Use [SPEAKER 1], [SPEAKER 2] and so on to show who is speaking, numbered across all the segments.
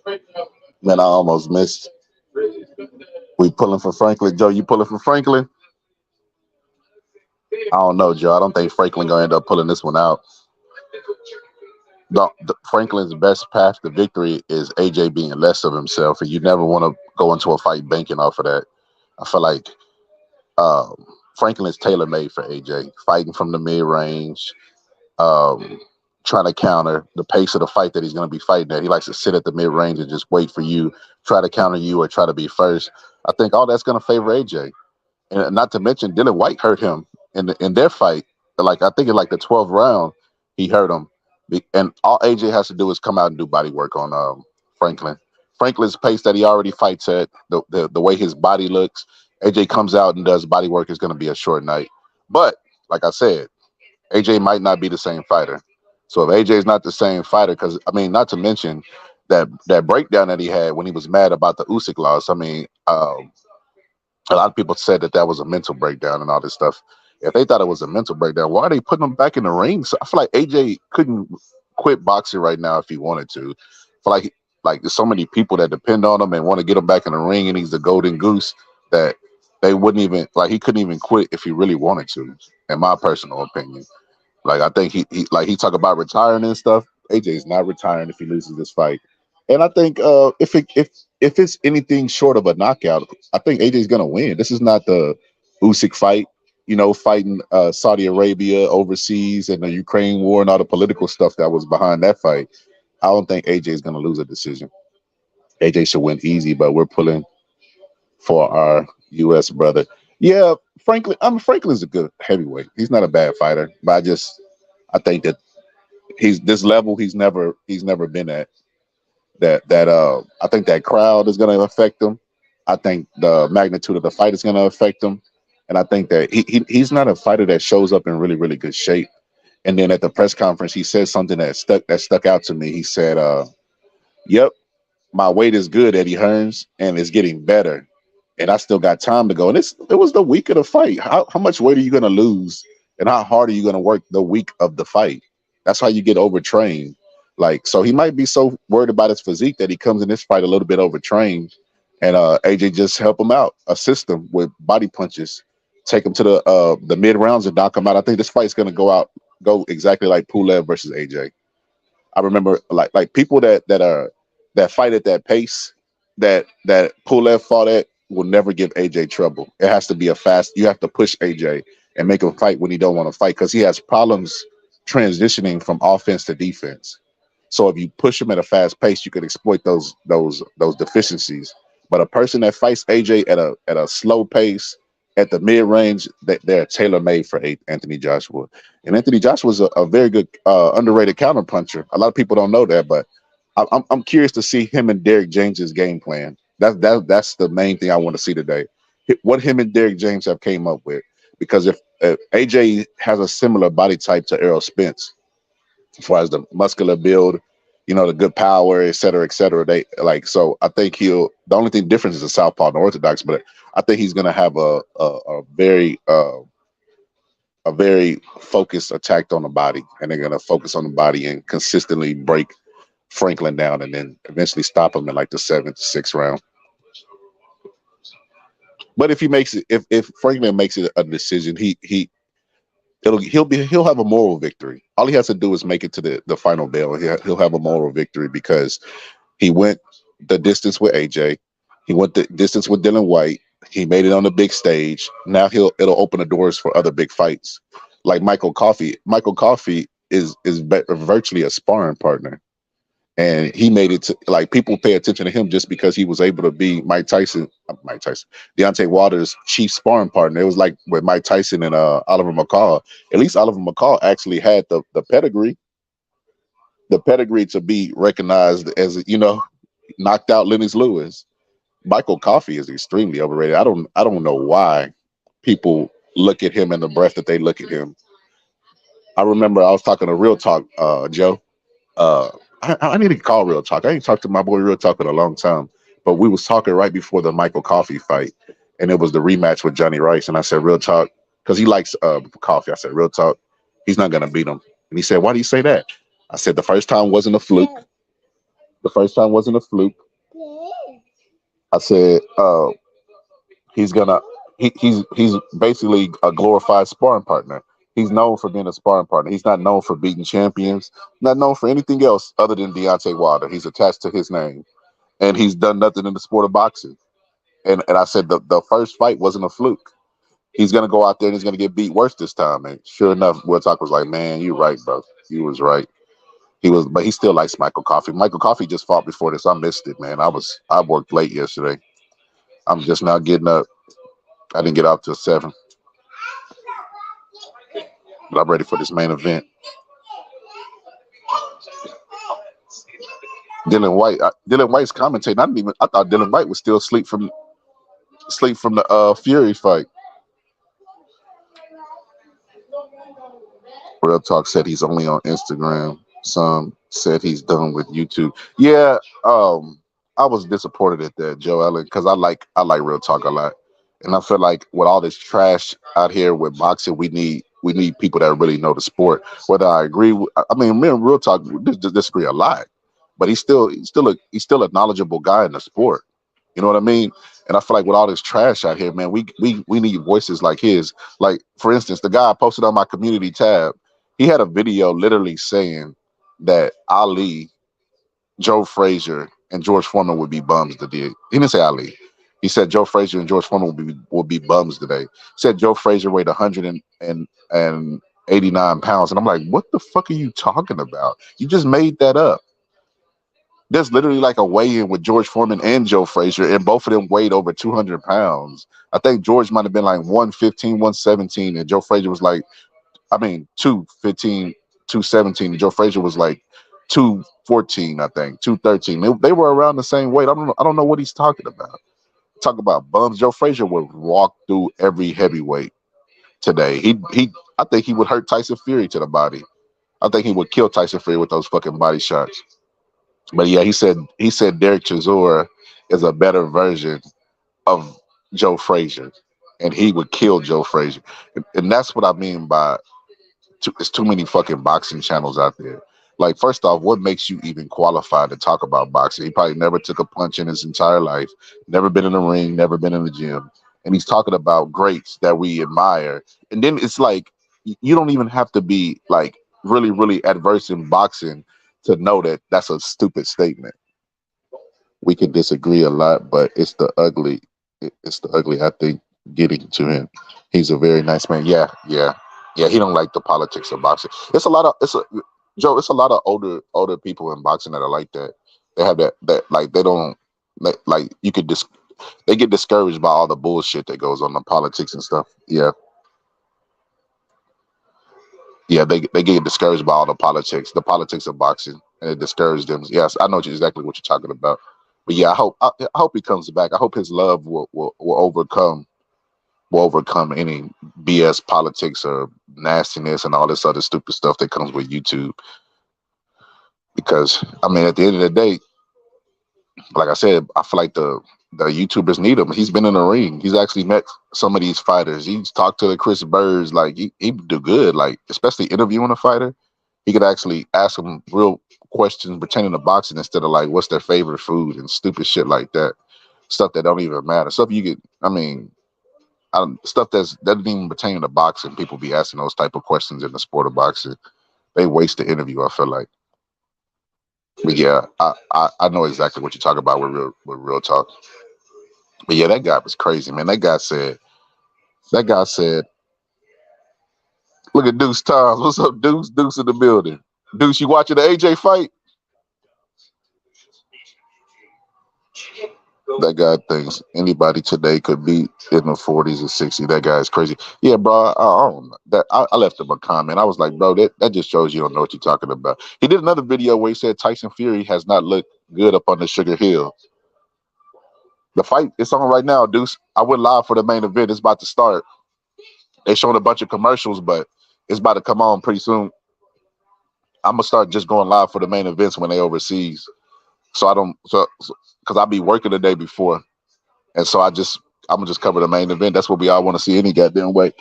[SPEAKER 1] Man, I almost missed. We pulling for Franklin. Joe, you pulling for Franklin? I don't know, Joe. I don't think Franklin gonna end up pulling this one out. Franklin's best path to victory is AJ being less of himself, and you never want to go into a fight banking off of that. I feel like um, Franklin is tailor made for AJ, fighting from the mid range, um, trying to counter the pace of the fight that he's going to be fighting at. He likes to sit at the mid range and just wait for you, try to counter you or try to be first. I think all that's going to favor AJ, and not to mention Dylan White hurt him in their fight. Like I think in like the 12th round, he hurt him, and all AJ has to do is come out and do body work on Franklin. Franklin's pace that he already fights at, the way his body looks, AJ comes out and does body work is going to be a short night. But like I said, AJ might not be the same fighter. So if AJ is not the same fighter, because I mean, not to mention that breakdown that he had when he was mad about the Usyk loss. I mean, a lot of people said that was a mental breakdown and all this stuff. If they thought it was a mental breakdown, why are they putting him back in the ring? So I feel like AJ couldn't quit boxing right now if he wanted to. I feel like there's so many people that depend on him and want to get him back in the ring, and he's the golden goose that they wouldn't even like. He couldn't even quit if he really wanted to, in my personal opinion. Like I think he talk about retiring and stuff. AJ's not retiring if he loses this fight. And I think if it's anything short of a knockout, I think AJ's gonna win. This is not the Usyk fight, fighting Saudi Arabia overseas and the Ukraine war and all the political stuff that was behind that fight. I don't think AJ is gonna lose a decision. AJ should win easy, but we're pulling for our US brother. Yeah, Franklin's a good heavyweight. He's not a bad fighter, but I think that he's this level he's never been at. That I think that crowd is going to affect him. I think the magnitude of the fight is going to affect him, and I think that he's not a fighter that shows up in really really good shape. And then at the press conference, he said something that stuck out to me. He said, "Yep, my weight is good, Eddie Hearns, and it's getting better, and I still got time to go." And it was the week of the fight. How much weight are you going to lose, and how hard are you going to work the week of the fight? That's how you get overtrained. Like, so he might be so worried about his physique that he comes in this fight a little bit overtrained, and AJ just help him out, assist him with body punches, take him to the mid rounds and knock him out. I think this fight's going to go exactly like Pulev versus AJ. I remember like people that fight at that pace that Pulev fought at will never give AJ trouble. It has to be a fast. You have to push AJ and make him fight when he don't want to fight because he has problems transitioning from offense to defense. So if you push him at a fast pace, you can exploit those deficiencies. But a person that fights AJ at a slow pace at the mid range, they're tailor made for Anthony Joshua. And Anthony Joshua is a very good underrated counter puncher. A lot of people don't know that, but I'm curious to see him and Derek James's game plan. That's the main thing I want to see today. What him and Derek James have came up with. Because if AJ has a similar body type to Errol Spence, as far as the muscular build, the good power, et cetera, they like. So I think the only thing difference is the southpaw and the orthodox, but I think he's going to have a very focused attack on the body, and they're going to focus on the body and consistently break Franklin down, and then eventually stop him in like the 7th, 6th round. But if he makes it, if Franklin makes it a decision, he'll have a moral victory. All he has to do is make it to the final bell. He'll have a moral victory because he went the distance with AJ. He went the distance with Dylan White. He made it on the big stage. Now it'll open the doors for other big fights, like Michael Coffey. Michael Coffey is virtually a sparring partner, and he made it to like people pay attention to him just because he was able to be Deontay Wilder's chief sparring partner. It was like with Mike Tyson and Oliver McCall. At least Oliver McCall actually had the pedigree to be recognized as knocked out Lennox Lewis. Michael Coffey is extremely overrated. I don't know why people look at him in the breath that they look at him. I remember I was talking to Real Talk, Joe. I need to call Real Talk. I ain't talked to my boy Real Talk in a long time, but we was talking right before the Michael Coffey fight, and it was the rematch with Johnny Rice. And I said, Real Talk, because he likes Coffey. I said, Real Talk, he's not gonna beat him. And he said, why do you say that? I said, the first time wasn't a fluke. The first time wasn't a fluke. I said he's gonna he's basically a glorified sparring partner. He's known for being a sparring partner. He's not known for beating champions, not known for anything else other than Deontay Wilder. He's attached to his name, and he's done nothing in the sport of boxing. And I said the first fight wasn't a fluke. He's gonna go out there and he's gonna get beat worse this time. And sure enough, Will Talk was like, "Man, you right, bro. You was right." He was, but he still likes Michael Coffey. Michael Coffey just fought before this. I missed it, man. I worked late yesterday. I'm just now getting up. I didn't get out till 7, but I'm ready for this main event. Dylan White's commentating. I thought Dylan White was still asleep from the Fury fight. Real Talk said he's only on Instagram. Some said he's done with YouTube. Yeah, I was disappointed at that, Joe Allen, because I like Real Talk a lot, and I feel like with all this trash out here with boxing, we need people that really know the sport. Whether I agree, I mean, me and Real Talk disagree a lot, but he's still a knowledgeable guy in the sport. You know what I mean? And I feel like with all this trash out here, man, we need voices like his. Like, for instance, the guy I posted on my community tab, he had a video literally saying that Ali, Joe Frazier, and George Foreman would be bums today. He didn't say Ali. He said Joe Frazier and George Foreman would be bums today. He said Joe Frazier weighed 189 pounds. And I'm like, what the fuck are you talking about? You just made that up. There's literally like a weigh-in with George Foreman and Joe Frazier, and both of them weighed over 200 pounds. I think George might have been like 115, 117, and Joe Frazier was like, 215, 217, and Joe Frazier was like 214, I think, 213. They were around the same weight. I don't know what he's talking about. Talk about bums. Joe Frazier would walk through every heavyweight today. I think he would hurt Tyson Fury to the body. I think he would kill Tyson Fury with those fucking body shots. But yeah, he said Derek Chisora is a better version of Joe Frazier, and he would kill Joe Frazier. And that's what I mean by it's too many fucking boxing channels out there. Like, first off, what makes you even qualified to talk about boxing? He probably never took a punch in his entire life, never been in the ring, never been in the gym, and he's talking about greats that we admire. And then it's like you don't even have to be like really, really adverse in boxing to know that that's a stupid statement. We can disagree a lot, but it's the ugly. It's the ugly, I think, getting to him. He's a very nice man. Yeah, yeah, yeah. He don't like the politics of boxing. Joe. It's a lot of older people in boxing that are like that. They have that like they don't like you could they get discouraged by all the bullshit that goes on the politics and stuff. Yeah, yeah. They get discouraged by all the politics of boxing, and it discourages them. Yes, I know exactly what you're talking about. But yeah, I hope he comes back. I hope his love will overcome any BS politics or nastiness and all this other stupid stuff that comes with YouTube. Because I mean, at the end of the day, like I said, I feel like the YouTubers need him. He's been in the ring. He's actually met some of these fighters. He's talked to the Chris Birds. Like he do good. Like, especially interviewing a fighter, he could actually ask them real questions pertaining to boxing instead of like what's their favorite food and stupid shit like that. Stuff that don't even matter. Stuff you get. I mean, stuff that doesn't even pertain to boxing. People be asking those type of questions in the sport of boxing. They waste the interview, I feel like. But yeah, I know exactly what you're talking about with real talk. But yeah, that guy was crazy, man. That guy said, look at Deuce Times. What's up, Deuce? Deuce in the building. Deuce, you watching the AJ fight? That guy thinks anybody today could be in the 40s or 60s. That guy is crazy. Yeah, bro. I don't know. I left him a comment. I was like, bro, that just shows you don't know what you're talking about. He did another video where he said Tyson Fury has not looked good up on the Sugar Hill. The fight it's on right now, Deuce. I went live for the main event. It's about to start. They showing a bunch of commercials, but it's about to come on pretty soon. I'm gonna start just going live for the main events when they overseas. So because I'll be working the day before, and so I'm gonna just cover the main event. That's what we all want to see any goddamn way.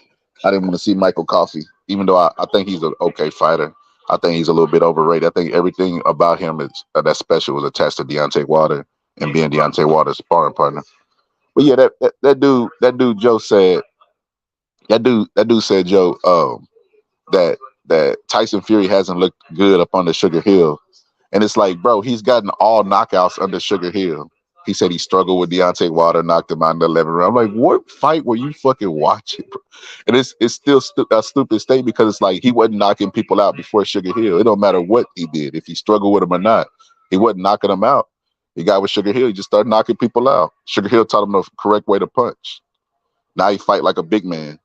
[SPEAKER 1] I didn't want to see Michael Coffey, even though I think he's an okay fighter. I think he's a little bit overrated. I think everything about him is that's special was attached to Deontay Wilder and being Deontay Wilder's sparring partner. But yeah, that dude Joe said that dude said Joe that Tyson Fury hasn't looked good up under Sugar Hill. And it's like, bro, he's gotten all knockouts under Sugar Hill. He said he struggled with Deontay Wilder, knocked him out in the 11th round. I'm like, what fight were you fucking watching, bro? And it's still a stupid state because it's like he wasn't knocking people out before Sugar Hill. It don't matter what he did, if he struggled with him or not. He wasn't knocking them out. He got with Sugar Hill. He just started knocking people out. Sugar Hill taught him the correct way to punch. Now he fight like a big man.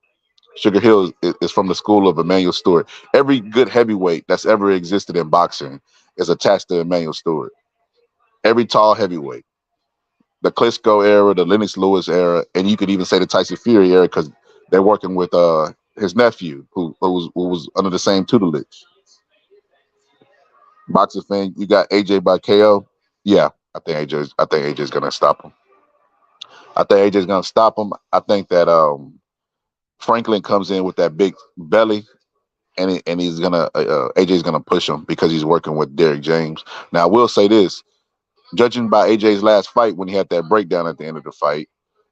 [SPEAKER 1] Sugar Hill is from the school of Emmanuel Stewart. Every good heavyweight that's ever existed in boxing is attached to Emmanuel Stewart. Every tall heavyweight, the Klitschko era, the Lennox Lewis era, and you could even say the Tyson Fury era because they're working with his nephew who was under the same tutelage. Boxing fan, you got AJ by KO. Yeah, I think AJ's gonna stop him. I think AJ's gonna stop him. I think that Franklin comes in with that big belly, and he's gonna AJ's gonna push him because he's working with Derrick James. Now I will say this: judging by AJ's last fight when he had that breakdown at the end of the fight,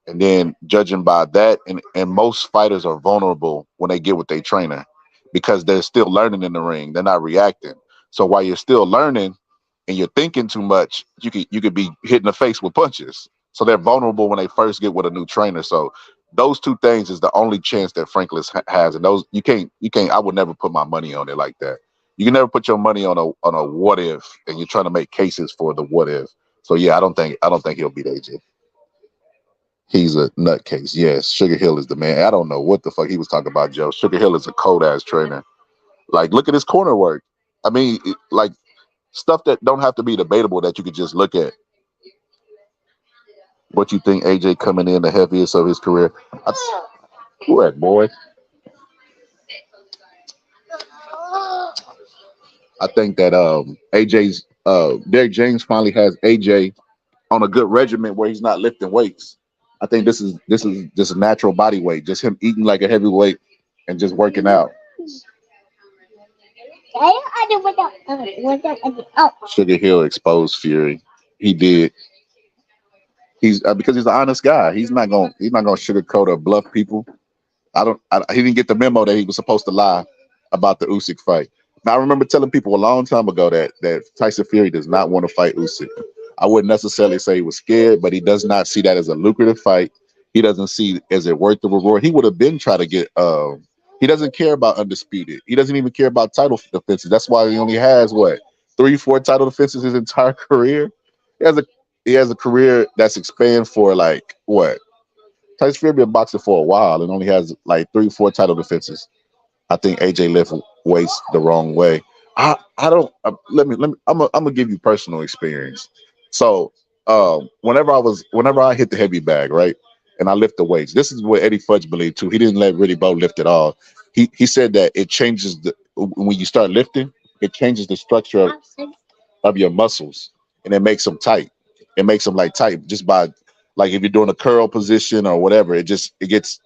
[SPEAKER 1] and then judging by that, and most fighters are vulnerable when they get with their trainer because they're still learning in the ring. They're not reacting. So while you're still learning and you're thinking too much, you could be hit in the face with punches. So they're vulnerable when they first get with a new trainer. So those two things is the only chance that Franklin has, and those you can't. I would never put my money on it like that. You can never put your money on a what if, and you're trying to make cases for the what if. So yeah, I don't think he'll beat AJ. He's a nutcase. Yes, Sugar Hill is the man. I don't know what the fuck he was talking about, Joe. Sugar Hill is a cold ass trainer. Like, look at his corner work. I mean, like stuff that don't have to be debatable that you could just look at. What you think AJ coming in the heaviest of his career? Who that boy? I think that AJ's Derrick James finally has AJ on a good regimen where he's not lifting weights. I think this is just a natural body weight, just him eating like a heavyweight and just working out. Sugar Hill exposed Fury. He did. He's because he's an honest guy. He's not gonna sugarcoat or bluff people. He didn't get the memo that he was supposed to lie about the Usyk fight. Now I remember telling people a long time ago that Tyson Fury does not want to fight Usyk. I wouldn't necessarily say he was scared, but he does not see that as a lucrative fight. He doesn't see as it worth the reward. He would have been trying to get. He doesn't care about undisputed. He doesn't even care about title defenses. That's why he only has what 3, 4 title defenses his entire career. He has a he has a career that's expanded for like what Tyson Fury been boxing for a while and only has like 3, 4 title defenses. I think AJ lift weights the wrong way. I don't let me I'm gonna give you personal experience. So whenever I hit the heavy bag, right, and I lift the weights, this is what Eddie Fudge believed too. He didn't let Riddy Bowe lift at all. He said that it changes the when you start lifting, it changes the structure of your muscles and it makes them tight. It makes them like tight just by like if you're doing a curl position or whatever, it gets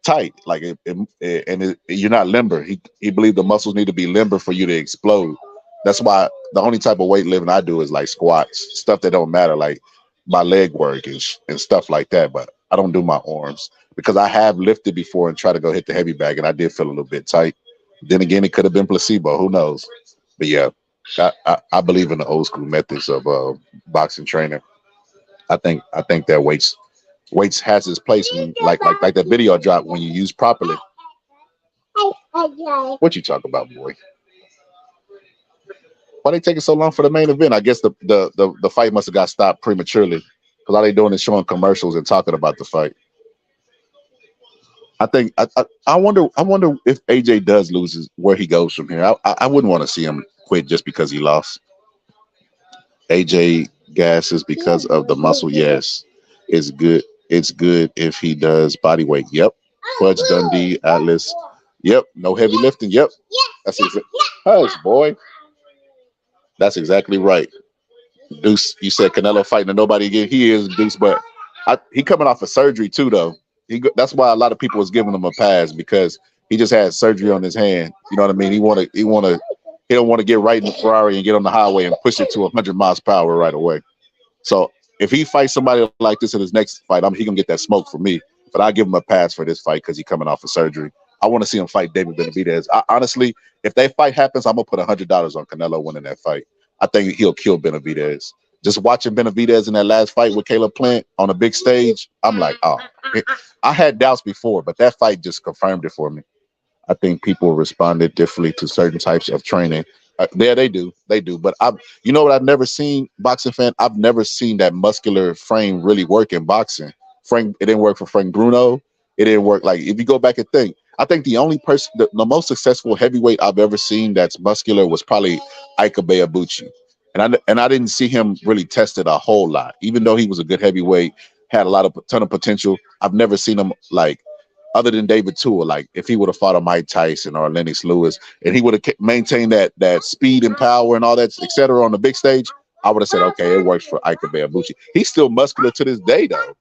[SPEAKER 1] tight. Like you're not limber. He believed the muscles need to be limber for you to explode. That's why the only type of weightlifting I do is like squats, stuff that don't matter, like my leg work and stuff like that. But I don't do my arms because I have lifted before and tried to go hit the heavy bag, and I did feel a little bit tight. Then again, it could have been placebo. Who knows? But yeah, I believe in the old school methods of boxing training. I think that weights has its place when like that video drop when you use properly. What you talk about, boy? Why they taking so long for the main event? I guess the fight must have got stopped prematurely because all they doing is showing commercials and talking about the fight. I think I wonder if AJ does lose where he goes from here. I wouldn't want to see him quit just because he lost. AJ gasses because of the muscle. Yes, it's good. It's good if he does body weight. Yep. Fudge Dundee Atlas. Yep. No heavy lifting. Yep. That's exactly. Hush, boy. That's exactly right. Deuce, you said Canelo fighting and nobody again. He is Deuce, but he coming off of surgery too, though. That's why a lot of people was giving him a pass because he just had surgery on his hand. You know what I mean? He wanna He don't want to get right in the Ferrari and get on the highway and push it to 100 miles per hour right away. So if he fights somebody like this in his next fight, he gonna get that smoke from me. But I give him a pass for this fight because he's coming off of surgery. I want to see him fight David Benavidez. Honestly, if that fight happens, I'm gonna put $100 on Canelo winning that fight. I think he'll kill Benavidez. Just watching Benavidez in that last fight with Caleb Plant on a big stage, I'm like, oh, I had doubts before, but that fight just confirmed it for me. I think people responded differently to certain types of training. Yeah, they do. But you know what? I've never seen boxing fan. I've never seen that muscular frame really work in boxing. It didn't work for Frank Bruno. It didn't work. Like if you go back and think, I think the only person, the most successful heavyweight I've ever seen that's muscular was probably Ika Beabuchi, and I didn't see him really tested a whole lot. Even though he was a good heavyweight, had a ton of potential. I've never seen him like other than David Tua, like if he would have fought a Mike Tyson or a Lennox Lewis, and he would have maintained that speed and power and all that, etc. on the big stage, I would have said, okay, it works for Ika Beabuchi. He's still muscular to this day, though.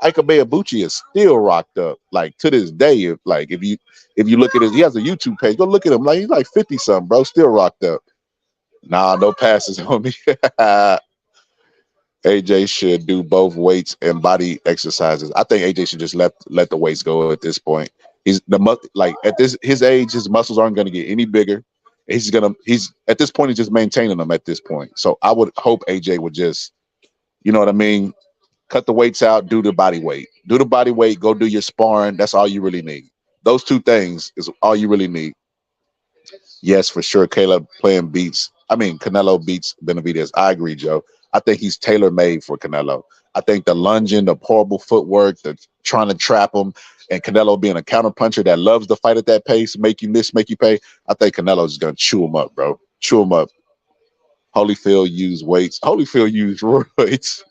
[SPEAKER 1] Ika Beabuchi is still rocked up, like to this day. If you look at he has a YouTube page, go look at him. Like he's like 50 something, bro, still rocked up. Nah, no passes on me. AJ should do both weights and body exercises. I think AJ should just let the weights go at this point. Like at his age, his muscles aren't going to get any bigger. He's at this point he's just maintaining them at this point. So I would hope AJ would just, you know what I mean, cut the weights out, do the body weight. Do the body weight, go do your sparring. That's all you really need. Those two things is all you really need. Yes, for sure. Canelo beats Benavidez. I agree, Joe. I think he's tailor made for Canelo. I think the lunging, the horrible footwork, the trying to trap him, and Canelo being a counterpuncher that loves to fight at that pace, make you miss, make you pay. I think Canelo's just gonna chew him up, bro. Chew him up. Holyfield used weights. Holyfield used roids.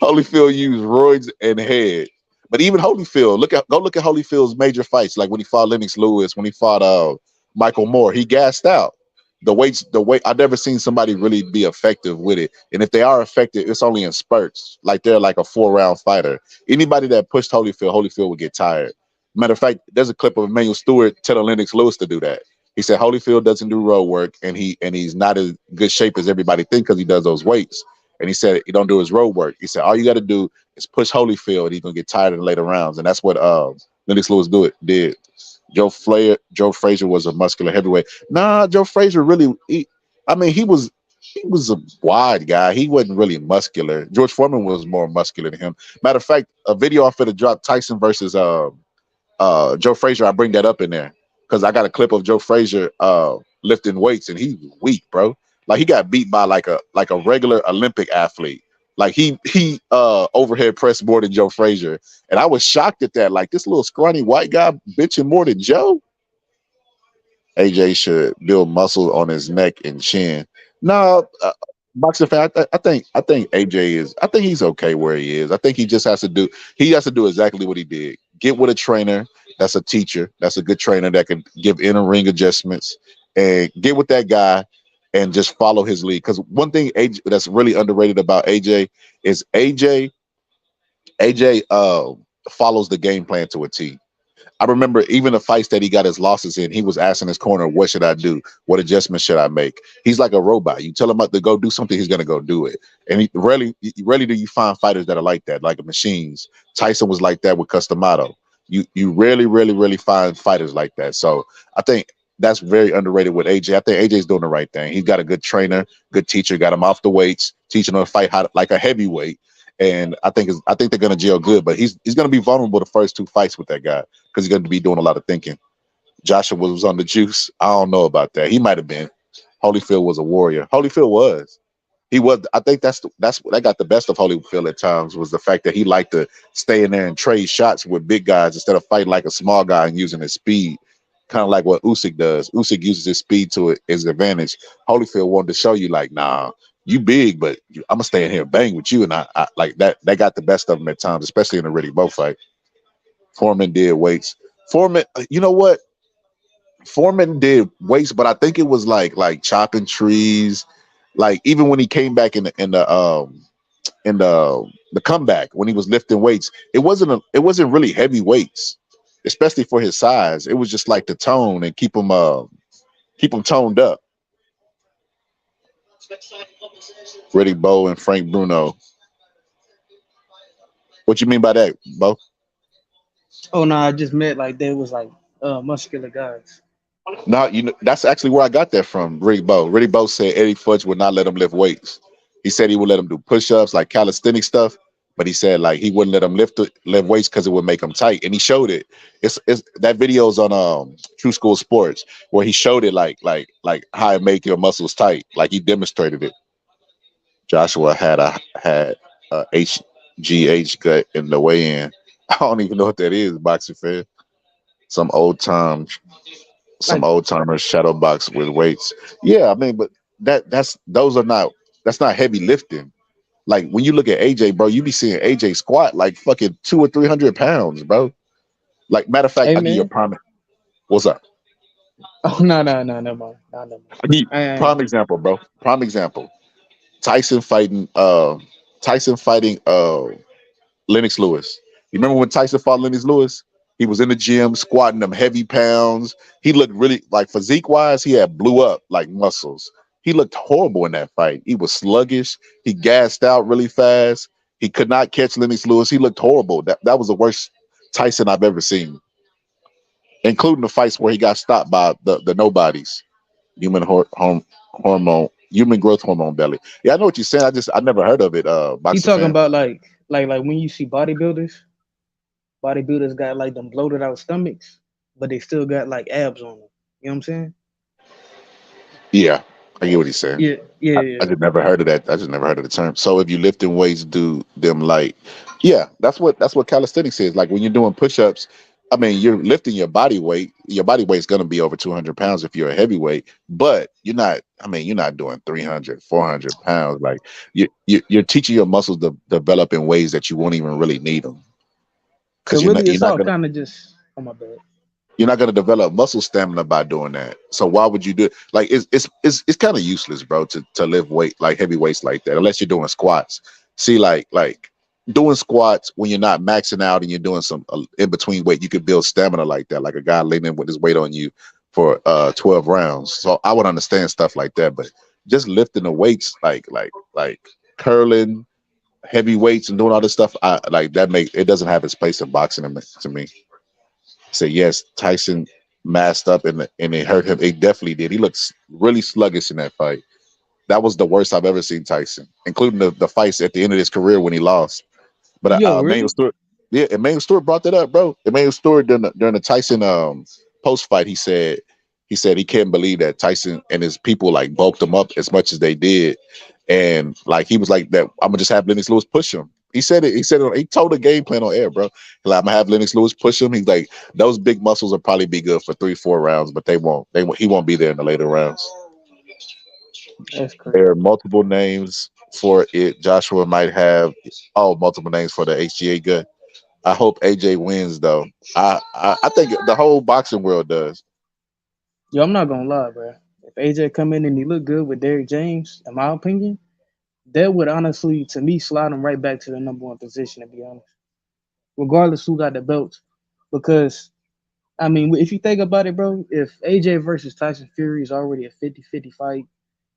[SPEAKER 1] Holyfield used roids and head. But even Holyfield, go look at Holyfield's major fights, like when he fought Lennox Lewis, when he fought Michael Moore, he gassed out. The weight, I've never seen somebody really be effective with it. And if they are effective, it's only in spurts. Like they're like a 4-round fighter. Anybody that pushed Holyfield would get tired. Matter of fact, there's a clip of Emmanuel Stewart telling Lennox Lewis to do that. He said Holyfield doesn't do road work, and he's not as good shape as everybody thinks because he does those weights. And he said he don't do his road work. He said all you got to do is push Holyfield. He's gonna get tired in the later rounds, and that's what Lennox Lewis did. Joe Frazier was a muscular heavyweight. Nah, Joe Frazier really. He was a wide guy. He wasn't really muscular. George Foreman was more muscular than him. Matter of fact, a video off of the drop Tyson versus Joe Frazier. I bring that up in there because I got a clip of Joe Frazier lifting weights and he's weak, bro. Like he got beat by like a regular Olympic athlete. Like he overhead pressed more than Joe Frazier. And I was shocked at that. Like this little scrawny white guy bitching more than Joe. AJ should build muscle on his neck and chin. No, boxing fan, I think AJ is. I think he's okay where he is. I think he just has to do. He has to do exactly what he did. Get with a trainer. That's a teacher. That's a good trainer that can give inner ring adjustments. And get with that guy and just follow his lead. Because one thing that's really underrated about AJ is AJ follows the game plan to a T. I remember even the fights that he got his losses in, he was asking his corner, what should I do? What adjustments should I make? He's like a robot. You tell him to go do something, he's going to go do it. And rarely do you find fighters that are like that, like machines. Tyson was like that with Customato. You rarely find fighters like that. So I think that's very underrated with AJ. I think AJ's doing the right thing. He's got a good trainer, good teacher, got him off the weights, teaching him to fight like a heavyweight. And I think they're going to gel good, but he's going to be vulnerable the first two fights with that guy because he's going to be doing a lot of thinking. Joshua was on the juice. I don't know about that. He might have been. Holyfield was a warrior. Holyfield was. He was. I think that's what got the best of Holyfield at times was the fact that he liked to stay in there and trade shots with big guys instead of fighting like a small guy and using his speed, kind of like what Usyk does. Usyk uses his speed to his advantage. Holyfield wanted to show you like, nah, you big, but I'm gonna stay in here and bang with you. And I like that. They got the best of them at times, especially in the Riddick Bowe fight. Foreman did weights. Foreman, you know what? Foreman did weights, but I think it was like chopping trees. Like even when he came back in the comeback when he was lifting weights, it wasn't really heavy weights, especially for his size. It was just like the tone and keep him toned up. Riddick Bowe and Frank Bruno. What you mean by that, Bo?
[SPEAKER 2] Oh no, I just meant like they was like muscular guys.
[SPEAKER 1] No, you know that's actually where I got that from. Riddick Bowe. Riddick Bowe said Eddie Fudge would not let him lift weights. He said he would let him do push-ups, like calisthenic stuff, but he said like he wouldn't let him lift weights because it would make him tight. And he showed it. It's that video's on True School Sports where he showed it like how it make your muscles tight. Like he demonstrated it. Joshua had a HGH gut in the weigh-in. I don't even know what that is, boxing fan. Some old time some
[SPEAKER 2] Like,
[SPEAKER 1] old timers shadow box with weights. Yeah, I mean, but that's those are not that's not heavy lifting. Like when you look at AJ, bro, you be seeing AJ squat like fucking 200 or 300 pounds, bro. Like matter of fact,
[SPEAKER 2] hey
[SPEAKER 1] I give you a
[SPEAKER 2] man.
[SPEAKER 1] prime. What's up?
[SPEAKER 2] Oh no, never mind. No, never mind.
[SPEAKER 1] I give you
[SPEAKER 2] I
[SPEAKER 1] prime example, bro. Prime example. Tyson fighting. Tyson fighting. Lennox Lewis. You remember when Tyson fought Lennox Lewis? He was in the gym squatting them heavy pounds. He looked really like physique wise, he had blew up like muscles. He looked horrible in that fight. He was sluggish. He gassed out really fast. He could not catch Lennox Lewis. He looked horrible. That was the worst Tyson I've ever seen, including the fights where he got stopped by the nobodies. Human human growth hormone belly. Yeah, I know what you're saying. I never heard of it,
[SPEAKER 2] you
[SPEAKER 1] boxer
[SPEAKER 2] talking
[SPEAKER 1] fan.
[SPEAKER 2] about like when you see bodybuilders got like them bloated out stomachs, but they still got like abs on them. You know what I'm saying?
[SPEAKER 1] Yeah, I get what he's saying.
[SPEAKER 2] Yeah, yeah,
[SPEAKER 1] I
[SPEAKER 2] yeah.
[SPEAKER 1] just never heard of that. I just never heard of the term. So if you lifting weights, do them like, yeah, that's what calisthenics is. Like when you're doing push-ups, I mean, you're lifting your body weight. Your body weight's gonna be over 200 pounds if you're a heavyweight, but you're not. I mean, you're not doing 300, 400 pounds. Like you're teaching your muscles to develop in ways that you won't even really need them
[SPEAKER 2] So
[SPEAKER 1] because
[SPEAKER 2] really,
[SPEAKER 1] you're
[SPEAKER 2] it's
[SPEAKER 1] not
[SPEAKER 2] all
[SPEAKER 1] gonna
[SPEAKER 2] kind of just. Oh my bad.
[SPEAKER 1] you're not going to develop muscle stamina by doing that. So why would you do it? Like it's kind of useless, bro, to lift weight like heavy weights like that unless you're doing squats. See, like doing squats when you're not maxing out and you're doing some in between weight, you could build stamina like that, like a guy leaning with his weight on you for 12 rounds. So I would understand stuff like that, but just lifting the weights like curling heavy weights and doing all this stuff, I like that make it doesn't have its place in boxing to me. Say yes, Tyson masked up and it hurt him. It definitely did. He looked really sluggish in that fight. That was the worst I've ever seen Tyson, including the fights at the end of his career when he lost. But
[SPEAKER 2] Yo,
[SPEAKER 1] Emmanuel
[SPEAKER 2] really?
[SPEAKER 1] Stewart, yeah, Emmanuel Stewart brought that up, bro. Emmanuel Stewart during the Tyson post fight, he said he can't believe that Tyson and his people like bulked him up as much as they did, and like he was like that. I'm gonna just have Lennox Lewis push him. He said it. He said it. He told the game plan on air, bro. Like, I'm gonna have Lennox Lewis push him. He's like those big muscles will probably be good for 3-4 rounds, but they won't. He won't be there in the later rounds.
[SPEAKER 2] That's
[SPEAKER 1] There
[SPEAKER 2] crazy.
[SPEAKER 1] are multiple names for it. Joshua might have multiple names for the HGA gut. I hope AJ wins though. I think the whole boxing world does.
[SPEAKER 2] Yo, I'm not gonna lie, bro. If AJ come in and he look good with Derrick James, in my opinion, that would honestly, to me, slide him right back to the number one position. To be honest, regardless who got the belts, because I mean, if you think about it, bro, if AJ versus Tyson Fury is already a 50-50 fight,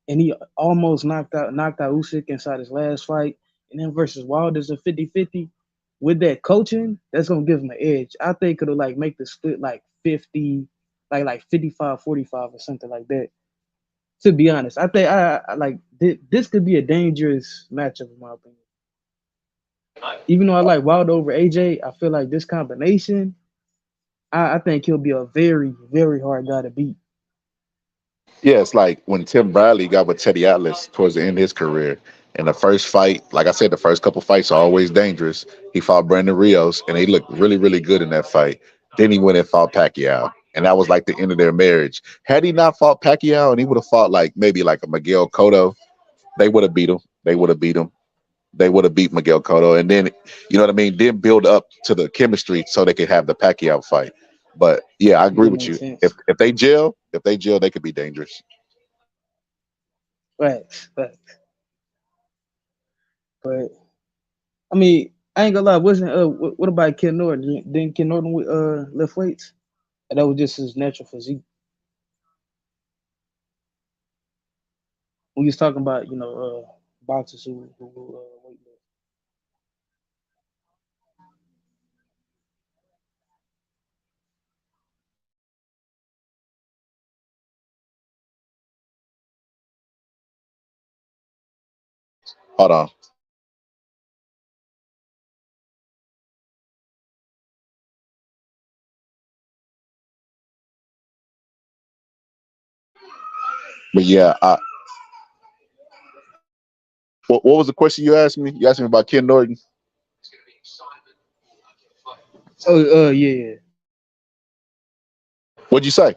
[SPEAKER 2] and he almost knocked out Usyk inside his last fight, and then versus Wilder's a 50-50, with that coaching, that's gonna give him an edge. I think it'll like make the split like 50, like 55-45 or something like that. To be honest, I think I like this could be a dangerous matchup in my opinion. Even though I like Wilder over AJ, I feel like this combination, I think he'll be a very hard guy to beat.
[SPEAKER 1] Yeah, it's like when Tim Bradley got with Teddy Atlas towards the end of his career. In the first fight, like I said, the first couple fights are always dangerous. He fought Brandon Rios, and he looked really, really good in that fight. Then he went and fought Pacquiao, and that was like the end of their marriage. Had he not fought Pacquiao, and he would have fought like maybe like a Miguel Cotto, they would have beat him. They would have beat him. They would have beat Miguel Cotto, and then you know what I mean. Then build up to the chemistry so they could have the Pacquiao fight. But yeah, I agree
[SPEAKER 2] That
[SPEAKER 1] with
[SPEAKER 2] makes
[SPEAKER 1] you. If
[SPEAKER 2] sense.
[SPEAKER 1] if they jail, they could be dangerous.
[SPEAKER 2] Facts. But I mean, I ain't gonna lie. Wasn't what about Ken Norton? Didn't Ken Norton lift weights? That was just his natural physique. We was talking about boxers who weight lift.
[SPEAKER 1] Hold on. But yeah, what was the question you asked me? You asked me about Ken Norton.
[SPEAKER 2] Oh, yeah, yeah.
[SPEAKER 1] What'd you say?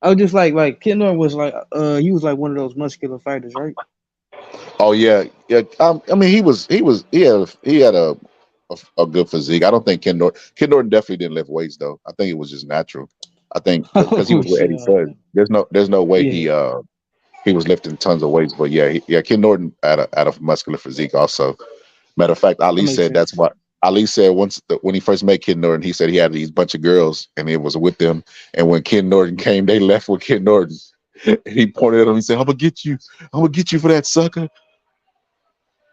[SPEAKER 2] I was just like Ken Norton was like he was like one of those muscular fighters, right?
[SPEAKER 1] Oh yeah, yeah. I mean, he had a good physique. I don't think Ken Norton definitely didn't lift weights though. I think it was just natural. I think because he
[SPEAKER 2] Oh
[SPEAKER 1] was with
[SPEAKER 2] shit.
[SPEAKER 1] Eddie Fudd. There's no way
[SPEAKER 2] Yeah,
[SPEAKER 1] he was lifting tons of weights. But yeah, Ken Norton had a muscular physique also. Matter of fact,
[SPEAKER 2] that
[SPEAKER 1] Ali
[SPEAKER 2] makes
[SPEAKER 1] said that's
[SPEAKER 2] sense.
[SPEAKER 1] what Ali said when he first met Ken Norton. He said he had these bunch of girls and it was with them. And when Ken Norton came, they left with Ken Norton. And he pointed at him. He said, "I'm gonna get you. I'm gonna get you for that sucker."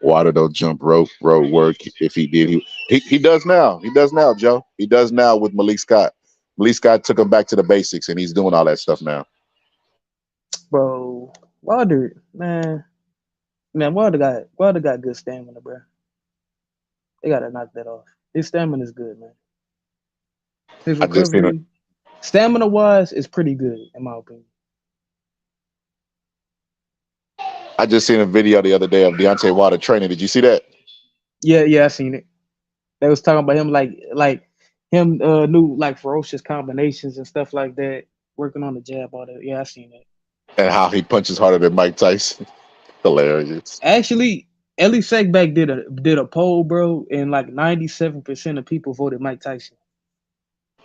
[SPEAKER 1] Water don't jump road work. If he did, he does now. He does now, Joe. He does now with Malik Scott. Malik Scott took him back to the basics, and he's doing all that stuff now.
[SPEAKER 2] Bro, Wilder, man, Wilder got good stamina, bro. They gotta knock that off. His stamina is good, man. His
[SPEAKER 1] I just seen it.
[SPEAKER 2] recovery, stamina wise, is pretty good in my opinion.
[SPEAKER 1] I just seen a video the other day of Deontay Wilder training. Did you see that?
[SPEAKER 2] Yeah, yeah, I seen it. They was talking about him like him new like ferocious combinations and stuff like that. Working on the jab, all that. Yeah, I seen that.
[SPEAKER 1] And how he punches harder than Mike Tyson. Hilarious.
[SPEAKER 2] Actually, Ellie Sackback did a poll, bro, and like 97% of people voted Mike Tyson.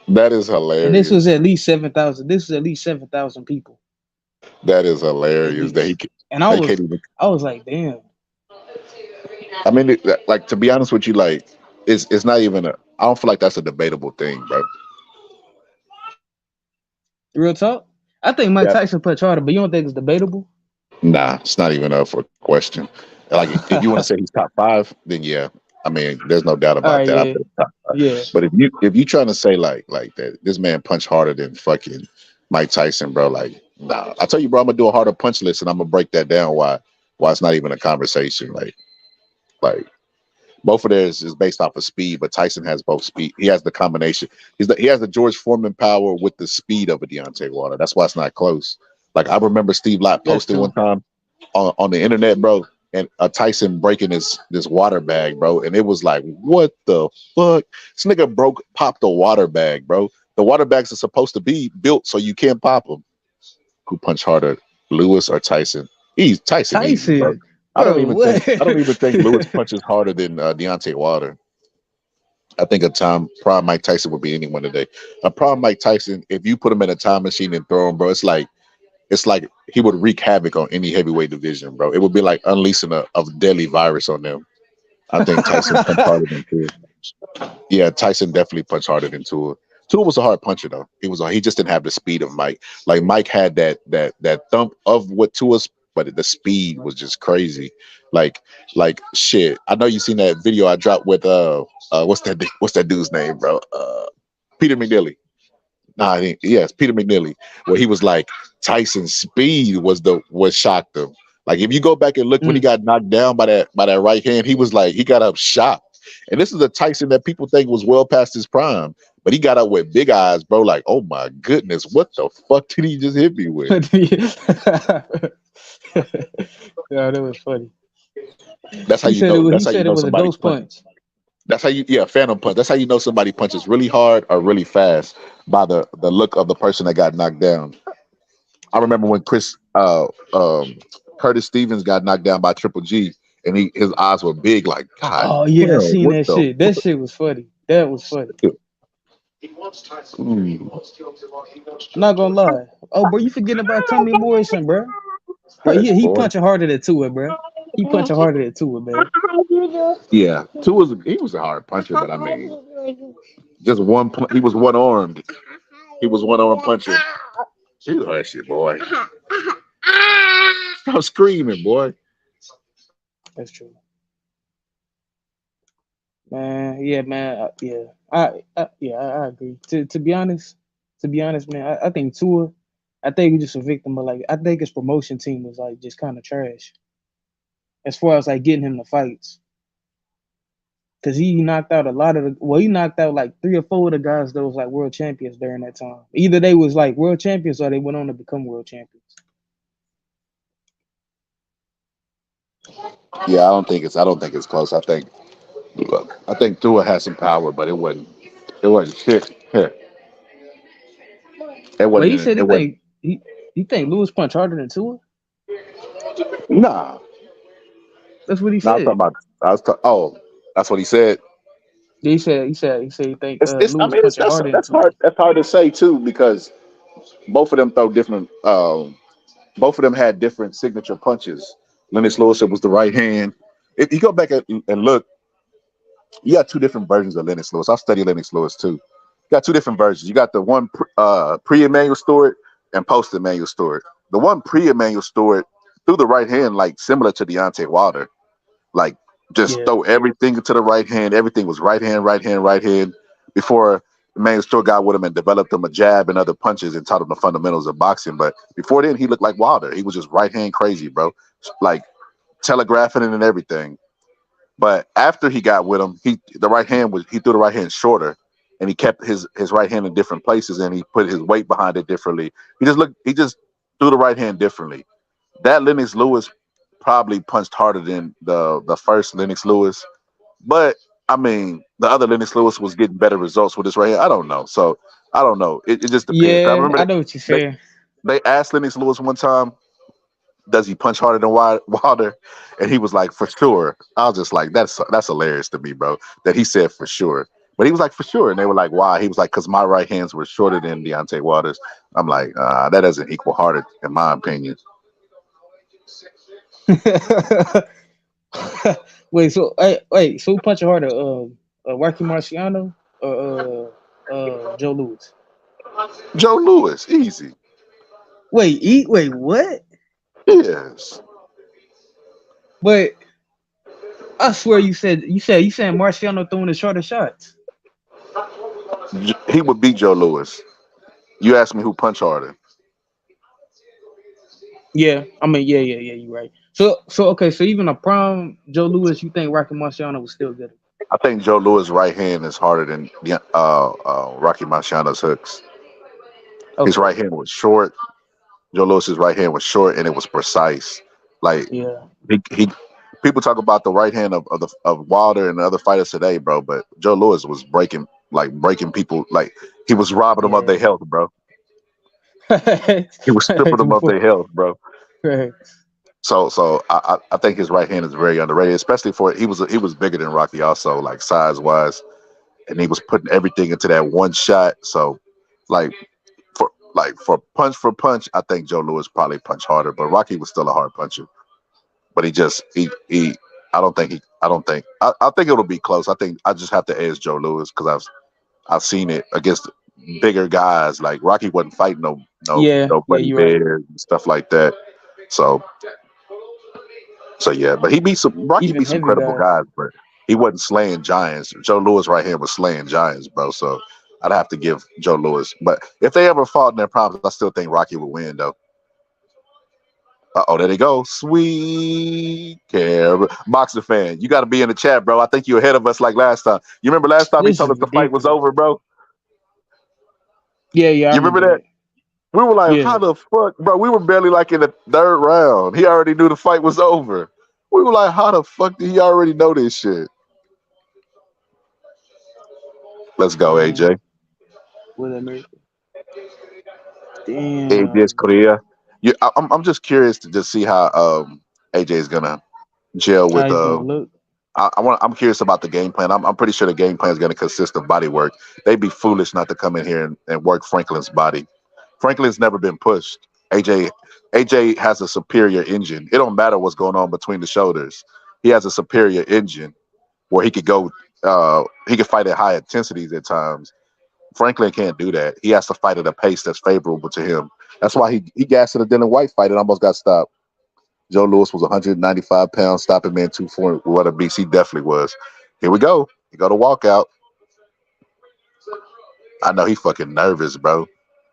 [SPEAKER 1] That is
[SPEAKER 2] And this was
[SPEAKER 1] hilarious.
[SPEAKER 2] at least 7,000. This was at least 7,000 people,
[SPEAKER 1] That is
[SPEAKER 2] at
[SPEAKER 1] hilarious. That
[SPEAKER 2] least. And
[SPEAKER 1] they can't even.
[SPEAKER 2] I was like, damn,
[SPEAKER 1] I mean, like to be honest with you, like it's not even a. I don't feel like that's a debatable thing, bro.
[SPEAKER 2] real talk. I think Mike
[SPEAKER 1] Yeah.
[SPEAKER 2] Tyson punch harder, but you don't think it's debatable?
[SPEAKER 1] Nah, it's not even up for question. Like if you want to say he's top five, then yeah. I mean, there's no doubt
[SPEAKER 2] All
[SPEAKER 1] about
[SPEAKER 2] right,
[SPEAKER 1] that. I
[SPEAKER 2] yeah,
[SPEAKER 1] think top five.
[SPEAKER 2] yeah.
[SPEAKER 1] But if you trying to say like that, this man punched harder than fucking Mike Tyson, bro. Like, nah. I tell you, bro, I'm gonna do a harder punch list and I'm gonna break that down. Why it's not even a conversation. Like both of theirs is based off of speed, but Tyson has both speed. He has the combination. He has the George Foreman power with the speed of a Deontay Wilder. That's why it's not close. Like I remember Steve Lott
[SPEAKER 2] That's
[SPEAKER 1] posting one
[SPEAKER 2] true.
[SPEAKER 1] time on the internet, bro, and a Tyson breaking this water bag, bro, and it was like, what the fuck? This nigga popped the water bag, bro. The water bags are supposed to be built so you can't pop them. Who punched harder, Lewis or Tyson? Tyson easy, bro.
[SPEAKER 2] Tyson, bro, what?
[SPEAKER 1] I don't even think Lewis punches harder than Deontay Wilder. I think a time prime Mike Tyson would be anyone today. A prime Mike Tyson, if you put him in a time machine and throw him, bro, it's like he would wreak havoc on any heavyweight division, bro. It would be like unleashing a deadly virus on them. I think Tyson punched harder than Tua. Yeah, Tyson definitely punched harder than Tua. Tua was a hard puncher though. He just didn't have the speed of Mike. Like Mike had that thump of what Tua's, but the speed was just crazy. Like shit. I know you seen that video I dropped with what's that dude's name, bro? Peter McNeely. Nah, yes, Peter McNeely, where he was like Tyson's speed was shocked him. Like if you go back and look when he
[SPEAKER 2] Mm.
[SPEAKER 1] got knocked down by that right hand, he was like he got up shocked. And this is a Tyson that people think was well past his prime, but he got up with big eyes, bro. Like, oh my goodness, what the fuck did he just hit me with?
[SPEAKER 2] Yeah, that was funny.
[SPEAKER 1] That's how you know.
[SPEAKER 2] He
[SPEAKER 1] That's how you
[SPEAKER 2] said it
[SPEAKER 1] know
[SPEAKER 2] was a
[SPEAKER 1] somebody
[SPEAKER 2] ghost
[SPEAKER 1] punch.
[SPEAKER 2] punch.
[SPEAKER 1] That's how you yeah, phantom punch. That's how you know somebody punches really hard or really fast by the look of the person that got knocked down. I remember when Curtis Stevens got knocked down by Triple G, and his eyes were big, like God
[SPEAKER 2] Oh
[SPEAKER 1] damn,
[SPEAKER 2] yeah, I seen
[SPEAKER 1] what
[SPEAKER 2] that
[SPEAKER 1] the
[SPEAKER 2] shit. That shit was funny. That was funny.
[SPEAKER 1] fuck? Mm.
[SPEAKER 2] I'm not gonna lie. Oh, bro, you forgetting about Tommy Morrison, bro? Bro,
[SPEAKER 1] Hey,
[SPEAKER 2] he
[SPEAKER 1] boy.
[SPEAKER 2] punching harder than Tua, bro. He punching harder than Tua, man.
[SPEAKER 1] Yeah, he was a hard puncher, but I mean, just he was one armed. He was one armed puncher. You hush it, boy. Stop screaming, boy.
[SPEAKER 2] That's true, man. Yeah, man. Yeah, I agree. To be honest, man, I think Tua, I think he's just a victim of like I think his promotion team was like just kind of trash as far as like getting him to fights. Cause he knocked out a lot of the he knocked out like three or four of the guys that was like world champions during that time. Either they was like world champions or they went on to become world champions.
[SPEAKER 1] Yeah, I don't think it's close. I think Tua has some power, but it wasn't shit. It
[SPEAKER 2] Well, he
[SPEAKER 1] wasn't
[SPEAKER 2] said
[SPEAKER 1] it wasn't
[SPEAKER 2] he think Lewis punch harder than Tua.
[SPEAKER 1] nah.
[SPEAKER 2] That's what he
[SPEAKER 1] No, I'm talking
[SPEAKER 2] said.
[SPEAKER 1] about oh, that's what he said.
[SPEAKER 2] He said he think
[SPEAKER 1] It's I
[SPEAKER 2] Lewis
[SPEAKER 1] mean it's
[SPEAKER 2] punching harder than Tua.
[SPEAKER 1] that's hard to say too because both of them throw different both of them had different signature punches. Lennox Lewis was the right hand. If you go back and look, you got two different versions of Lennox Lewis. I study Lennox Lewis too. You got two different versions. You got the one pre-Emmanuel Stewart and post-Emmanuel Stewart. The one pre-Emmanuel Stewart threw the right hand like similar to Deontay Wilder. Like just
[SPEAKER 2] Yeah,
[SPEAKER 1] throw everything to the right hand. Everything was right hand, right hand, right hand. Before Emmanuel Stewart got with him and developed him a jab and other punches and taught him the fundamentals of boxing. But before then, he looked like Wilder. He was just right hand crazy, bro. Like telegraphing it and everything. But after he got with him, he threw the right hand shorter, and he kept his right hand in different places, and he put his weight behind it differently. He just threw the right hand differently. That Lennox Lewis probably punched harder than the first Lennox Lewis, but I mean the other Lennox Lewis was getting better results with his right hand. I don't know, so I don't know. It just depends. I
[SPEAKER 2] yeah,
[SPEAKER 1] remember
[SPEAKER 2] I know what you're
[SPEAKER 1] they
[SPEAKER 2] saying.
[SPEAKER 1] they asked Lennox Lewis one time, does he punch harder than Wilder? And he was like, for sure. I was just like, that's hilarious to me, bro. That he said for sure. But he was like, for sure. And they were like, why? He was like, because my right hands were shorter than Deontay Waters. I'm like, that doesn't equal harder, in my opinion.
[SPEAKER 2] So who punching harder, Rocky Marciano or Joe Louis?
[SPEAKER 1] Joe Louis, easy.
[SPEAKER 2] Wait, what?
[SPEAKER 1] Yes.
[SPEAKER 2] But I swear you said Marciano throwing the shorter shots.
[SPEAKER 1] He would beat Joe Louis. You asked me who punch harder.
[SPEAKER 2] Yeah, I mean, yeah. You're right. So okay, so even a prime Joe Louis, you think Rocky Marciano was still good?
[SPEAKER 1] I think Joe Louis' right hand is harder than Rocky Marciano's hooks. His
[SPEAKER 2] Okay,
[SPEAKER 1] right hand was short. Joe Lewis's right hand was short and it was precise. Like
[SPEAKER 2] yeah,
[SPEAKER 1] he people talk about the right hand of Wilder and the other fighters today, bro. But Joe Louis was breaking people like he was robbing them of
[SPEAKER 2] yeah.
[SPEAKER 1] their health, bro. He was stripping them of
[SPEAKER 2] Before,
[SPEAKER 1] their health, bro.
[SPEAKER 2] right.
[SPEAKER 1] So I think his right hand is very underrated, especially for he was bigger than Rocky also, like size wise, and he was putting everything into that one shot. So like for punch for punch, I think Joe Louis probably punched harder, but Rocky was still a hard puncher. But he I think it'll be close. I think I just have to edge Joe Louis because I've seen it against bigger guys. Like Rocky wasn't fighting
[SPEAKER 2] Yeah,
[SPEAKER 1] no
[SPEAKER 2] yeah,
[SPEAKER 1] Buddy
[SPEAKER 2] you're right.
[SPEAKER 1] Bears and stuff like that. So yeah, but Rocky
[SPEAKER 2] Even
[SPEAKER 1] beat some
[SPEAKER 2] heavy
[SPEAKER 1] credible
[SPEAKER 2] guys.
[SPEAKER 1] guys, but he wasn't slaying giants. Joe Louis right here was slaying giants, bro. So I'd have to give Joe Louis. But if they ever fought in their problems, I still think Rocky would win though. Oh, there they go. Sweet care. Boxer fan, you got to be in the chat, bro. I think you're ahead of us like last time. You remember last time he
[SPEAKER 2] This
[SPEAKER 1] told
[SPEAKER 2] is
[SPEAKER 1] us the fight was
[SPEAKER 2] ridiculous.
[SPEAKER 1] over, bro?
[SPEAKER 2] Yeah, I
[SPEAKER 1] You remember
[SPEAKER 2] remember
[SPEAKER 1] that?
[SPEAKER 2] that.
[SPEAKER 1] We were like,
[SPEAKER 2] Yeah,
[SPEAKER 1] how the fuck, bro? We were barely like in the third round. He already knew the fight was over. We were like, how the fuck did he already know this shit? Let's go,
[SPEAKER 2] man.
[SPEAKER 1] AJ.
[SPEAKER 2] With America.
[SPEAKER 1] AJ's
[SPEAKER 2] Damn.
[SPEAKER 1] Korea. I'm just curious to just see how AJ is gonna gel
[SPEAKER 2] How
[SPEAKER 1] with
[SPEAKER 2] he's gonna look.
[SPEAKER 1] I'm curious about the game plan. I'm pretty sure the game plan is going to consist of body work. They'd be foolish not to come in here and work Franklin's body. Franklin's never been pushed. AJ has a superior engine. It don't matter what's going on between the shoulders. He has a superior engine where he could go. He could fight at high intensities at times. Franklin can't do that. He has to fight at a pace that's favorable to him. That's why he gassed in the Dylan White fight and almost got stopped. Joe Louis was 195 pounds, stopping man 240. What a beast he definitely was. Here we go. You go to walkout. I know he fucking nervous, bro.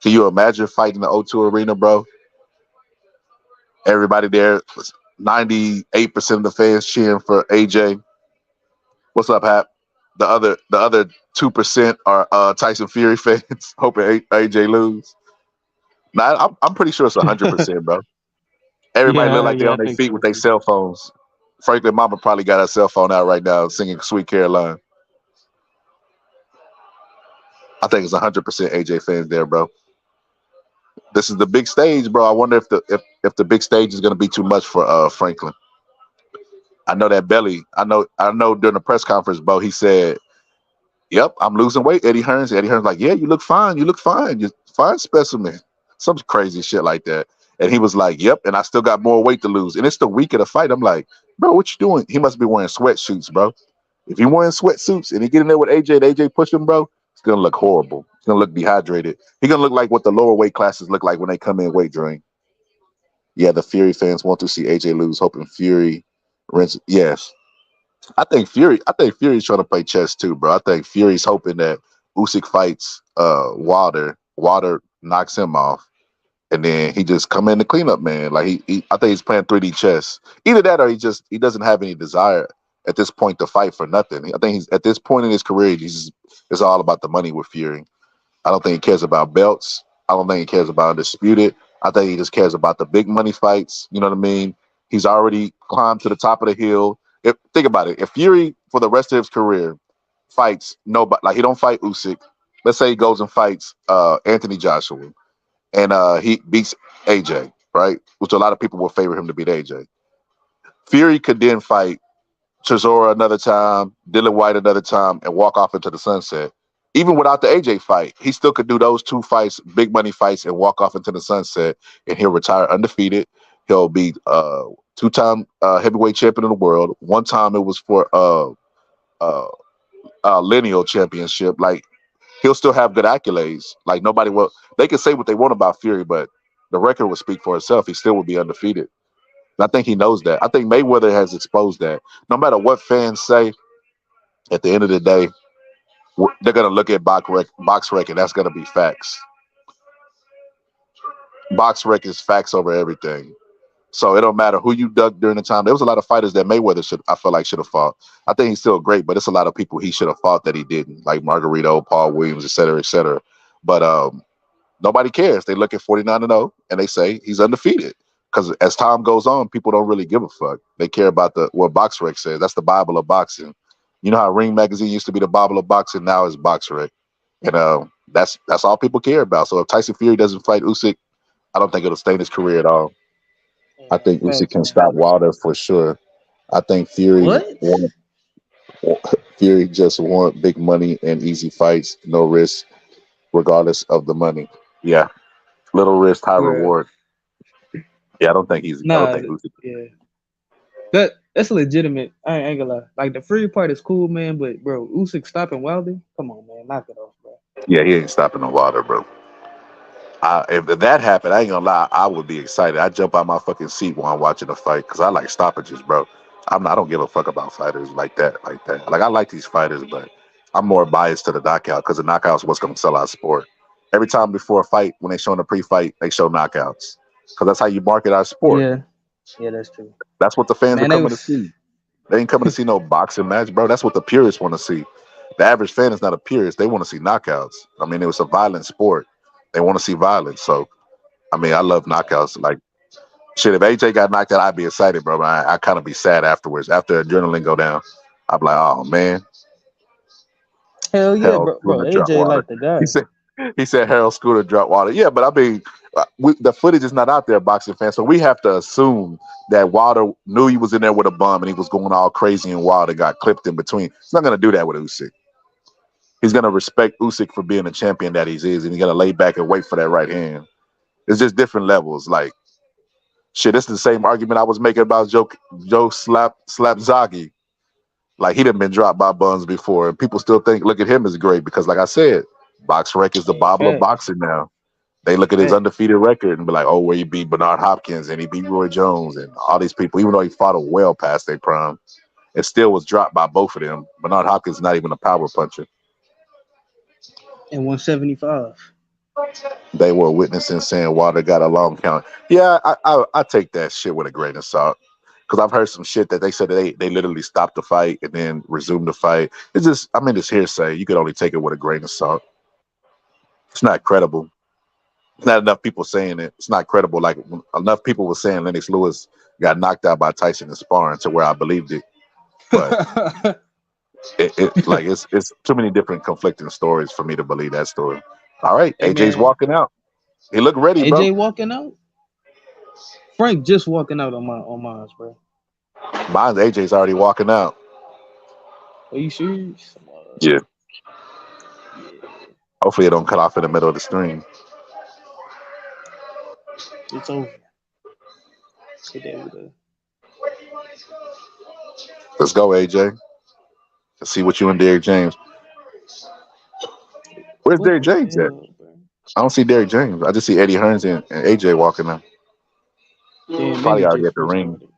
[SPEAKER 1] Can you imagine fighting the O2 Arena, bro? Everybody there, 98% of the fans cheering for AJ. What's up, Hap? The other 2% are Tyson Fury fans, hoping AJ lose. Nah, I'm pretty sure it's 100%, bro. Everybody look like they
[SPEAKER 2] Yeah,
[SPEAKER 1] on
[SPEAKER 2] I
[SPEAKER 1] their
[SPEAKER 2] think
[SPEAKER 1] feet
[SPEAKER 2] so
[SPEAKER 1] with their
[SPEAKER 2] too.
[SPEAKER 1] cell phones. Frankly, Mama probably got her cell phone out right now singing "Sweet Caroline." I think it's 100% AJ fans there, bro. This is the big stage, bro. I wonder if the big stage is gonna be too much for Franklin. I know that belly. I know during the press conference, bro. He said, "Yep, I'm losing weight." Eddie Hearns. Eddie Hearns like, "Yeah, you look fine. You look fine. You're fine specimen." Some crazy shit like that. And he was like, "Yep, and I still got more weight to lose." And it's the week of the fight. I'm like, "Bro, what you doing?" He must be wearing sweatsuits, bro. If he wearing sweatsuits and he get in there with AJ and AJ push him, bro, it's gonna look horrible. It's gonna look dehydrated. He's gonna look like what the lower weight classes look like when they come in weight drain. Yeah, the Fury fans want to see AJ lose, hoping Fury rinse. Yes, I think Fury. I think Fury's trying to play chess too, bro. I think Fury's hoping that Usyk fights Wilder. Wilder knocks him off, and then he just come in the cleanup man. Like I think he's playing 3D chess. Either that or he doesn't have any desire at this point to fight for nothing. I think he's at this point in his career, it's all about the money with Fury. I don't think he cares about belts. I don't think he cares about undisputed. I think he just cares about the big money fights. You know what I mean? He's already climbed to the top of the hill. Think about it. If Fury for the rest of his career fights nobody, like he don't fight Usyk. Let's say he goes and fights Anthony Joshua and he beats AJ, right? Which a lot of people will favor him to beat AJ. Fury could then fight Chisora another time, Dylan White another time, and walk off into the sunset. Even without the AJ fight, he still could do those two fights, big money fights, and walk off into the sunset, and he'll retire undefeated. He'll be two-time heavyweight champion of the world. One time it was for uh, lineal championship. Like he'll still have good accolades. Like nobody will. They can say what they want about Fury, but the record would speak for itself. He still would be undefeated. And I think he knows that. I think Mayweather has exposed that. No matter what fans say, at the end of the day, they're gonna look at box rec, and that's gonna be facts. Box rec is facts over everything. So it don't matter who you dug during the time. There was a lot of fighters that Mayweather I feel like should have fought. I think he's still great, but it's a lot of people he should have fought that he didn't, like Margarito, Paul Williams, et cetera, et cetera. But nobody cares. They look at 49-0 and they say he's undefeated. Because as time goes on, people don't really give a fuck. They care about what BoxRec says. That's the Bible of boxing. You know how Ring Magazine used to be the Bible of boxing, now it's BoxRec, and that's all people care about. So if Tyson Fury doesn't fight Usyk, I don't think it'll stay in his career at all. I
[SPEAKER 2] Yeah,
[SPEAKER 1] think Usyk
[SPEAKER 2] facts
[SPEAKER 1] can
[SPEAKER 2] on that.
[SPEAKER 1] stop Wilder for sure. I think
[SPEAKER 2] What?
[SPEAKER 1] Fury just want big money and easy fights, no risk, regardless of the money. Yeah, little risk, high
[SPEAKER 2] Bruh.
[SPEAKER 1] reward. Yeah, I don't think he's. I don't
[SPEAKER 2] Nah,
[SPEAKER 1] think Usyk.
[SPEAKER 2] yeah. That's legitimate. I ain't gonna lie. Like the free part is cool, man, but bro, Usyk stopping Wilder? Come on, man, knock it off, bro.
[SPEAKER 1] Yeah, he ain't stopping no Wilder, bro. If that happened, I ain't gonna lie, I would be excited. I jump out my fucking seat while I'm watching the fight because I like stoppages, bro. I don't give a fuck about fighters like that, like that. Like I like these fighters, but I'm more biased to the knockout because the knockout's what's gonna sell our sport. Every time before a fight, when they show in the pre-fight, they show knockouts because that's how you market our sport.
[SPEAKER 2] Yeah, yeah, that's true.
[SPEAKER 1] That's what the fans are
[SPEAKER 2] Man, they
[SPEAKER 1] coming to
[SPEAKER 2] was
[SPEAKER 1] see. They ain't coming to see no boxing match, bro. That's what the purists want to see. The average fan is not a purist. They want to see knockouts. I mean, it was a violent sport. They want to see violence. So I mean, I love knockouts. Like shit, if AJ got knocked out, I'd be excited, bro. I kind of be sad afterwards. After adrenaline go down, I'm like, oh man,
[SPEAKER 2] hell yeah,
[SPEAKER 1] Harold
[SPEAKER 2] bro.
[SPEAKER 1] Scooter drop
[SPEAKER 2] AJ
[SPEAKER 1] water.
[SPEAKER 2] like the
[SPEAKER 1] He
[SPEAKER 2] guy.
[SPEAKER 1] said he said Harold Scooter drop water. Yeah, but I mean, the footage is not out there, boxing fans. So we have to assume that Wilder knew he was in there with a bum and he was going all crazy and wild and got clipped in between. He's not gonna do that with Usyk. He's gonna respect Usyk for being the champion that he is, and he's gonna lay back and wait for that right hand. It's just different levels. Like shit, this is the same argument I was making about Joe Slap Zagi. Like he done been dropped by buns before, and people still think look at him as great because, like I said, Box Rec is the
[SPEAKER 2] Hey,
[SPEAKER 1] Bible of
[SPEAKER 2] facts.
[SPEAKER 1] boxing now. They look at his
[SPEAKER 2] Fact.
[SPEAKER 1] undefeated record and be like, "Oh, where he beat Bernard Hopkins and he beat Roy Jones and all these people." Even though he fought a well past their prime, it still was dropped by both of them. Bernard Hopkins is not even a power puncher.
[SPEAKER 2] And 175.
[SPEAKER 1] They were witnessing saying Wilder got a long count. Yeah, I take that shit with a grain of salt because I've heard some shit that they said that they literally stopped the fight and then resumed the fight. It's just, I mean, it's hearsay. You could only take it with a grain of salt. It's not credible. Not enough people saying it. It's not credible. Like enough people were saying Lennox Lewis got knocked out by Tyson in sparring to where I believed it. But it's too many different conflicting stories for me to believe that story. All right,
[SPEAKER 2] Hey
[SPEAKER 1] AJ's
[SPEAKER 2] man,
[SPEAKER 1] walking out. He looked ready, bro.
[SPEAKER 2] AJ walking out. Frank just walking out on mine, bro.
[SPEAKER 1] Mine's AJ's already walking out.
[SPEAKER 2] Are you serious?
[SPEAKER 1] Yeah.
[SPEAKER 2] Yeah,
[SPEAKER 1] Hopefully it don't cut off in the middle of the stream.
[SPEAKER 2] it's over. Hit that with a
[SPEAKER 1] Let's go, AJ. Let's see what you and Derrick James. Where's
[SPEAKER 2] what
[SPEAKER 1] Derrick
[SPEAKER 2] the
[SPEAKER 1] James at?
[SPEAKER 2] hell, bro?
[SPEAKER 1] I don't see Derrick James. I just see Eddie Hearns and AJ walking out.
[SPEAKER 2] Damn, and
[SPEAKER 1] Probably
[SPEAKER 2] he
[SPEAKER 1] already
[SPEAKER 2] just
[SPEAKER 1] at the ring.
[SPEAKER 2] restarted.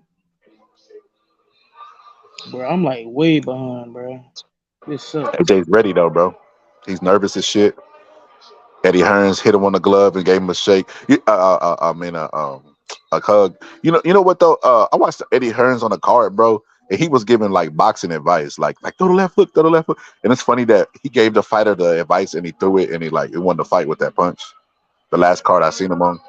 [SPEAKER 2] Bro, I'm like way behind, bro. This sucks.
[SPEAKER 1] AJ's ready though, bro. He's nervous as shit. Eddie Hearns hit him on the glove and gave him a shake. A hug. You know what though? I watched Eddie Hearns on the card, bro, and he was giving like boxing advice, like throw the left hook, throw the left hook. And it's funny that he gave the fighter the advice and he threw it and he won the fight with that punch. The last card I seen him on.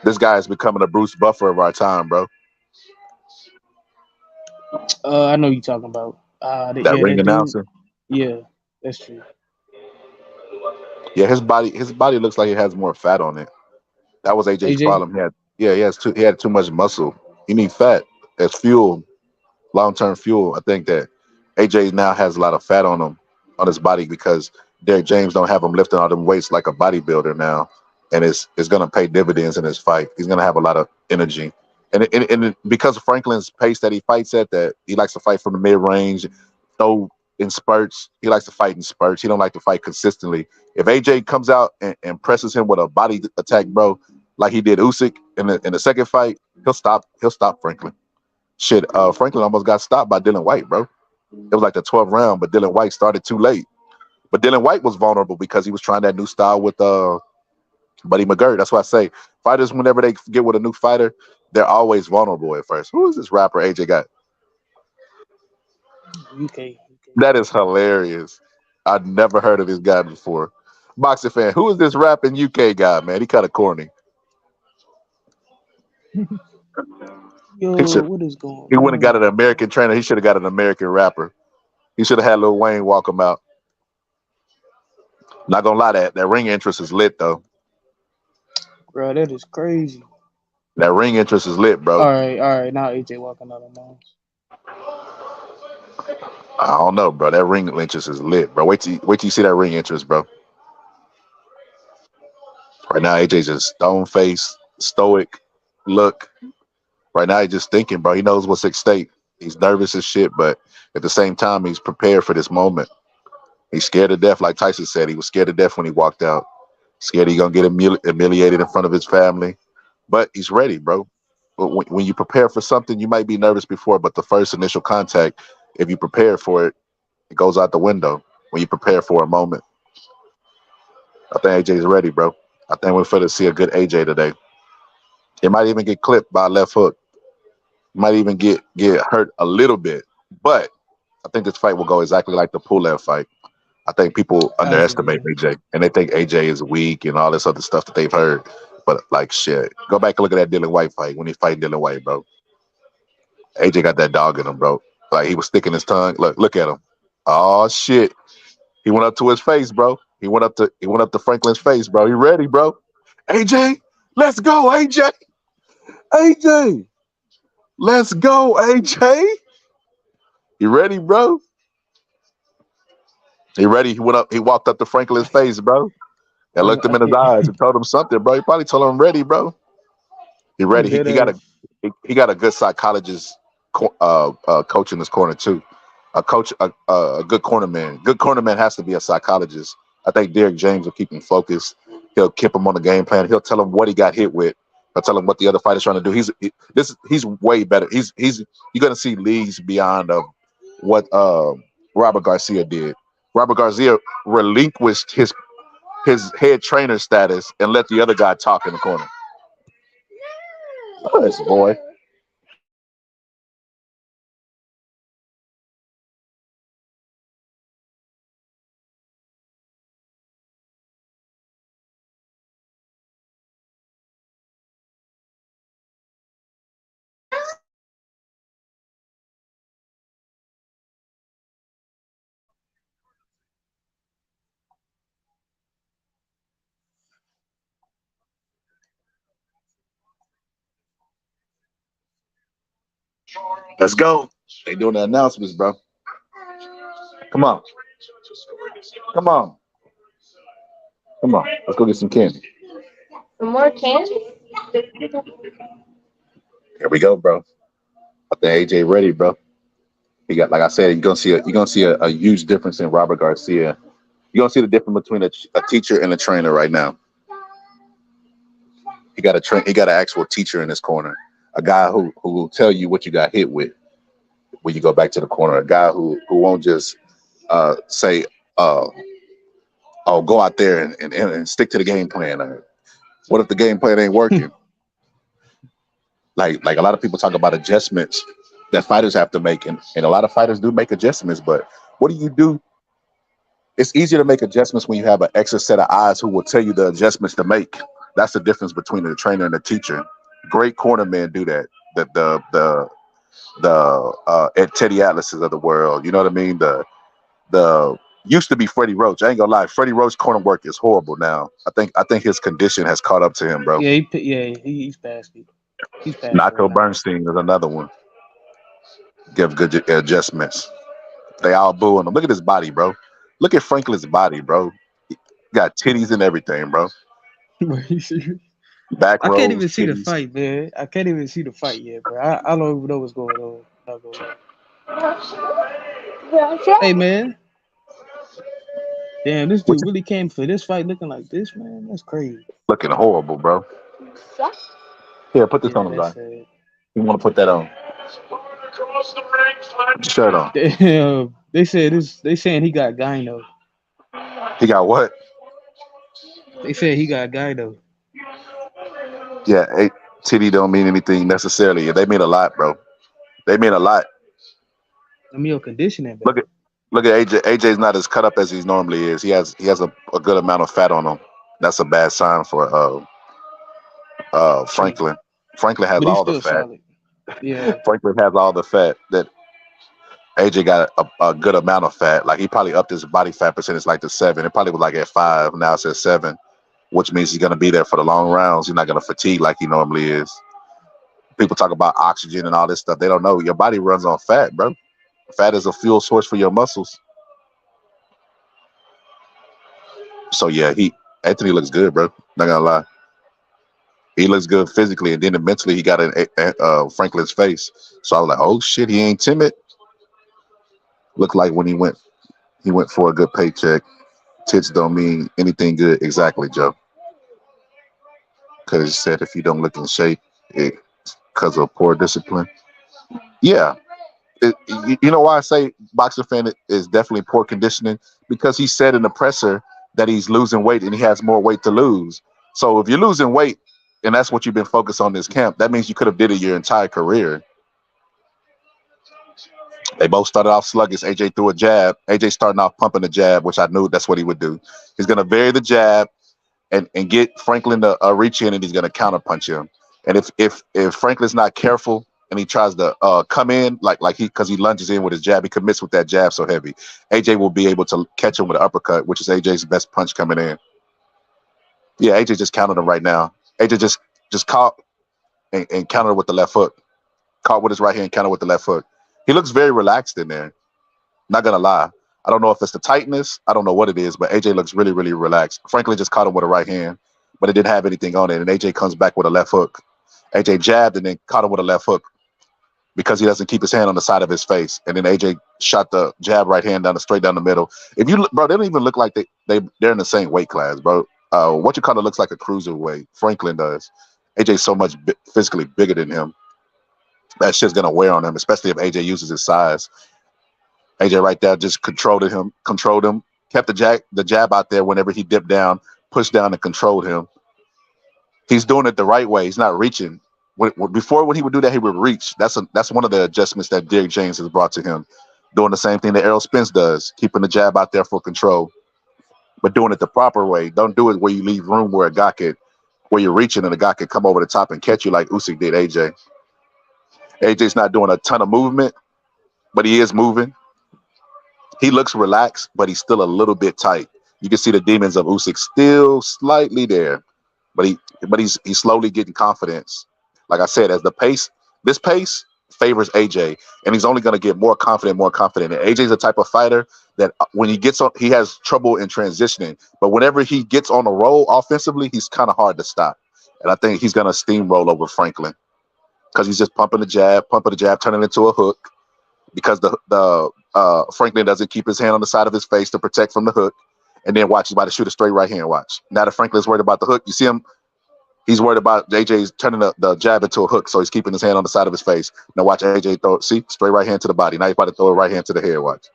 [SPEAKER 1] This guy is becoming a Bruce Buffer of our time, bro.
[SPEAKER 2] I know you talking about.
[SPEAKER 1] That
[SPEAKER 2] Yeah,
[SPEAKER 1] ring
[SPEAKER 2] that dude.
[SPEAKER 1] announcer.
[SPEAKER 2] Yeah, that's true.
[SPEAKER 1] Yeah, his body looks like it has more fat on it. That was AJ's
[SPEAKER 2] AJ.
[SPEAKER 1] problem. He had too much muscle. He need fat as fuel, long term fuel. I think that AJ now has a lot of fat on his body because Derrick James don't have him lifting all them weights like a bodybuilder now, and it's gonna pay dividends in his fight. He's gonna have a lot of energy, and because of Franklin's pace that he fights at, that he likes to fight from the mid range, throw in spurts. He likes to fight in spurts. He don't like to fight consistently. If AJ comes out and presses him with a body attack, bro, like he did Usyk in the second fight, he'll stop Franklin. Shit, Franklin almost got stopped by Dylan White, bro. It was like the 12th round, but Dylan White started too late. But Dylan White was vulnerable because he was trying that new style with Buddy McGirt. That's why I say fighters, whenever they get with a new fighter, they're always vulnerable at first. Who is this rapper AJ got?
[SPEAKER 2] UK.
[SPEAKER 1] That is hilarious. I'd never heard of this guy before. Boxing fan, who is this rapping UK guy, man? He kind of corny. He
[SPEAKER 2] Yo,
[SPEAKER 1] should.
[SPEAKER 2] what is going
[SPEAKER 1] He wouldn't have got an
[SPEAKER 2] on?
[SPEAKER 1] American trainer. He should have got an American rapper. He should have had Lil Wayne walk him out. Not gonna lie, that ring interest is lit though.
[SPEAKER 2] Bro, that is crazy.
[SPEAKER 1] That ring interest is lit, bro.
[SPEAKER 2] All right. Now AJ walking out on mine.
[SPEAKER 1] I don't know, bro. That ring interest is lit, bro. Wait till you see that ring interest, bro. Right now, AJ's just stone face, stoic look. Right now, he's just thinking, bro. He knows what's at stake. He's nervous as shit, but at the same time, he's prepared for this moment. He's scared to death, like Tyson said. He was scared to death when he walked out. Scared he gonna get humiliated in front of his family, but he's ready, bro. But when you prepare for something, you might be nervous before, but the first initial contact, if you prepare for it, it goes out the window. When you prepare for a moment, I think AJ's ready, bro. I think we're going to see a good AJ today. He might even get clipped by a left hook. Might even get hurt a little bit, but I think this fight will go exactly like the Pulev fight. I think people
[SPEAKER 2] I agree.
[SPEAKER 1] underestimate AJ, and they think AJ is weak and all this other stuff that they've heard. But like shit, go back and look at that Dylan White fight when he fighting Dylan White, bro. AJ got that dog in him, bro. Like he was sticking his tongue. Look at him. Oh shit. He went up to his face, bro. He went up to Franklin's face, bro. He ready, bro. AJ, let's go, AJ. AJ, let's go, AJ. You ready, bro? He ready. He went up. He walked up to Franklin's face, bro, and
[SPEAKER 2] I'm,
[SPEAKER 1] looked him in his eyes and told him something, bro. He probably told him, "Ready, bro." He
[SPEAKER 2] I'm
[SPEAKER 1] ready. He,
[SPEAKER 2] dead
[SPEAKER 1] he got a
[SPEAKER 2] ass.
[SPEAKER 1] he got a good psychologist, coach in his corner too. A coach, a good corner man. Good corner man has to be a psychologist I think Derrick James will keep him focused. He'll keep him on the game plan. He'll tell him what he got hit with. He'll tell him what the other fighter's trying to do. He's way better. He's you're gonna see leagues beyond of what Robert Garcia did. Robert Garcia relinquished his head trainer status and let the other guy talk in the corner. This boy. Let's go. They doing the announcements, bro. Come on. Come on. Come on. Let's go get some candy. More candy? Here we go, bro. I think AJ ready, bro. He got, like I said, you're gonna see a huge difference in Robert Garcia. You're gonna see the difference between a teacher and a trainer right now. He got an actual teacher in his corner, a guy who will tell you what you got hit with when you go back to the corner, a guy who won't just say, "Oh, go out there and stick to the game plan." Or, what if the game plan ain't working? Like a lot of people talk about adjustments that fighters have to make, and a lot of fighters do make adjustments. But what do you do? It's easier to make adjustments when you have an extra set of eyes who will tell you the adjustments to make. That's the difference between the trainer and the teacher. Great cornermen do that. The Ed Teddy Atlases of the world. You know what I mean? The used to be Freddie Roach. I ain't gonna lie, Freddie Roach corner work is horrible now. I think his condition has caught up to him, bro.
[SPEAKER 2] He's past me. He's past that
[SPEAKER 1] Nacho
[SPEAKER 2] now.
[SPEAKER 1] Bernstein is another one. Give good adjustments. They all booing him. Look at his body, bro. Look at Franklin's body, bro. He got titties and everything, bro. Back
[SPEAKER 2] I can't
[SPEAKER 1] rows,
[SPEAKER 2] even see the
[SPEAKER 1] titties.
[SPEAKER 2] fight, man. I can't even see the fight yet, bro. I don't even know what's going on. Not gonna lie. Hey, man. Damn, this
[SPEAKER 1] Which
[SPEAKER 2] dude
[SPEAKER 1] is
[SPEAKER 2] really came for this fight looking like this, man. That's crazy.
[SPEAKER 1] looking horrible, bro. Here, put this
[SPEAKER 2] Yeah,
[SPEAKER 1] on him,
[SPEAKER 2] that's
[SPEAKER 1] guy.
[SPEAKER 2] sad.
[SPEAKER 1] You want to put that on? Put your shirt on.
[SPEAKER 2] Damn, they said this. They saying he got gyno.
[SPEAKER 1] He got what?
[SPEAKER 2] They said he got gyno.
[SPEAKER 1] Yeah, titty don't mean anything necessarily. They mean a lot, bro. They mean a lot.
[SPEAKER 2] I mean, your conditioning
[SPEAKER 1] Look
[SPEAKER 2] better.
[SPEAKER 1] at look at AJ. AJ's not as cut up as he normally is. He has a good amount of fat on him. That's a bad sign for
[SPEAKER 2] Yeah,
[SPEAKER 1] Franklin. Franklin has
[SPEAKER 2] but he's
[SPEAKER 1] all the
[SPEAKER 2] still
[SPEAKER 1] fat.
[SPEAKER 2] solid. Yeah,
[SPEAKER 1] Franklin has all the fat that AJ got a good amount of fat. Like he probably upped his body fat percentage like to 7. It probably was like at 5. Now it's at 7, which means he's gonna be there for the long rounds. He's not gonna fatigue like he normally is. People talk about oxygen and all this stuff. They don't know your body runs on fat, bro. Fat is a fuel source for your muscles. So yeah, he Anthony looks good, bro. Not gonna lie, he looks good physically, and then mentally he got in Franklin's face. So I was like, oh shit, he ain't timid. Looked like when he went for a good paycheck. Tits don't mean anything good, exactly, Joe. Because he said if you don't look in shape, it because of poor discipline. Yeah, you know why I say boxer fan is definitely poor conditioning because he said in the presser that he's losing weight and he has more weight to lose. So if you're losing weight and that's what you've been focused on this camp, that means you could have did it your entire career. They both started off sluggish. AJ threw a jab. AJ starting off pumping the jab, which I knew that's what he would do. He's gonna vary the jab and get Franklin to reach in, and he's gonna counter punch him. And if Franklin's not careful and he tries to come in like he because he lunges in with his jab, he commits with that jab so heavy. AJ will be able to catch him with an uppercut, which is AJ's best punch coming in. Yeah, AJ just countered him right now. AJ just caught and countered with the left hook. Caught with his right hand, countered with the left hook. He looks very relaxed in there. Not gonna lie. I don't know if it's the tightness. I don't know what it is, but AJ looks really, really relaxed. Franklin just caught him with a right hand, but it didn't have anything on it. And AJ comes back with a left hook. AJ jabbed and then caught him with a left hook. because he doesn't keep his hand on the side of his face. And then AJ shot the jab right hand down the straight down the middle. If you look, bro, they don't even look like they're in the same weight class, bro. What you call it looks like a cruiserweight. Franklin does. AJ's so much physically bigger than him. That shit's gonna wear on him, especially if AJ uses his size. AJ right there just controlled him, kept the jab out there whenever he dipped down, pushed down and controlled him. He's doing it the right way. He's not reaching. Before, when he would do that, he would reach. That's one of the adjustments that Derrick James has brought to him. Doing the same thing that Errol Spence does, keeping the jab out there for control, but doing it the proper way. Don't do it where you leave room where you're reaching and a guy could come over the top and catch you like Usyk did AJ. AJ's not doing a ton of movement, but he is moving. He looks relaxed, but he's still a little bit tight. You can see the demons of Usyk still slightly there, but he's slowly getting confidence. Like I said, this pace favors AJ, and he's only going to get more confident. And AJ's the type of fighter that when he gets on, he has trouble in transitioning. But whenever he gets on a roll offensively, he's kind of hard to stop. And I think he's going to steamroll over Franklin because he's just pumping the jab, turning it into a hook. Because the Franklin doesn't keep his hand on the side of his face to protect from the hook, and then watch, he's about to shoot a straight right hand. Watch. Now that Franklin's worried about the hook, you see him. He's worried about AJ's turning the jab into a hook, so he's keeping his hand on the side of his face. Now watch AJ throw it. See, straight right hand to the body. Now he's about to throw a right hand to the head. Watch.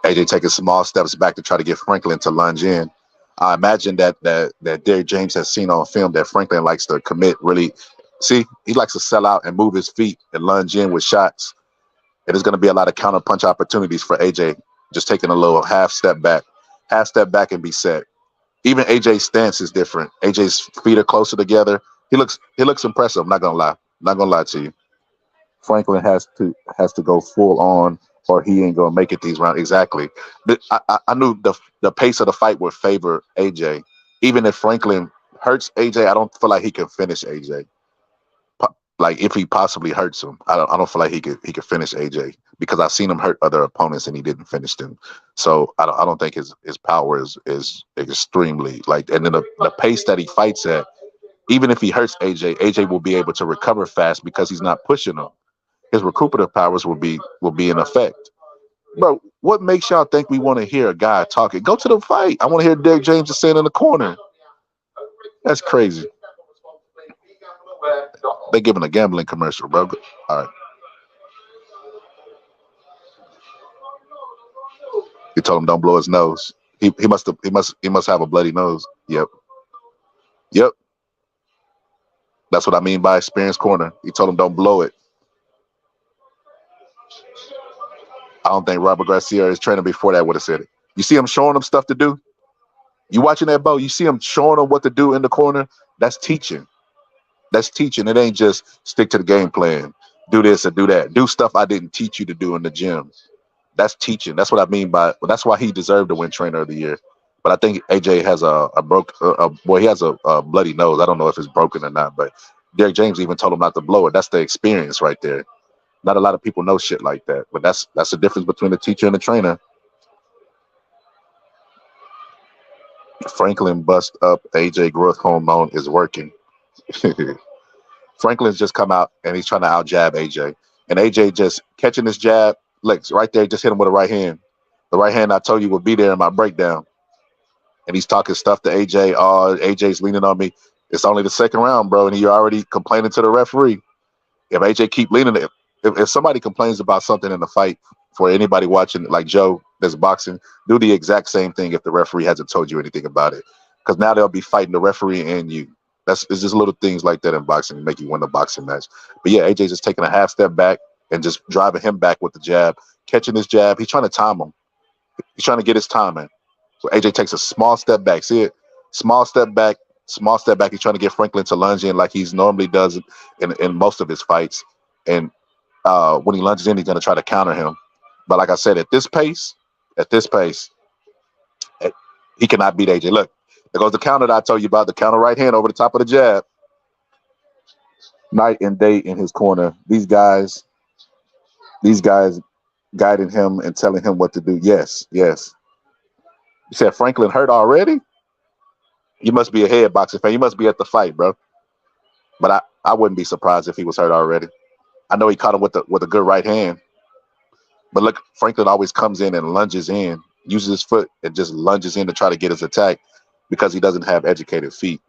[SPEAKER 1] AJ taking small steps back to try to get Franklin to lunge in. I imagine that Derrick James has seen on film that Franklin likes to commit really. See, he likes to sell out and move his feet and lunge in with shots. And there's going to be a lot of counter punch opportunities for AJ, just taking a little half step back and be set. Even AJ's stance is different. AJ's feet are closer together. He looks impressive. I'm not gonna lie to you. Franklin has to go full on, or he ain't gonna make it these rounds. Exactly. I knew the pace of the fight would favor AJ. Even if Franklin hurts AJ, I don't feel like he can finish AJ. Like if he possibly hurts him, I don't feel like he could finish AJ because I've seen him hurt other opponents and he didn't finish them. So I don't think his power is extremely like. And then the pace that he fights at, even if he hurts AJ will be able to recover fast because he's not pushing him. His recuperative powers will be in effect. Bro, what makes y'all think we want to hear a guy talking? Go to the fight. I want to hear Derrick James just sitting in the corner. That's crazy. They giving a gambling commercial, bro. All right. He told him don't blow his nose. He must have a bloody nose. Yep. That's what I mean by experienced corner. He told him don't blow it. I don't think Robert Garcia, his trainer before that, would have said it. You see him showing him stuff to do? You watching that, Bo? You see him showing him what to do in the corner? That's teaching. It ain't just stick to the game plan. Do this or do that. Do stuff I didn't teach you to do in the gym. That's teaching. That's what I mean by. Well, that's why he deserved to win Trainer of the Year. But I think AJ has he has a bloody nose. I don't know if it's broken or not. But Derrick James even told him not to blow it. That's the experience right there. Not a lot of people know shit like that. But that's the difference between the teacher and the trainer. Franklin bust up AJ growth hormone is working. Franklin's just come out and he's trying to out jab AJ. And AJ just catching this jab, legs right there, just hit him with a right hand. The right hand I told you would be there in my breakdown. And he's talking stuff to AJ. Oh, AJ's leaning on me. It's only the second round, bro. And you're already complaining to the referee. If AJ keep leaning, if somebody complains about something in the fight, for anybody watching, like Joe, that's boxing, do the exact same thing if the referee hasn't told you anything about it. Because now they'll be fighting the referee and you. It's just little things like that in boxing to make you win the boxing match. But yeah, AJ's just taking a half step back and just driving him back with the jab, catching his jab. He's trying to time him. He's trying to get his timing. So AJ takes a small step back. See it? Small step back. He's trying to get Franklin to lunge in like he normally does in most of his fights. And when he lunges in, he's going to try to counter him. But like I said, at this pace, he cannot beat AJ. Look, there goes the counter that I told you about, the counter right hand over the top of the jab. Night and day in his corner. These guys guiding him and telling him what to do. Yes. You said Franklin hurt already? You must be a head boxing fan. You must be at the fight, bro. But I wouldn't be surprised if he was hurt already. I know he caught him with a good right hand, but look, Franklin always comes in and lunges in, uses his foot and just lunges in to try to get his attack because he doesn't have educated feet.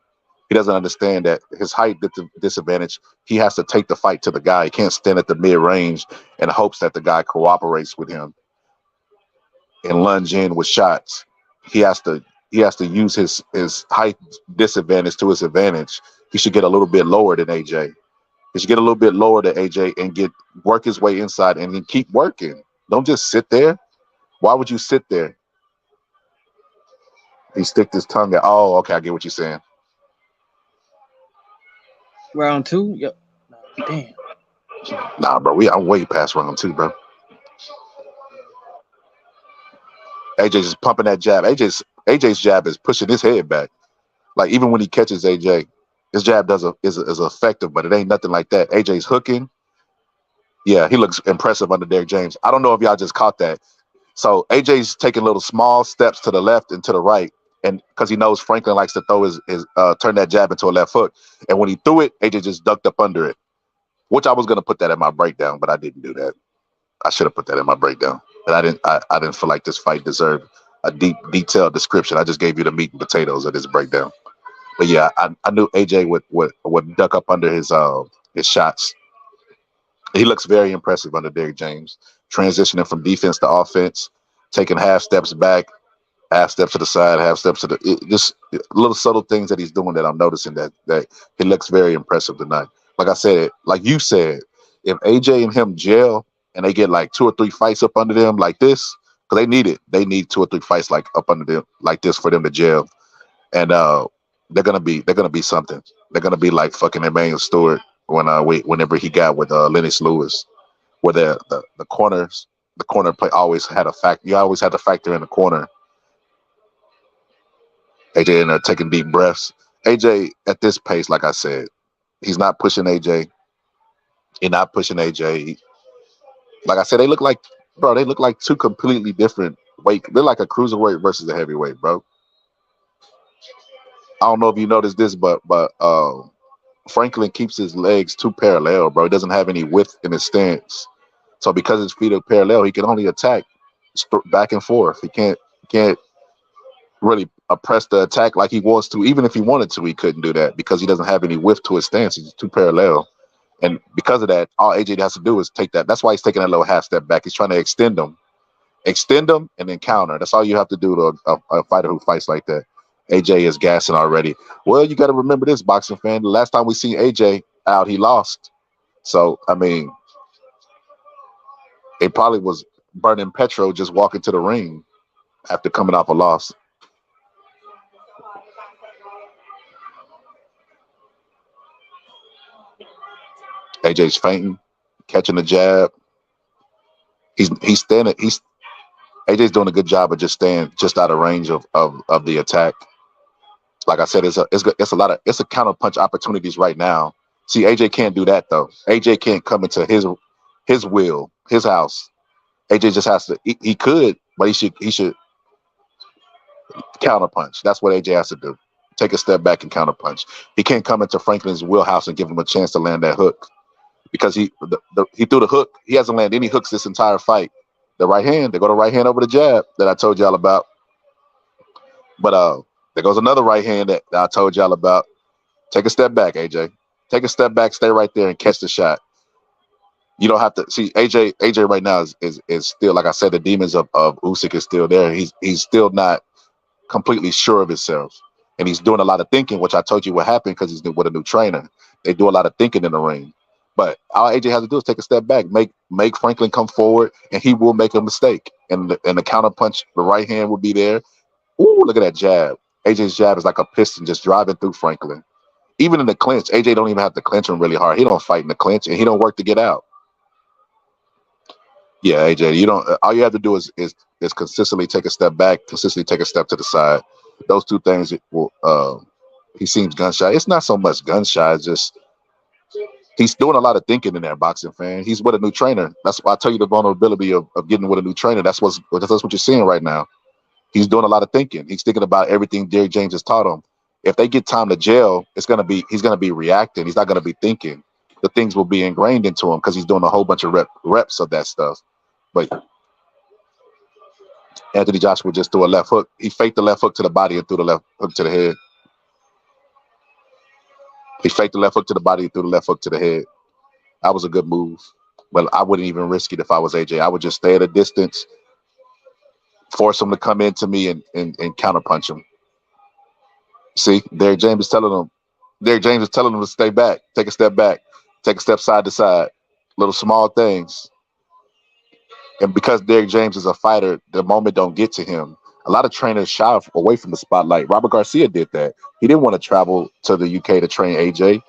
[SPEAKER 1] He doesn't understand that his height disadvantage. He has to take the fight to the guy. He can't stand at the mid range in hopes that the guy cooperates with him and lunge in with shots. He has to he has to use his height disadvantage to his advantage. He should get a little bit lower than AJ. He should get a little bit lower than AJ and get work his way inside and then keep working. Don't just sit there. Why would you sit there? He sticked his tongue out. Oh, okay, I get what you're saying.
[SPEAKER 2] Round two, yep. Nah, damn.
[SPEAKER 1] Nah, bro, I'm way past round two, bro. AJ just pumping that jab. AJ's jab is pushing his head back. Like even when he catches AJ, his jab is effective, but it ain't nothing like that. AJ's hooking. Yeah, he looks impressive under Derrick James. I don't know if y'all just caught that. So AJ's taking little small steps to the left and to the right, and because he knows Franklin likes to throw his turn that jab into a left hook, and when he threw it, AJ just ducked up under it. Which I was gonna put that in my breakdown, but I didn't do that. I should have put that in my breakdown, but I didn't. I didn't feel like this fight deserved a deep, detailed description. I just gave you the meat and potatoes of this breakdown. But yeah, I knew AJ would duck up under his shots. He looks very impressive under Derrick James, transitioning from defense to offense, taking half steps back, half steps to the side, half steps to just little subtle things that he's doing that I'm noticing that he looks very impressive tonight. Like I said, like you said, if AJ and him gel and they get like 2 or 3 fights up under them like this, because they need it. They need 2 or 3 fights like up under them like this for them to gel. And they're gonna be something. They're gonna be like fucking Emmanuel Stewart whenever he got with Lennox Lewis, where the corners the corner play always had a fact. You always had to factor in the corner. AJ in there taking deep breaths. AJ at this pace, like I said, he's not pushing AJ. He's not pushing AJ. Like I said, they look like two completely different weight. They're like a cruiserweight versus a heavyweight, bro. I don't know if you noticed this, but Franklin keeps his legs too parallel, bro. He doesn't have any width in his stance. So because his feet are parallel, he can only attack back and forth. He can't really press the attack like he wants to. Even if he wanted to, he couldn't do that because he doesn't have any width to his stance. He's too parallel. And because of that, all AJ has to do is take that. That's why he's taking that little half step back. He's trying to extend them, and then counter. That's all you have to do to a fighter who fights like that. AJ is gassing already. Well, you got to remember this, boxing fan. The last time we seen AJ out, he lost. So, I mean, it probably was burning petrol just walking to the ring after coming off a loss. AJ's fainting, catching the jab. He's standing. AJ's doing a good job of just staying just out of range of the attack. Like I said, it's a counter punch opportunities right now. See, AJ can't do that though. AJ can't come into his will, his house. AJ just has to. He could, but he should counter punch. That's what AJ has to do. Take a step back and counter punch. He can't come into Franklin's wheelhouse and give him a chance to land that hook because he threw the hook. He hasn't landed any hooks this entire fight. The right hand, they go to right hand over the jab that I told y'all about. But there goes another right hand that I told y'all about. Take a step back, AJ. Take a step back, stay right there and catch the shot. You don't have to see AJ right now is still, like I said, the demons of Usyk is still there. He's still not completely sure of himself. And he's doing a lot of thinking, which I told you what happened because he's with a new trainer. They do a lot of thinking in the ring. But all AJ has to do is take a step back, make Franklin come forward, and he will make a mistake. And the counter punch, the right hand will be there. Ooh, look at that jab. AJ's jab is like a piston just driving through Franklin. Even in the clinch, AJ don't even have to clinch him really hard. He don't fight in the clinch, and he don't work to get out. Yeah, AJ, you don't. All you have to do is consistently take a step back, consistently take a step to the side. Those two things will. He seems gun shy. It's not so much gun shy. It's just he's doing a lot of thinking in there, boxing fan. He's with a new trainer. That's why I tell you the vulnerability of getting with a new trainer. That's what you're seeing right now. He's doing a lot of thinking. He's thinking about everything Derrick James has taught him. If they get time to jail, he's gonna be reacting. He's not gonna be thinking. The things will be ingrained into him because he's doing a whole bunch of reps of that stuff. But Anthony Joshua just threw a left hook. He faked the left hook to the body and threw the left hook to the head. He faked the left hook to the body and threw the left hook to the head. That was a good move. But I wouldn't even risk it if I was AJ. I would just stay at a distance, force him to come into me and counterpunch him. See, Derrick James is telling him to stay back, take a step back, take a step side to side, little small things. And because Derrick James is a fighter, the moment don't get to him. A lot of trainers shy away from the spotlight. Robert Garcia did that. He didn't want to travel to the UK to train AJ.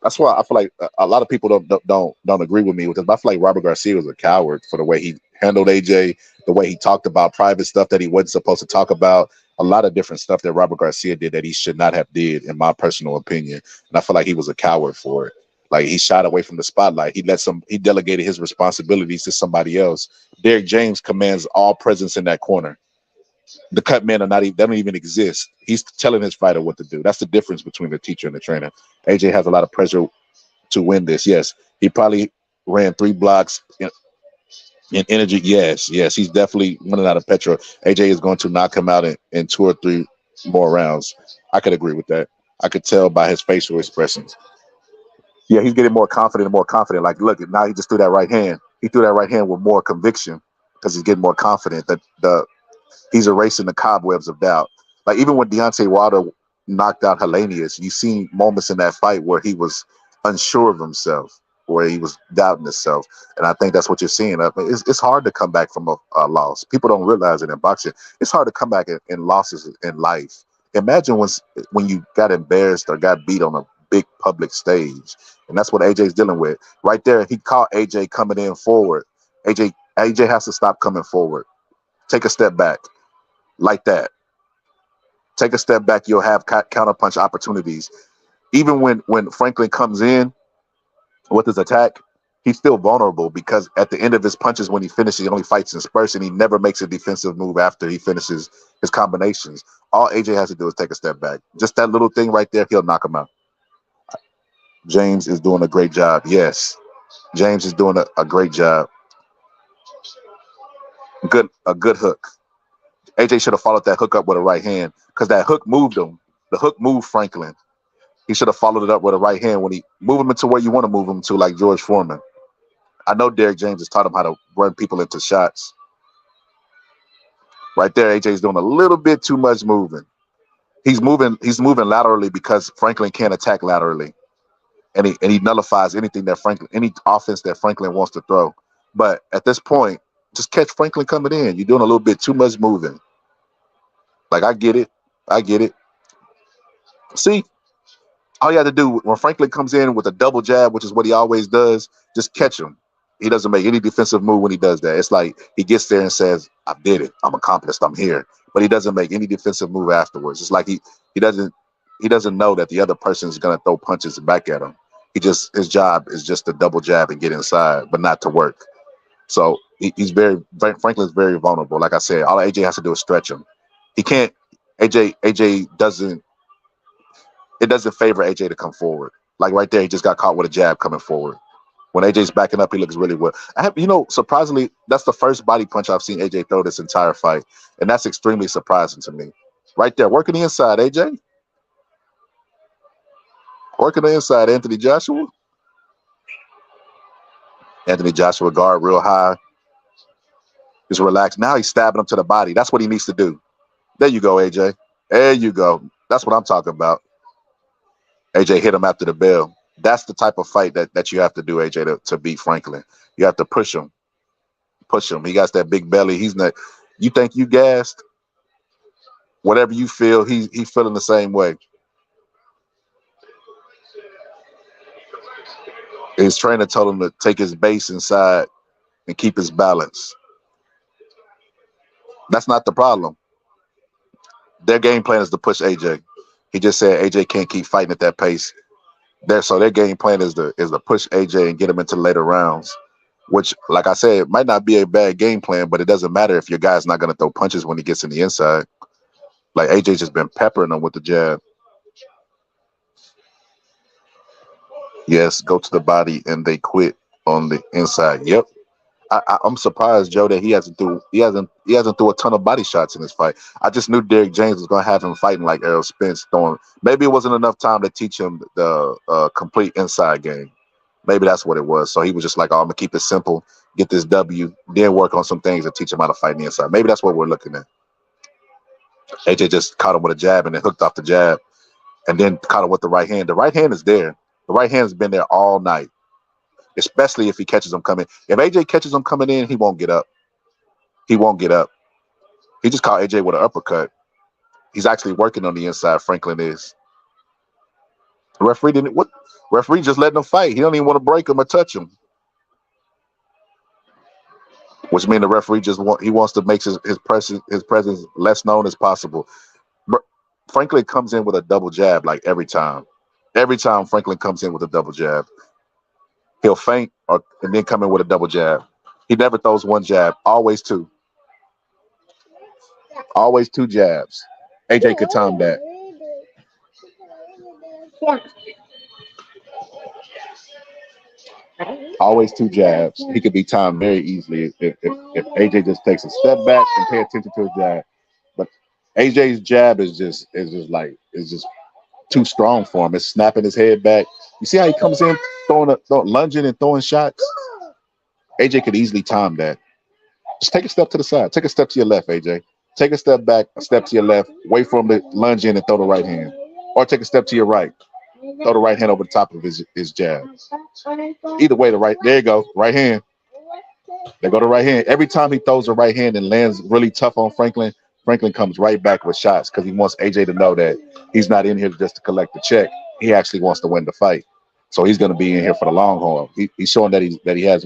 [SPEAKER 1] That's why I feel like a lot of people don't agree with me because I feel like Robert Garcia was a coward for the way he handled AJ, the way he talked about private stuff that he wasn't supposed to talk about, a lot of different stuff that Robert Garcia did that he should not have did, in my personal opinion. And I feel like he was a coward for it. Like he shied away from the spotlight. He delegated his responsibilities to somebody else. Derrick James commands all presence in that corner. The cut men are not even, they don't even exist. He's telling his fighter what to do. That's the difference between the teacher and the trainer. AJ has a lot of pressure to win this. Yes, he probably ran 3 blocks in energy. Yes, he's definitely running out of petrol. AJ is going to knock him out in 2 or 3 more rounds. I could agree with that. I could tell by his facial expressions. Yeah, he's getting more confident and more confident. Like, look, now he just threw that right hand. He threw that right hand with more conviction because he's getting more confident that he's erasing the cobwebs of doubt. Like even when Deontay Wilder knocked out Hellenius, you seen moments in that fight where he was unsure of himself, where he was doubting himself. And I think that's what you're seeing. It's hard to come back from a loss. People don't realize it in boxing. It's hard to come back in losses in life. Imagine when you got embarrassed or got beat on a big public stage. And that's what AJ's dealing with. Right there, he caught AJ coming in forward. AJ has to stop coming forward. Take a step back. Like that. Take a step back, you'll have counterpunch opportunities. Even when Franklin comes in with his attack, he's still vulnerable because at the end of his punches, when he finishes, he only fights in spurts and he never makes a defensive move after he finishes his combinations. All AJ has to do is take a step back. Just that little thing right there, he'll knock him out. James is doing a great job. Yes, James is doing a great job. A good hook. AJ should have followed that hook up with a right hand because that hook moved him. The hook moved Franklin. He should have followed it up with a right hand when he move him into where you want to move him to, like George Foreman. I know Derrick James has taught him how to run people into shots. Right there, AJ's doing a little bit too much moving. He's moving laterally because Franklin can't attack laterally. And he nullifies any offense that Franklin wants to throw. But at this point, just catch Franklin coming in. You're doing a little bit too much moving. Like, I get it. See, all you have to do when Franklin comes in with a double jab, which is what he always does, just catch him. He doesn't make any defensive move when he does that. It's like he gets there and says, I did it. I'm accomplished. I'm here. But he doesn't make any defensive move afterwards. It's like he doesn't know that the other person is going to throw punches back at him. His job is just to double jab and get inside, but not to work. So Franklin's very vulnerable. Like I said, all AJ has to do is stretch him. He can't. AJ doesn't. It doesn't favor AJ to come forward. Like right there, he just got caught with a jab coming forward. When AJ's backing up, he looks really well. Surprisingly, that's the first body punch I've seen AJ throw this entire fight, and that's extremely surprising to me. Right there, working the inside, AJ. Working the inside, Anthony Joshua. Anthony Joshua guard real high. Just relax. Now he's stabbing him to the body. That's what he needs to do. There you go, AJ. There you go. That's what I'm talking about. AJ hit him after the bell. That's the type of fight that you have to do, AJ, to beat Franklin. You have to push him. Push him. He got that big belly. He's not. You think you gassed? Whatever you feel, he's feeling the same way. His trainer told him to take his base inside and keep his balance. That's not the problem. Their game plan is to push AJ. He just said AJ can't keep fighting at that pace. So their game plan is to push AJ and get him into later rounds, which, like I said, might not be a bad game plan, but it doesn't matter if your guy's not going to throw punches when he gets in the inside. Like AJ's just been peppering him with the jab. Yes, go to the body and they quit on the inside. Yep. I'm surprised, Joe, that he hasn't threw a ton of body shots in this fight. I just knew Derrick James was going to have him fighting like Errol Spence, throwing. Maybe it wasn't enough time to teach him the complete inside game. Maybe that's what it was. So he was just like, "Oh, I'm gonna keep it simple, get this W, then work on some things and teach him how to fight in the inside." Maybe that's what we're looking at. AJ just caught him with a jab and then hooked off the jab, and then caught him with the right hand. The right hand is there. The right hand has been there all night, especially if he catches him coming. If AJ catches him coming in, he won't get up. He won't get up. He just caught AJ with an uppercut. He's actually working on the inside. Franklin is. The referee didn't. What? Referee just letting him fight. He don't even want to break him or touch him. Which means the referee he wants to make his presence less known as possible. Franklin comes in with a double jab like every time. Every time Franklin comes in with a double jab, he'll feint and then come in with a double jab. He never throws one jab. Always two. Always two jabs. AJ could time that. Always two jabs. He could be timed very easily if AJ just takes a step back and pay attention to his jab. But AJ's jab is just too strong for him. It's snapping his head back. You see how he comes in lunging and throwing shots? AJ could easily time that. Just take a step to the side. Take a step to your left, AJ. Take a step back, a step to your left. Wait for him to lunge in and throw the right hand. Or take a step to your right. Throw the right hand over the top of his jab. Either way, there you go. Right hand. There go the right hand. Every time he throws the right hand and lands really tough on Franklin, Franklin comes right back with shots because he wants AJ to know that he's not in here just to collect the check. He actually wants to win the fight. So he's going to be in here for the long haul. He's showing that he has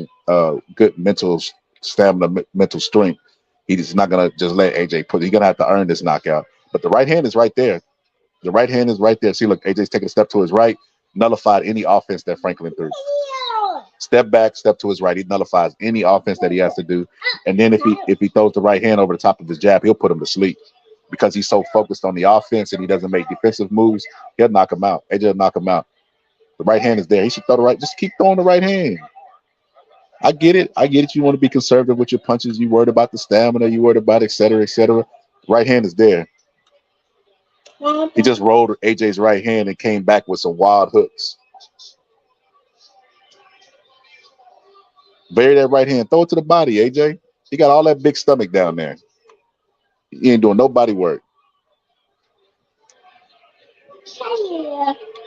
[SPEAKER 1] good mental stamina, mental strength. He's not going to just let AJ put. He's going to have to earn this knockout. But the right hand is right there. The right hand is right there. See, look, AJ's taking a step to his right, nullified any offense that Franklin threw. Step back, step to his right. He nullifies any offense that he has to do. And then if he throws the right hand over the top of his jab, he'll put him to sleep because he's so focused on the offense and he doesn't make defensive moves. He'll knock him out. AJ will knock him out. The right hand is there. He should throw the right. Just keep throwing the right hand. I get it. I get it. You want to be conservative with your punches. You worried about the stamina. You worried about et cetera, et cetera. Right hand is there. He just rolled AJ's right hand and came back with some wild hooks. Bury that right hand. Throw it to the body, AJ. He got all that big stomach down there. He ain't doing no body work.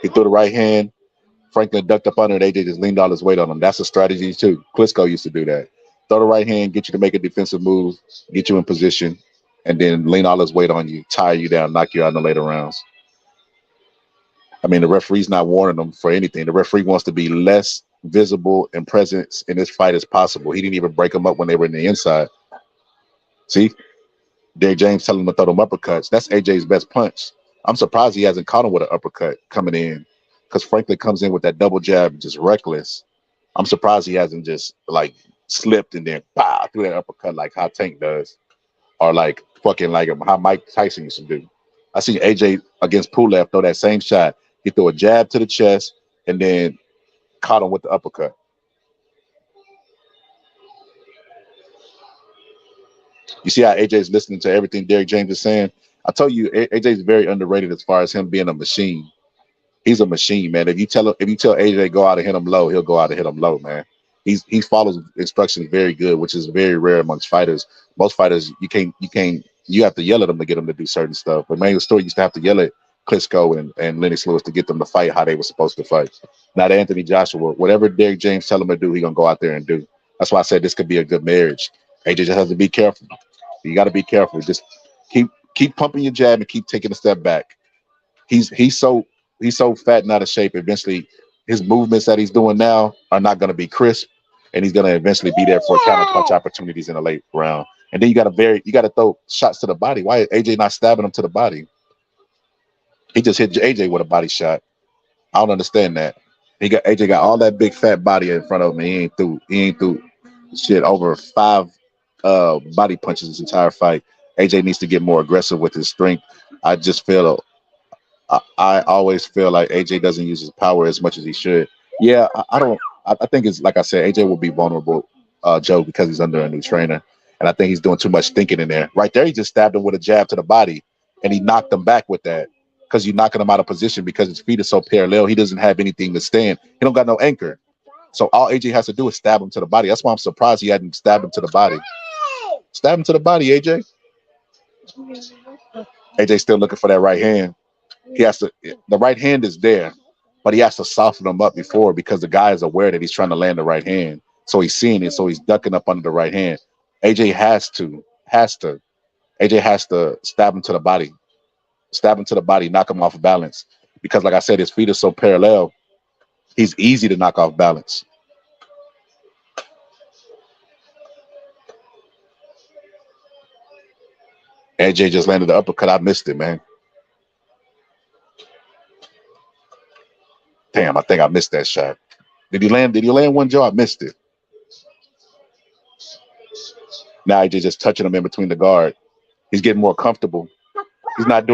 [SPEAKER 1] He threw the right hand. Franklin ducked up under it. AJ just leaned all his weight on him. That's a strategy too. Klitschko used to do that. Throw the right hand, get you to make a defensive move, get you in position, and then lean all his weight on you, tire you down, knock you out in the later rounds. I mean, the referee's not warning them for anything. The referee wants to be less visible and present in this fight as possible. He didn't even break them up when they were in the inside. See? Derrick James telling him to throw them uppercuts. That's AJ's best punch. I'm surprised he hasn't caught him with an uppercut coming in because Franklin comes in with that double jab, just reckless. I'm surprised he hasn't just like slipped and then pow through that uppercut like how Tank does, or like fucking like how Mike Tyson used to do. I seen AJ against Pulev throw that same shot. He threw a jab to the chest and then caught him with the uppercut. You see how AJ's listening to everything Derrick James is saying? I told you AJ's very underrated as far as him being a machine. He's a machine, man. If you tell AJ go out and hit him low, he'll go out and hit him low, man. He follows instructions very good, which is very rare amongst fighters. Most fighters you have to yell at them to get them to do certain stuff. But Manuel Story used to have to yell at Klitschko and Lennox Lewis to get them to fight how they were supposed to fight. Not Anthony Joshua. Whatever Derrick James tell him to do, he's gonna go out there and do. That's why I said this could be a good marriage. AJ just has to be careful. You got to be careful. Just keep pumping your jab and keep taking a step back. He's so fat and out of shape. Eventually, his movements that he's doing now are not going to be crisp, and he's going to eventually be there for counter punch opportunities in the late round. And then you got to throw shots to the body. Why is AJ not stabbing him to the body? He just hit AJ with a body shot. I don't understand that. AJ got all that big fat body in front of him. He ain't through shit over 5 body punches this entire fight. AJ needs to get more aggressive with his strength. I just feel I always feel like AJ doesn't use his power as much as he should.
[SPEAKER 3] Yeah, I don't. I think it's like I said, AJ will be vulnerable, Joe, because he's under a new trainer, and I think he's doing too much thinking in there. Right there, he just stabbed him with a jab to the body, and he knocked him back with that because you're knocking him out of position because his feet are so parallel. He doesn't have anything to stand. He don't got no anchor. So all AJ has to do is stab him to the body. That's why I'm surprised he hadn't stabbed him to the body. Stab him to the body, AJ. AJ still looking for that right hand. He has to. The right hand is there, but he has to soften him up before because the guy is aware that he's trying to land the right hand. So he's seeing it. So he's ducking up under the right hand. AJ has to. AJ has to stab him to the body, stab him to the body, knock him off balance. Because, like I said, his feet are so parallel. He's easy to knock off balance. AJ just landed the uppercut. I missed it, man. Damn, I think I missed that shot. Did he land? Did he land one, Joe? I missed it. Now AJ just touching him in between the guard. He's getting more comfortable. He's not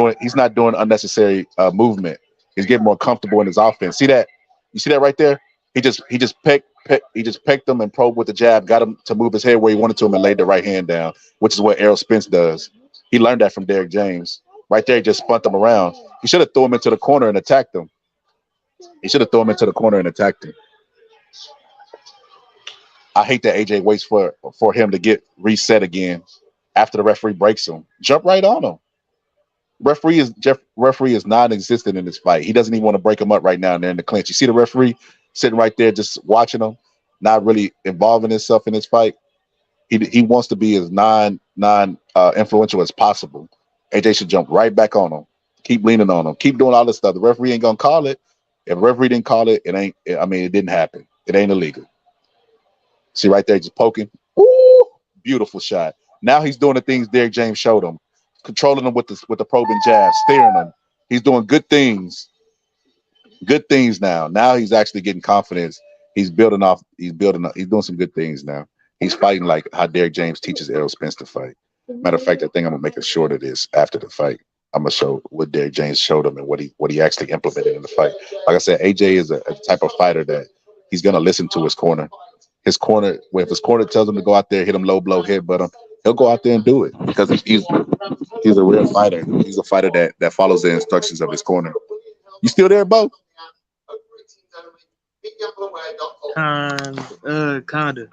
[SPEAKER 3] doing unnecessary movement. He's getting more comfortable in his offense. See that? You see that right there? He just pecked him and probed with the jab, got him to move his head where he wanted to him and laid the right hand down, which is what Errol Spence does. He learned that from Derrick James. Right there, he just spun him around. He should have thrown him into the corner and attacked him. He should have thrown him into the corner and attacked him. I hate that AJ waits for him to get reset again after the referee breaks him. Jump right on him. Referee is non-existent in this fight. He doesn't even want to break him up right now and they're in the clinch. You see the referee sitting right there just watching him, not really involving himself in this fight. He wants to be as non influential as possible. AJ should jump right back on him. Keep leaning on him. Keep doing all this stuff. The referee ain't gonna call it. If the referee didn't call it, it ain't. I mean, it didn't happen. It ain't illegal. See right there, just poking. Ooh, beautiful shot. Now he's doing the things Derrick James showed him, controlling him with the probing jab, steering him. He's doing good things. Good things now. Now he's actually getting confidence. He's building off. He's doing some good things now. He's fighting like how Derrick James teaches Errol Spence to fight. Matter of fact, I think I'm gonna make a short of this after the fight. I'm gonna show what Derrick James showed him and what he actually implemented in the fight. Like I said, AJ is a type of fighter that he's gonna listen to his corner. His corner, if his corner tells him to go out there, hit him low blow, headbutt him, he'll go out there and do it because he's a real fighter. He's a fighter that follows the instructions of his corner. You still there, Bo?
[SPEAKER 2] Kinda.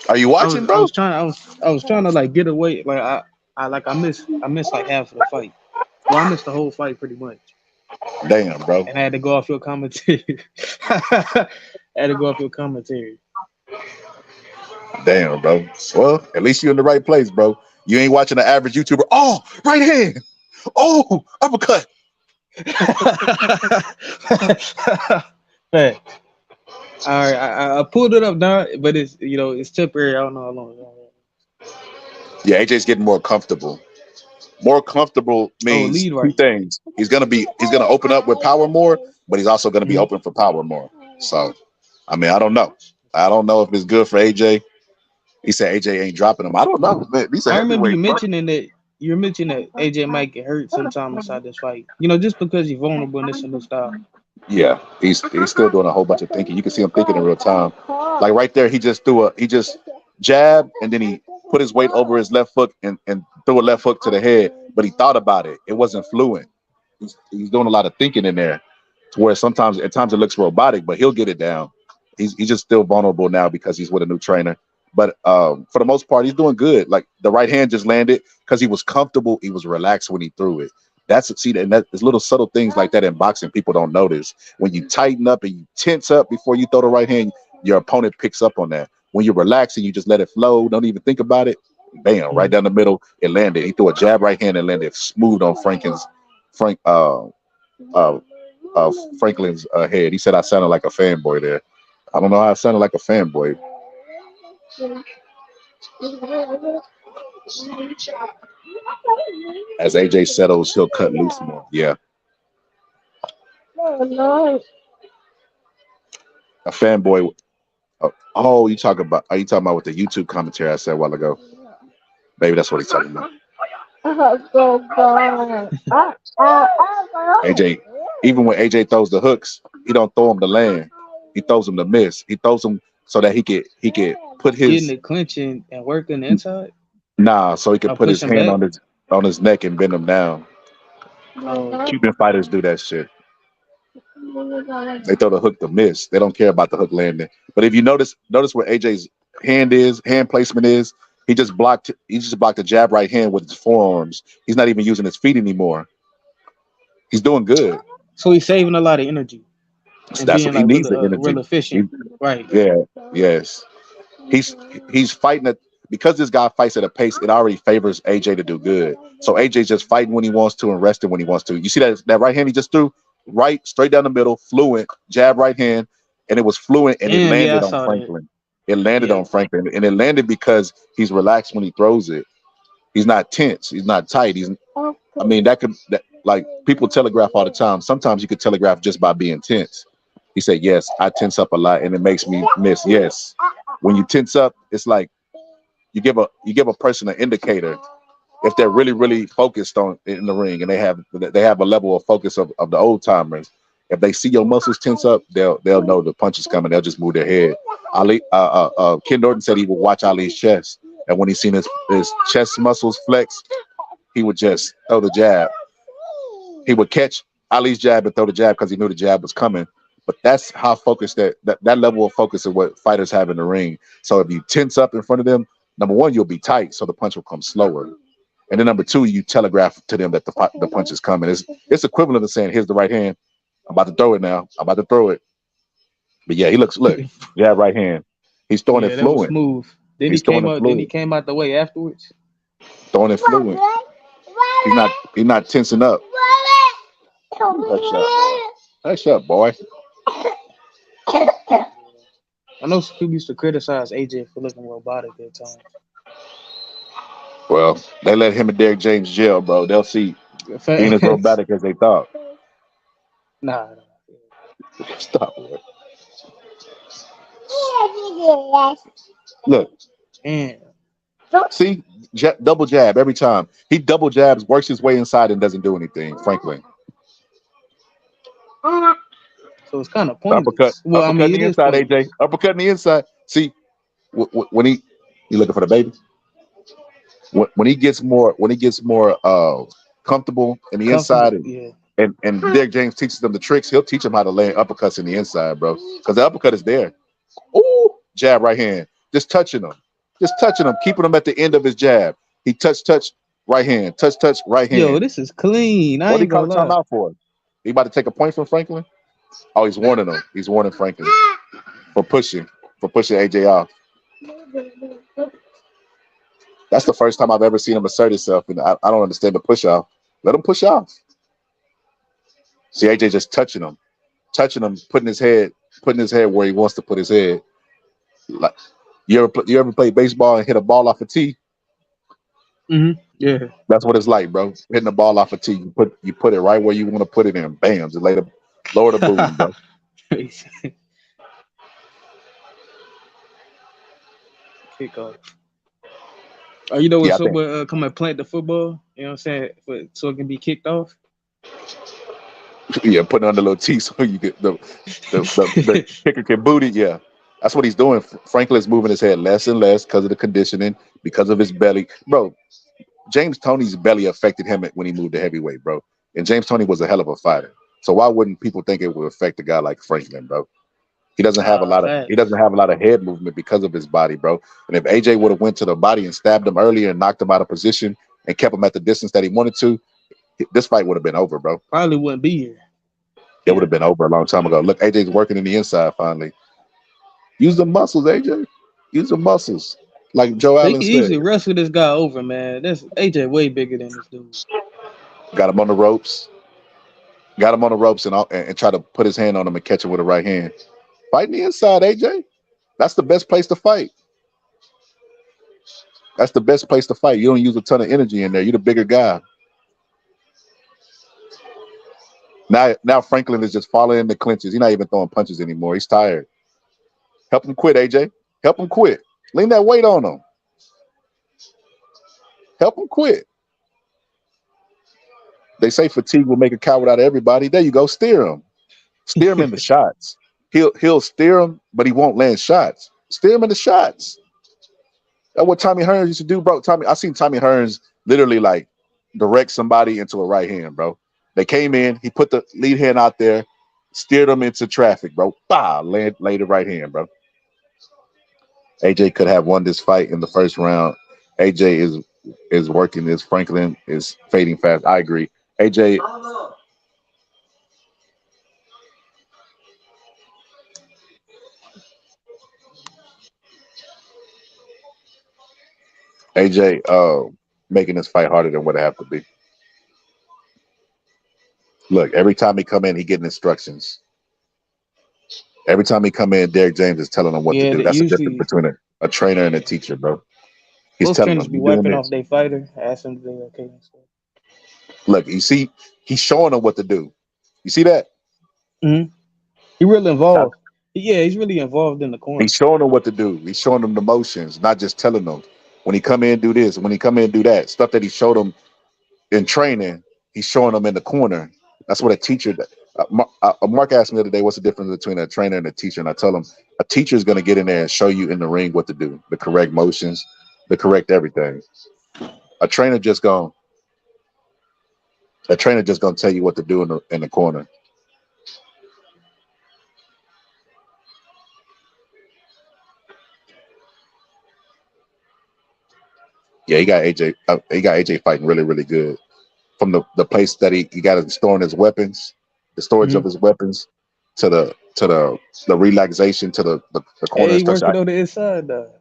[SPEAKER 3] Are you watching,
[SPEAKER 2] I
[SPEAKER 3] bro?
[SPEAKER 2] was trying. I was trying to like get away. Like I missed like half of the fight. Well, I missed the whole fight pretty much,
[SPEAKER 3] Damn, bro.
[SPEAKER 2] and I had to go off your commentary. I had to go off your commentary.
[SPEAKER 3] Damn, bro. Well, at least you're in the right place, bro. You ain't watching the average YouTuber. Oh, right hand. Oh, uppercut.
[SPEAKER 2] Fact. All right, I pulled it up now, but it's temporary. I don't know how long.
[SPEAKER 3] Yeah, AJ's getting more comfortable. More comfortable
[SPEAKER 2] Oh,
[SPEAKER 3] means
[SPEAKER 2] lead
[SPEAKER 3] two
[SPEAKER 2] right.
[SPEAKER 3] things. He's gonna open up with power more, but he's also gonna be
[SPEAKER 2] Mhm.
[SPEAKER 3] open for power more. So, I mean, I don't know. I don't know if it's good for AJ. He said AJ ain't dropping him. I don't know. Man, he's a
[SPEAKER 2] I remember
[SPEAKER 3] heavyweight.
[SPEAKER 2] you mentioning that. You mentioned that AJ might get hurt sometime inside this fight. Just because he's vulnerable in this new style.
[SPEAKER 3] Yeah, he's still doing a whole bunch of thinking. You can see him thinking in real time. Like right there, he just jabbed and then he put his weight over his left foot and threw a left hook to the head. But he thought about it. It wasn't fluent. He's doing a lot of thinking in there, to where at times it looks robotic, but he'll get it down. He's just still vulnerable now because he's with a new trainer. But for the most part, he's doing good. Like the right hand just landed because he was comfortable. He was relaxed when he threw it. There's little subtle things like that in boxing people don't notice. When you tighten up and you tense up before you throw the right hand, your opponent picks up on that. When you're relaxed and you just let it flow, don't even think about it, bam, right
[SPEAKER 2] Mhm.
[SPEAKER 3] down the middle, it landed. He threw a jab right hand and landed smooth on Frank uh, Franklin's head. He said I sounded like a fanboy there. I don't know how I sounded like a fanboy. As AJ settles, he'll cut loose more. Yeah, a fanboy. Oh, are you talking about with the YouTube commentary I said a while ago? Maybe that's what he's talking about. AJ, even when AJ throws the hooks, he don't throw them to land. He throws him to miss. He throws him so that he could put
[SPEAKER 2] Getting
[SPEAKER 3] his
[SPEAKER 2] it clinching and working the inside.
[SPEAKER 3] so he could
[SPEAKER 2] Or
[SPEAKER 3] put his
[SPEAKER 2] pushing
[SPEAKER 3] hand
[SPEAKER 2] back.
[SPEAKER 3] on his neck and bend him down.
[SPEAKER 2] Oh,
[SPEAKER 3] Cuban fighters do that shit. They throw the hook to miss. They don't care about the hook landing. But if you notice where AJ's hand placement is. He just blocked a jab right hand with his forearms. He's not even using his feet anymore. He's doing good.
[SPEAKER 2] so he's saving a lot of energy and
[SPEAKER 3] That's
[SPEAKER 2] being
[SPEAKER 3] what he
[SPEAKER 2] like
[SPEAKER 3] needs
[SPEAKER 2] really,
[SPEAKER 3] the
[SPEAKER 2] real
[SPEAKER 3] energy.
[SPEAKER 2] efficient.
[SPEAKER 3] He,
[SPEAKER 2] Right.
[SPEAKER 3] yeah, yes. He's fighting at because this guy fights at a pace, it already favors AJ to do good. So AJ's just fighting when he wants to and resting when he wants to. You see that right hand he just threw right straight down the middle, fluent jab right hand, and it was fluent and it
[SPEAKER 2] Damn. Yeah, I
[SPEAKER 3] landed on
[SPEAKER 2] saw that.
[SPEAKER 3] Franklin. It landed
[SPEAKER 2] Yeah.
[SPEAKER 3] on Franklin, and it landed because he's relaxed when he throws it. He's not tense. He's not tight. I mean, like people telegraph all the time. Sometimes you could telegraph just by being tense. He said, "Yes, I tense up a lot, and it makes me miss." Yes, when you tense up, it's like you give a person an indicator if they're really really focused on in the ring, and they have a level of focus of the old timers. If they see your muscles tense up, they'll know the punch is coming. They'll just move their head. Ken Norton said he would watch Ali's chest, and when he seen his chest muscles flex, he would just throw the jab. He would catch Ali's jab and throw the jab because he knew the jab was coming. But that's how focused that level of focus is what fighters have in the ring. So if you tense up in front of them, number one, you'll be tight, so the punch will come slower. And then number two, you telegraph to them that the punch is coming. It's equivalent to saying, "Here's the right hand. I'm about to throw it now. I'm about to throw it." But yeah, look, jab right hand. He's throwing it
[SPEAKER 2] Yeah, that was
[SPEAKER 3] fluent.
[SPEAKER 2] smooth. Then he
[SPEAKER 3] He's throwing
[SPEAKER 2] came
[SPEAKER 3] it
[SPEAKER 2] out. Then he
[SPEAKER 3] fluent.
[SPEAKER 2] came out the way afterwards.
[SPEAKER 3] Throwing it fluent. He's not tensing up. Hush up. Hush up, boy.
[SPEAKER 2] I know some people used to criticize AJ for looking robotic at times.
[SPEAKER 3] Well, they let him and Derrick James jail, bro. They'll see. He ain't as
[SPEAKER 2] Facts.
[SPEAKER 3] robotic as they thought.
[SPEAKER 2] Nah.
[SPEAKER 3] Stop, boy. Look,
[SPEAKER 2] Damn.
[SPEAKER 3] see, double jab every time. He double jabs, works his way inside, and doesn't do anything. Franklin,
[SPEAKER 2] So it's kind of
[SPEAKER 3] uppercut,
[SPEAKER 2] pointless. Well, I
[SPEAKER 3] uppercut
[SPEAKER 2] mean,
[SPEAKER 3] in
[SPEAKER 2] it
[SPEAKER 3] the
[SPEAKER 2] is
[SPEAKER 3] inside. AJ,
[SPEAKER 2] pointless.
[SPEAKER 3] uppercut in the inside. See, when he looking for the baby. When he gets more comfortable in the inside,
[SPEAKER 2] Comfortable.
[SPEAKER 3] and
[SPEAKER 2] Yeah.
[SPEAKER 3] and Derrick James teaches them the tricks, he'll teach them how to land uppercuts in the inside, bro. Because the uppercut is there. Ooh, jab right hand, just touching him, keeping him at the end of his jab. He touch right hand, touch right
[SPEAKER 2] Yo,
[SPEAKER 3] hand.
[SPEAKER 2] this is clean. I
[SPEAKER 3] What did he
[SPEAKER 2] ain't
[SPEAKER 3] call
[SPEAKER 2] gonna
[SPEAKER 3] a
[SPEAKER 2] lie.
[SPEAKER 3] timeout for? He about to take a point from Franklin? Oh, he's warning him. He's warning Franklin for pushing AJ off. That's the first time I've ever seen him assert himself, and I don't understand the push off. Let him push off. See AJ just touching him, putting his head where he wants to put his head. Like you ever play baseball and hit a ball off a tee?
[SPEAKER 2] Yeah.
[SPEAKER 3] That's what it's like, bro. Hitting the ball off a tee, you put it right where you want to put it in. Bam, just lower the boom, bro.
[SPEAKER 2] Kick off. Oh, you know
[SPEAKER 3] Yeah,
[SPEAKER 2] what's
[SPEAKER 3] I
[SPEAKER 2] up
[SPEAKER 3] think.
[SPEAKER 2] with come and plant the football? You know what I'm saying? So it can be kicked off.
[SPEAKER 3] Yeah, putting it on the little tee so you get the kicker can boot it. Yeah, that's what he's doing. Franklin's moving his head less and less because of the conditioning, because of his belly, bro. James Toney's belly affected him when he moved to heavyweight, bro. And James Toney was a hell of a fighter. So why wouldn't people think it would affect a guy like Franklin, bro? He doesn't have a lot of he
[SPEAKER 2] Facts.
[SPEAKER 3] doesn't have a lot of head movement because of his body, bro. And if AJ would have went to the body and stabbed him earlier and knocked him out of position and kept him at the distance that he wanted to, this fight would have been over, bro.
[SPEAKER 2] Probably wouldn't be here.
[SPEAKER 3] It would have been over a long time ago. Look, AJ's working in the inside finally. Use the muscles, AJ. Use the muscles. Like Joe
[SPEAKER 2] They
[SPEAKER 3] Allen
[SPEAKER 2] can
[SPEAKER 3] said.
[SPEAKER 2] easily wrestle this guy over, man. That's AJ way bigger than this dude.
[SPEAKER 3] Got him on the ropes. Got him on the ropes and try to put his hand on him and catch him with the right hand. Fight in the inside, AJ. That's the best place to fight. That's the best place to fight. You don't use a ton of energy in there. You're the bigger guy. Now Franklin is just falling in the clinches. He's not even throwing punches anymore. He's tired. Help him quit, AJ. Help him quit. Lean that weight on him. Help him quit. They say fatigue will make a coward out of everybody. There you go. Steer him. Steer him in the shots. He'll steer him, but he won't land shots. Steer him in the shots. That's what Tommy Hearns used to do, bro. I seen Tommy Hearns literally like direct somebody into a right hand, bro. They came in, he put the lead hand out there, steered them into traffic, bro. Bah, laid the right hand, bro. AJ could have won this fight in the first round. AJ is working this. Franklin is fading fast. I agree. AJ making this fight harder than what it have to be. Look, every time he come in, he getting instructions. Every time he come in, Derek James is telling him what to
[SPEAKER 2] Yeah,
[SPEAKER 3] do.
[SPEAKER 2] that
[SPEAKER 3] That's the difference
[SPEAKER 2] usually
[SPEAKER 3] between a trainer and a teacher, bro. He's
[SPEAKER 2] most
[SPEAKER 3] telling
[SPEAKER 2] trainers
[SPEAKER 3] them,
[SPEAKER 2] be
[SPEAKER 3] "You're doing
[SPEAKER 2] wiping off
[SPEAKER 3] this."
[SPEAKER 2] their fighter, asking if they okay and stuff.
[SPEAKER 3] Look, you see, he's showing them what to do. You see that?
[SPEAKER 2] Mm-hmm. He really
[SPEAKER 3] Now,
[SPEAKER 2] involved. Yeah, he's really involved in the
[SPEAKER 3] he's
[SPEAKER 2] corner.
[SPEAKER 3] showing them what to do. He's showing them the motions, not just telling them. When he come in, do this. When he come in, do that. Stuff that he showed them in training, he's showing them in the corner. That's what a teacher. Mark asked me the other day, what's the difference between a trainer and a teacher? And I tell him a teacher is going to get in there and show you in the ring what to do, the correct motions, the correct everything. A trainer just going to tell you what to do in the corner. Yeah, he got AJ. He got AJ fighting really, really good. From the place that he got him storing his weapons, the storage of
[SPEAKER 2] Mm-hmm.
[SPEAKER 3] his weapons, to the relaxation, to the corner
[SPEAKER 2] Hey, he
[SPEAKER 3] structure.
[SPEAKER 2] working on the inside though.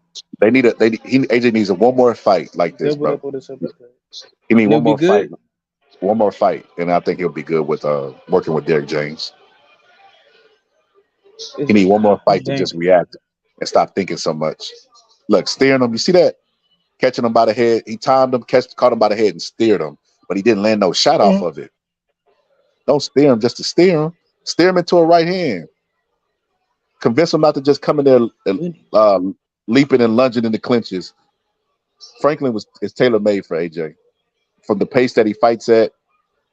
[SPEAKER 3] They need a AJ needs a one more fight like this,
[SPEAKER 2] Doubled
[SPEAKER 3] bro.
[SPEAKER 2] up on this uppercut.
[SPEAKER 3] He need
[SPEAKER 2] And it'll be
[SPEAKER 3] fight,
[SPEAKER 2] good.
[SPEAKER 3] one more fight, and I think he'll be good with working with Derek James. He
[SPEAKER 2] It's
[SPEAKER 3] need one more
[SPEAKER 2] it's
[SPEAKER 3] fight to just
[SPEAKER 2] dangerous.
[SPEAKER 3] react and stop thinking so much. Look, steering him. You see that? Catching him by the head. He timed him, caught him by the head and steered him, but he didn't land no shot off
[SPEAKER 2] Mhm.
[SPEAKER 3] of it. Don't steer him just to steer him. Steer him into a right hand. Convince him not to just come in there uh, leaping and lunging in the clinches. Franklin is tailor made for AJ. From the pace that he fights at,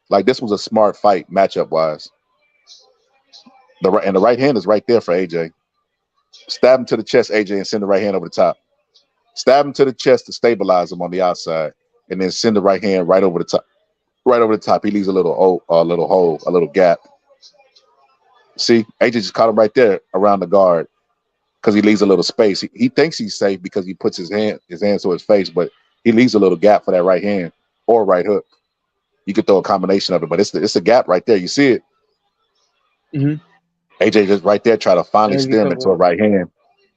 [SPEAKER 3] like this was a smart fight matchup wise. The right hand is right there for AJ. Stab him to the chest, AJ, and send the right hand over the top. Stab him to the chest to stabilize him on the outside, and then send the right hand right over the top. Right over the top, he leaves a little hole, a little gap. See, AJ just caught him right there around the guard because he leaves a little space. He thinks he's safe because he puts his hands to his face, but he leaves a little gap for that right hand or right hook. You could throw a combination of it, but it's a gap right there. You see it?
[SPEAKER 2] Mm-hmm.
[SPEAKER 3] AJ just right there try to finally
[SPEAKER 2] Heavy
[SPEAKER 3] steer him into a
[SPEAKER 2] cover.
[SPEAKER 3] right hand.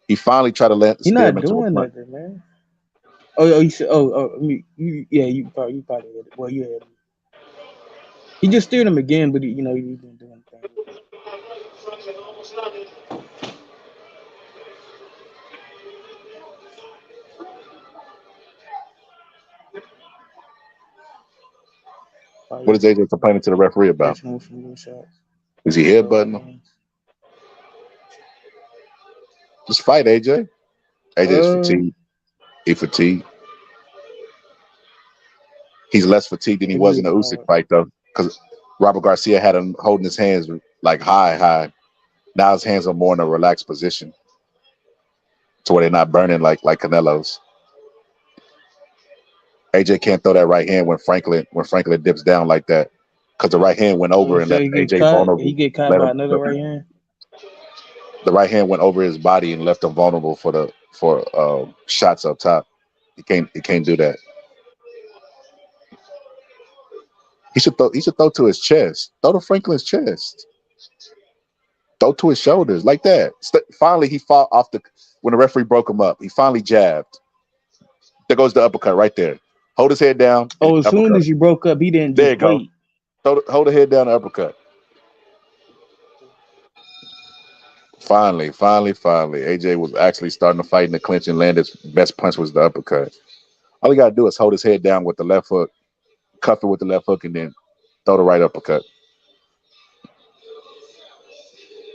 [SPEAKER 3] He finally tried to
[SPEAKER 2] He
[SPEAKER 3] steer him
[SPEAKER 2] not
[SPEAKER 3] into a
[SPEAKER 2] doing
[SPEAKER 3] front.
[SPEAKER 2] nothing, man. Oh, you said, I mean, yeah, you probably had it. Well, you had it. He just steered him again, but he didn't do anything with it.
[SPEAKER 3] What
[SPEAKER 2] Probably
[SPEAKER 3] is AJ complaining to the referee about?
[SPEAKER 2] catching him with some good shots.
[SPEAKER 3] Is he
[SPEAKER 2] No right
[SPEAKER 3] headbutting him?
[SPEAKER 2] hands.
[SPEAKER 3] Just fight AJ. AJ's
[SPEAKER 2] Uh,
[SPEAKER 3] fatigued. He fatigued. He's less fatigued than he
[SPEAKER 2] AJ
[SPEAKER 3] was in
[SPEAKER 2] is
[SPEAKER 3] the Usyk
[SPEAKER 2] hard.
[SPEAKER 3] fight though, because Robert Garcia had him holding his hands like high. Now his hands are more in a relaxed position, to where they're not burning like Canelo's. AJ can't throw that right hand when Franklin dips down like that, because the right hand went
[SPEAKER 2] Oh,
[SPEAKER 3] over and
[SPEAKER 2] so
[SPEAKER 3] left
[SPEAKER 2] he get
[SPEAKER 3] AJ
[SPEAKER 2] caught. He
[SPEAKER 3] vulnerable.
[SPEAKER 2] get caught
[SPEAKER 3] Let
[SPEAKER 2] by
[SPEAKER 3] him
[SPEAKER 2] another right hand.
[SPEAKER 3] the right hand went over his body and left him vulnerable for shots up top. He can't do that. He should throw to his chest. Throw to Franklin's chest. Throw to his shoulders like that. Finally, he fought off when the referee broke him up. He finally jabbed. There goes the uppercut right there. Hold his head down and
[SPEAKER 2] Oh, as soon
[SPEAKER 3] uppercut.
[SPEAKER 2] as you broke up, he didn't
[SPEAKER 3] There
[SPEAKER 2] just
[SPEAKER 3] you go.
[SPEAKER 2] wait.
[SPEAKER 3] Hold the head down and uppercut. Finally. AJ was actually starting to fight in the clinch and landed. His best punch was the uppercut. All he got to do is hold his head down with the left hook, cuff it with the left hook, and then throw the right uppercut.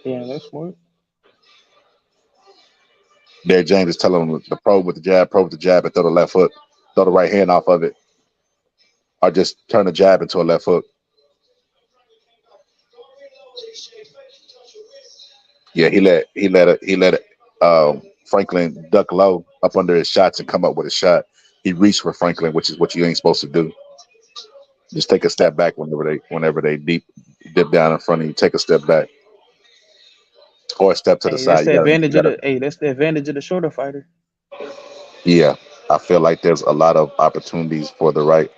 [SPEAKER 2] Yeah, that's smart.
[SPEAKER 3] There, James is telling him the probe with the jab, and throw the left hook, throw the right hand off of it, or just turn the jab into a left hook. Yeah, he let Franklin duck low up under his shots and come up with a shot. He reached for Franklin, which is what you ain't supposed to do. Just take a step back whenever they dip down in front of you. Take a step back or a step to the
[SPEAKER 2] Hey, that's
[SPEAKER 3] side.
[SPEAKER 2] the
[SPEAKER 3] You
[SPEAKER 2] advantage of
[SPEAKER 3] gotta.
[SPEAKER 2] the. Hey, that's the advantage of the shorter fighter.
[SPEAKER 3] Yeah, I feel like there's a lot of opportunities for the right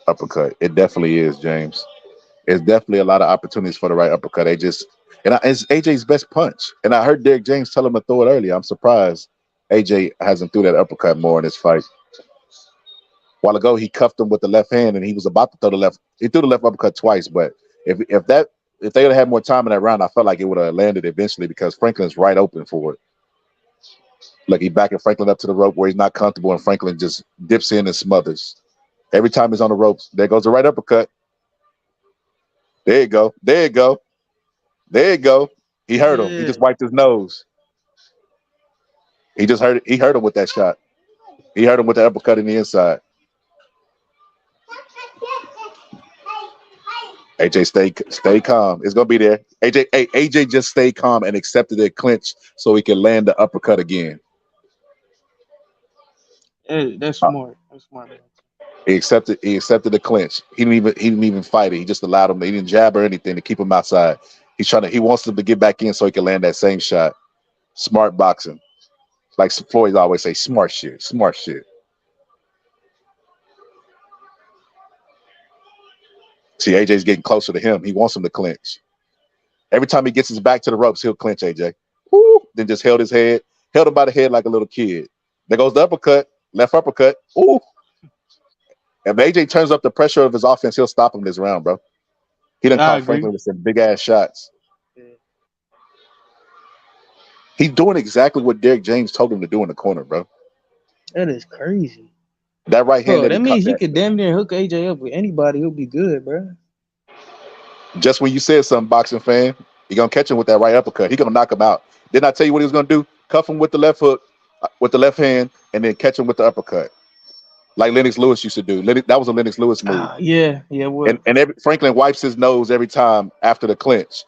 [SPEAKER 3] uppercut. It definitely is, James. It's definitely a lot of opportunities for the right uppercut. It's AJ's best punch. And I heard Derek James tell him to throw it earlier. I'm surprised AJ hasn't threw that uppercut more in this fight. While ago, he cuffed him with the left hand, and he was about to throw the left. He threw the left uppercut twice, but if they would have had more time in that round, I felt like it would have landed eventually because Franklin's right open for it. Like he backing Franklin up to the rope where he's not comfortable, and Franklin just dips in and smothers. Every time he's on the ropes, there goes the right uppercut. There you go. There you go. There you go. He hurt him. He
[SPEAKER 2] Yeah.
[SPEAKER 3] just wiped his nose. He hurt him with that shot. He hurt him with the uppercut in the inside. AJ, stay calm. It's gonna be there. AJ just stayed calm and accepted the clinch so he can land the uppercut again.
[SPEAKER 2] Hey, that's
[SPEAKER 3] Uh,
[SPEAKER 2] smart. That's smart, man.
[SPEAKER 3] he accepted the clinch. He didn't even fight it. He just allowed him. He didn't jab or anything to keep him outside. He wants him to get back in so he can land that same shot. Smart boxing. Like Floyd always say, smart shit. Smart shit. See, AJ's getting closer to him. He wants him to clinch. Every time he gets his back to the ropes, he'll clinch AJ. Woo! Then just held him by the head like a little kid. There goes the uppercut, left uppercut. Ooh! If AJ turns up the pressure of his offense, he'll stop him this round, bro. He done
[SPEAKER 2] I
[SPEAKER 3] caught
[SPEAKER 2] agree.
[SPEAKER 3] Franklin with some big ass shots.
[SPEAKER 2] Yeah.
[SPEAKER 3] He's doing exactly what Derek James told him to do in the corner, bro.
[SPEAKER 2] That is crazy,
[SPEAKER 3] That right hand
[SPEAKER 2] bro.
[SPEAKER 3] that he
[SPEAKER 2] That
[SPEAKER 3] caught,
[SPEAKER 2] means he
[SPEAKER 3] that
[SPEAKER 2] could damn near hook AJ up with anybody. He'll be good, bro.
[SPEAKER 3] just when you said something, boxing fan, you're gonna catch him with that right uppercut. He gonna knock him out. Didn't I tell you what he was gonna do? Cuff him with the left hook, with the left hand, and then catch him with the uppercut, like Lennox Lewis used to do. That was a Lennox Lewis move.
[SPEAKER 2] Ah, yeah, yeah.
[SPEAKER 3] And
[SPEAKER 2] Well,
[SPEAKER 3] Franklin wipes his nose every time after the clinch.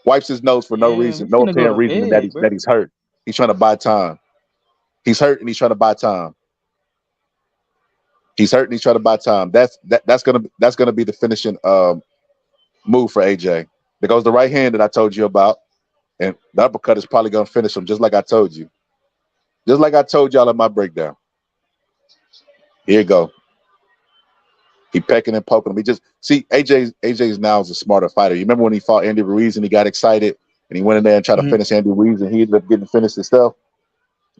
[SPEAKER 3] Wipes his nose for no
[SPEAKER 2] yeah.
[SPEAKER 3] reason,
[SPEAKER 2] We
[SPEAKER 3] no
[SPEAKER 2] finna go
[SPEAKER 3] apparent
[SPEAKER 2] to
[SPEAKER 3] reason, and that
[SPEAKER 2] bed,
[SPEAKER 3] he's
[SPEAKER 2] bro.
[SPEAKER 3] hurt. He's trying to buy time. He's hurt and he's trying to buy time. He's hurt and he's trying to buy time. That's gonna be the finishing move for AJ. There goes the right hand that I told you about, and the uppercut is probably gonna finish him, just like I told you. Just like I told y'all in my breakdown. Here you go. He pecking and poking him. He just see AJ's now is a smarter fighter. You remember when he fought Andy Ruiz and he got excited and he went in there and tried to
[SPEAKER 2] Mhm.
[SPEAKER 3] finish Andy Ruiz and he ended up getting finished himself.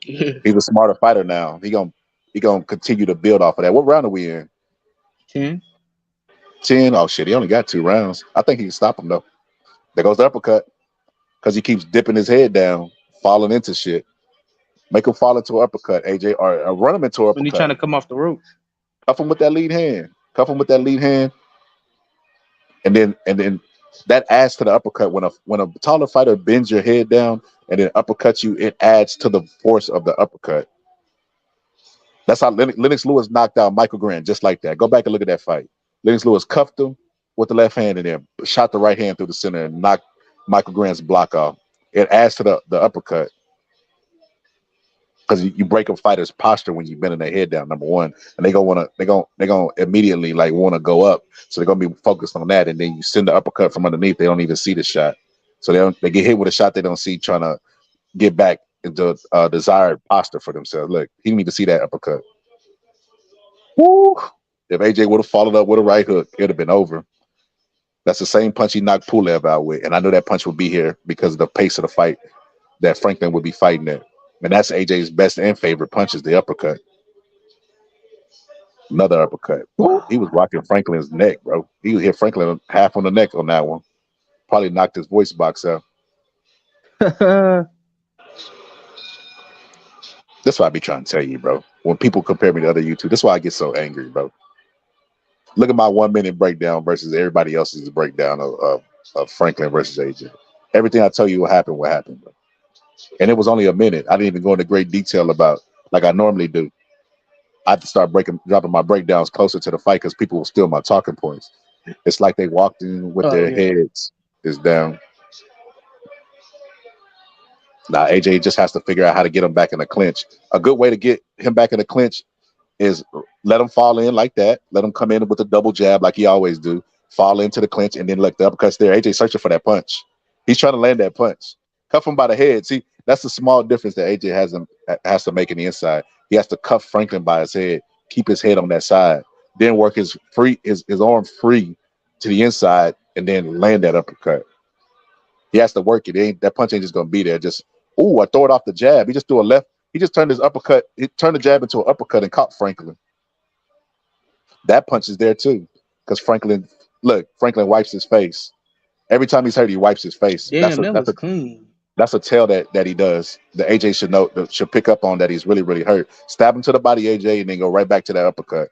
[SPEAKER 2] Yeah.
[SPEAKER 3] He's a smarter fighter now. He gonna continue to build off of that. What round are we in?
[SPEAKER 2] 10.
[SPEAKER 3] 10? Oh shit, he only got 2 rounds. I think he can stop him though. There goes the uppercut. Because he keeps dipping his head down, falling into shit. Make him fall into an uppercut, AJ, or run him into an
[SPEAKER 2] When he trying
[SPEAKER 3] uppercut.
[SPEAKER 2] to come off the ropes.
[SPEAKER 3] Cuff him with that lead hand. Cuff him with that lead hand. And then that adds to the uppercut. When a taller fighter bends your head down and then uppercuts you, it adds to the force of the uppercut. That's how Lennox Lewis knocked out Michael Grant, just like that. Go back and look at that fight. Lennox Lewis cuffed him with the left hand and then shot the right hand through the center and knocked Michael Grant's block off. It adds to the uppercut because you break a fighter's posture when you bending their head down. Number one, and they gonna immediately like want to go up, so they're gonna be focused on that. And then you send the uppercut from underneath. They don't even see the shot, so they get hit with a shot they don't see, trying to get back into desired posture for themselves. Look, he didn't even see that uppercut. Woo! If AJ would have followed up with a right hook, it'd have been over. That's the same punch he knocked Pulev out with, and I know that punch would be here because of the pace of the fight that Franklin would be fighting at. And that's AJ's best and favorite punch is the uppercut. Another uppercut. He was rocking Franklin's neck, bro. He hit Franklin half on the neck on that one. Probably knocked his voice box out. That's why I be trying to tell you, bro. When people compare me to other YouTube, that's why I get so angry, bro. Look at my 1 minute breakdown versus everybody else's breakdown of Franklin versus AJ. Everything I tell you will happen, bro. And it was only a minute. I didn't even go into great detail about like I normally do. I have to start dropping my breakdowns closer to the fight because people will steal my talking points. It's like they walked in with
[SPEAKER 2] Oh
[SPEAKER 3] their
[SPEAKER 2] yeah.
[SPEAKER 3] heads is down. Now AJ just has to figure out how to get him back in the clinch. A good way to get him back in the clinch is let him fall in like that. Let him come in with a double jab like he always do. Fall into the clinch and then let the uppercuts there. AJ searching for that punch. He's trying to land that punch. Cuff him by the head. See, that's the small difference that AJ has to make in the inside. He has to cuff Franklin by his head, keep his head on that side, then work his arm free to the inside, and then land that uppercut. He has to work it. That punch ain't just gonna be there. Just I throw it off the jab. He just threw a left. He just turned his uppercut. He turned the jab into an uppercut and caught Franklin. That punch is there too, because Franklin wipes his face every time he's hurt. He wipes his face.
[SPEAKER 2] Damn, that was clean.
[SPEAKER 3] That's a tell that he does. The AJ should pick up on that. He's really really hurt. Stab him to the body, AJ, and then go right back to that uppercut.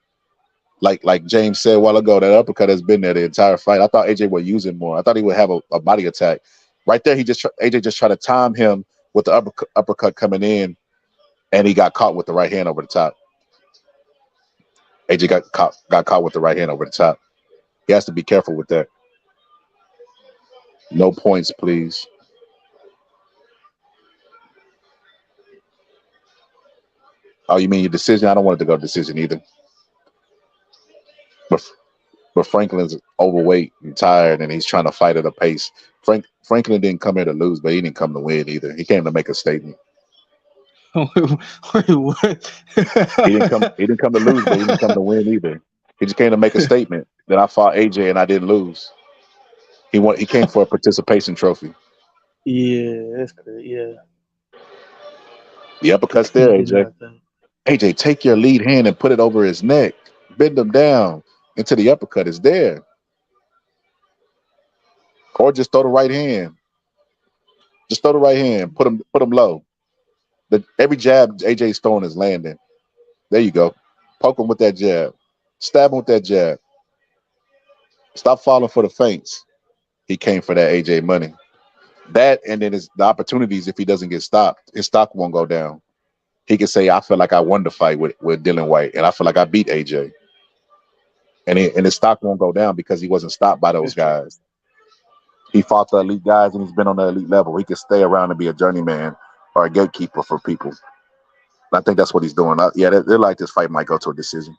[SPEAKER 3] Like James said a while ago, that uppercut has been there the entire fight. I thought AJ would use it more. I thought he would have a body attack. Right there, AJ just tried to time him with the uppercut coming in, and he got caught with the right hand over the top. AJ got caught with the right hand over the top. He has to be careful with that. No points, please. Oh, you mean your decision? I don't want it to go decision either. But Franklin's overweight and tired, and he's trying to fight at a pace. Franklin didn't come here to lose, but he didn't come to win either. He came to make a statement.
[SPEAKER 2] Wait, what?
[SPEAKER 3] He didn't come to lose, but he didn't come to win either. He just came to make a statement that I fought AJ and I didn't lose. He came for a participation trophy.
[SPEAKER 2] Yeah, that's good. Yeah.
[SPEAKER 3] The uppercut's there, AJ. AJ, take your lead hand and put it over his neck. Bend him down until the uppercut is there. Or just throw the right hand. Just throw the right hand. Put him low. Every jab AJ's throwing is landing. There you go. Poke him with that jab. Stab him with that jab. Stop falling for the feints. He came for that AJ money. That and then the opportunities, if he doesn't get stopped, his stock won't go down. He can say, I feel like I won the fight with Dylan White, and I feel like I beat AJ. And his stock won't go down because he wasn't stopped by those guys. He fought the elite guys, and he's been on the elite level. He can stay around and be a journeyman or a gatekeeper for people. I think that's what he's doing. They're like this fight might go to a decision.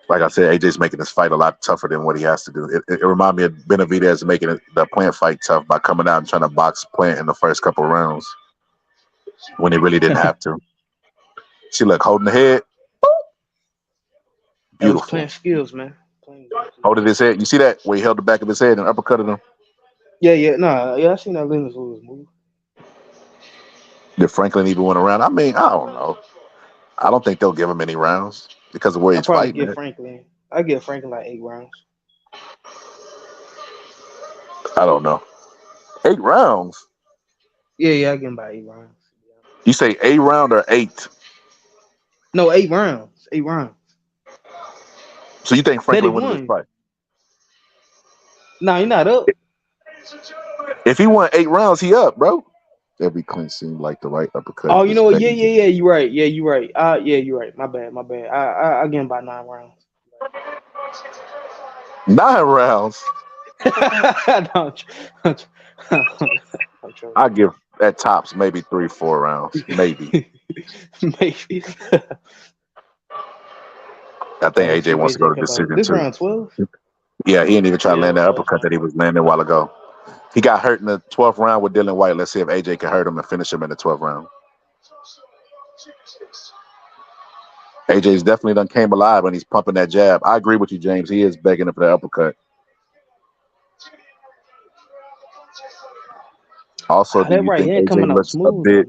[SPEAKER 3] Like I said, AJ's making this fight a lot tougher than what he has to do. It reminds me of Benavidez making the Plant fight tough by coming out and trying to box Plant in the first couple of rounds when he really didn't have to. See, look, holding the head. Beautiful.
[SPEAKER 2] Plant skills, man.
[SPEAKER 3] Holding his head. You see that? Where he held the back of his head and uppercutted him?
[SPEAKER 2] Yeah, I seen that Lennox Lewis move.
[SPEAKER 3] Did Franklin even win a round? I mean, I don't know. I don't think they'll give him any rounds because of where he's fighting.
[SPEAKER 2] I give Franklin like 8 rounds.
[SPEAKER 3] I don't know. 8 rounds?
[SPEAKER 2] Yeah, I give him about 8 rounds.
[SPEAKER 3] You say 8 round or 8?
[SPEAKER 2] No, 8 rounds. 8 rounds.
[SPEAKER 3] So you think Franklin won this fight?
[SPEAKER 2] No, he's not up.
[SPEAKER 3] If he won 8 rounds, he up, bro. Every clinch seemed like the right uppercut.
[SPEAKER 2] Oh, you know what? Yeah, you're right. Yeah, you're right. You're right. My bad. I give him about 9 rounds.
[SPEAKER 3] 9 rounds? I give at tops maybe 3-4 rounds. Maybe.
[SPEAKER 2] Maybe.
[SPEAKER 3] I think AJ wants to go to decision
[SPEAKER 2] this
[SPEAKER 3] too.
[SPEAKER 2] Round 12?
[SPEAKER 3] Yeah, he didn't even try to land that uppercut that he was landing a while ago. He got hurt in the 12th round with Dylan White. Let's see if AJ can hurt him and finish him in the 12th round. AJ's definitely done came alive when he's pumping that jab. I agree with you, James. He is begging for that uppercut. Also, do you think AJ looks a bit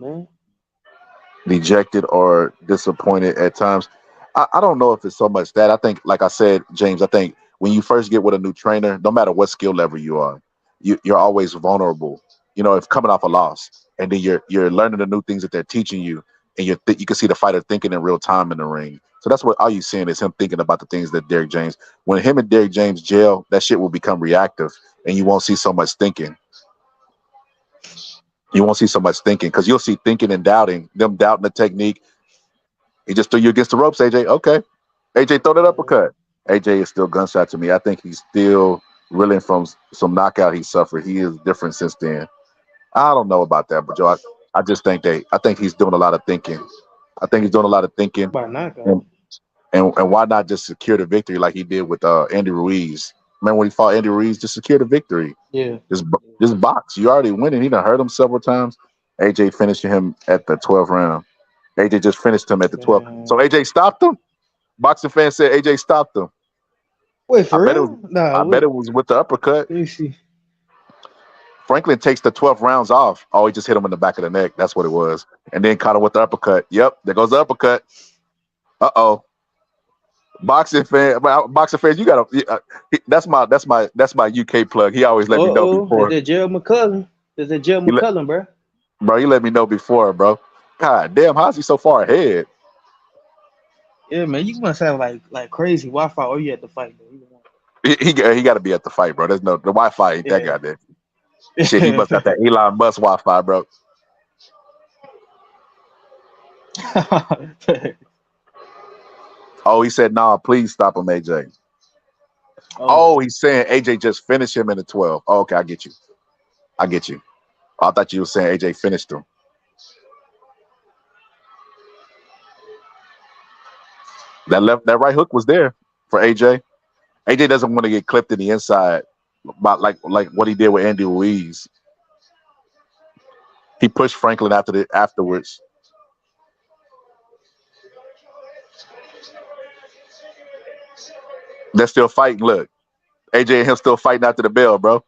[SPEAKER 3] dejected or disappointed at times? I don't know if it's so much that. I think, like I said, James, I think when you first get with a new trainer, no matter what skill level you are, you're always vulnerable. You know, if coming off a loss, and then you're learning the new things that they're teaching you, and you can see the fighter thinking in real time in the ring. So that's what all you're seeing is him thinking about the things that Derrick James. When him and Derrick James gel, that shit will become reactive, and you won't see so much thinking. You won't see so much thinking because you'll see thinking and doubting, them doubting the technique. He just threw you against the ropes, AJ. Okay. AJ, throw that uppercut. AJ is still gunshot to me. I think he's still reeling from some knockout he suffered. He is different since then. I don't know about that, but Joe, I just think I think he's doing a lot of thinking. I think he's doing a lot of thinking,
[SPEAKER 2] By
[SPEAKER 3] and
[SPEAKER 2] knockout.
[SPEAKER 3] and why not just secure the victory like he did with Andy Ruiz? Remember when he fought Andy Ruiz? Just secure the victory.
[SPEAKER 2] Yeah.
[SPEAKER 3] Just box. You already winning. He done hurt him several times. AJ finishing him at the 12th round. AJ just finished him at the 12th. So
[SPEAKER 2] Man.
[SPEAKER 3] AJ stopped him. Boxing fans said AJ stopped him.
[SPEAKER 2] Wait,
[SPEAKER 3] I
[SPEAKER 2] for
[SPEAKER 3] bet it was.
[SPEAKER 2] real? Nah,
[SPEAKER 3] I bet
[SPEAKER 2] what?
[SPEAKER 3] it was with the uppercut.
[SPEAKER 2] Let me see.
[SPEAKER 3] Franklin takes the 12 rounds off. Oh, he just hit him in the back of the neck. That's what it was. And then caught him with the uppercut. Yep, there goes the uppercut. Uh-oh. Boxing fans, you gotta. That's my UK plug. He always let me know
[SPEAKER 2] Uh-oh. Is
[SPEAKER 3] before.
[SPEAKER 2] that Gerald McCullum? Is that Gerald
[SPEAKER 3] He let,
[SPEAKER 2] McCullum, bro?
[SPEAKER 3] bro, he let me know before, bro. God damn, how's he so far ahead?
[SPEAKER 2] Yeah, man. You must have like crazy Wi-Fi or you at the fight, though. Either one.
[SPEAKER 3] He got to be at the fight, bro. There's no the Wi-Fi ain't that goddamn shit. He must got that
[SPEAKER 2] Yeah.
[SPEAKER 3] Elon Musk Wi-Fi, bro. Oh, he said, "Nah, please stop him, AJ."
[SPEAKER 2] Oh,
[SPEAKER 3] Oh, he's saying AJ just finished him in the 12. Oh, okay, I get you. I get you. I thought you were saying AJ finished him. That right hook was there for AJ. AJ doesn't want to get clipped in the inside, about like what he did with Andy Ruiz. He pushed Franklin afterwards. They're still fighting. Look, AJ and him still fighting after the bell, bro.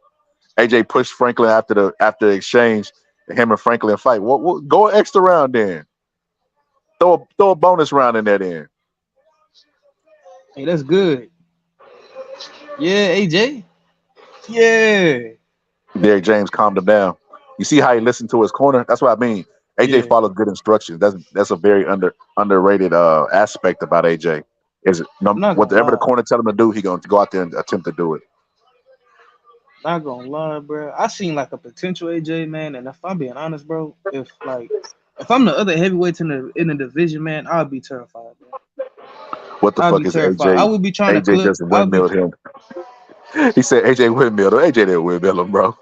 [SPEAKER 3] AJ pushed Franklin after the exchange. Him and Franklin fight. What go an extra round then? Throw a bonus round in there then.
[SPEAKER 2] hey, that's good. Yeah, AJ. Yeah,
[SPEAKER 3] Derrick James calmed him down. You see how he listened to his corner? That's what I mean. AJ
[SPEAKER 2] yeah.
[SPEAKER 3] follows good instructions. That's a very underrated aspect about AJ. Is it
[SPEAKER 2] I'm not gonna
[SPEAKER 3] whatever the
[SPEAKER 2] lie.
[SPEAKER 3] corner tell him to do, he going to go out there and attempt to do it.
[SPEAKER 2] Not gonna lie, bro. I seen like a potential AJ, man, and if I'm being honest, bro, if I'm the other heavyweights in the division, man, I'd be terrified, bro.
[SPEAKER 3] What the
[SPEAKER 2] I'd
[SPEAKER 3] fuck
[SPEAKER 2] be
[SPEAKER 3] is
[SPEAKER 2] terrified. I
[SPEAKER 3] AJ?
[SPEAKER 2] would be trying to
[SPEAKER 3] AJ
[SPEAKER 2] clip.
[SPEAKER 3] just
[SPEAKER 2] I'll be.
[SPEAKER 3] windmilled him. He said AJ windmilled him. AJ didn't windmill him, bro.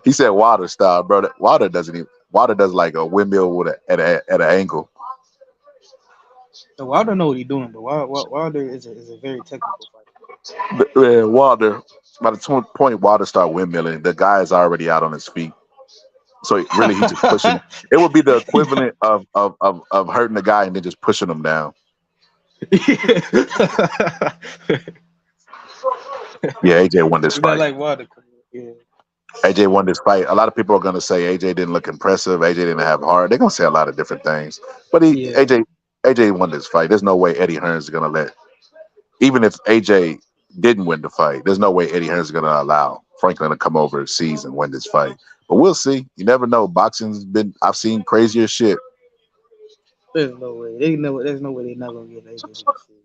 [SPEAKER 3] He said Water style, bro. Water doesn't even. Water does like a windmill with at an angle.
[SPEAKER 2] So Wilder know what he's doing, but Wilder is a very technical fighter.
[SPEAKER 3] Man, Water. By the point Water start windmilling, the guy is already out on his feet. So really, he just pushing. It would be the equivalent of hurting the guy and then just pushing him down. Yeah, AJ won this
[SPEAKER 2] Not
[SPEAKER 3] fight.
[SPEAKER 2] like Wilder. Yeah,
[SPEAKER 3] AJ won this fight. A lot of people are gonna say AJ didn't look impressive. AJ didn't have heart. They're gonna say a lot of different things. But
[SPEAKER 2] yeah.
[SPEAKER 3] AJ won this fight. There's no way Eddie Hearns is gonna let. Even if AJ didn't win the fight, there's no way Eddie Hearns is gonna allow Franklin to come overseas and win this fight. But we'll see. You never know. Boxing's been. I've seen crazier shit.
[SPEAKER 2] There's no way. There's no way they're not gonna get AJ to defeat.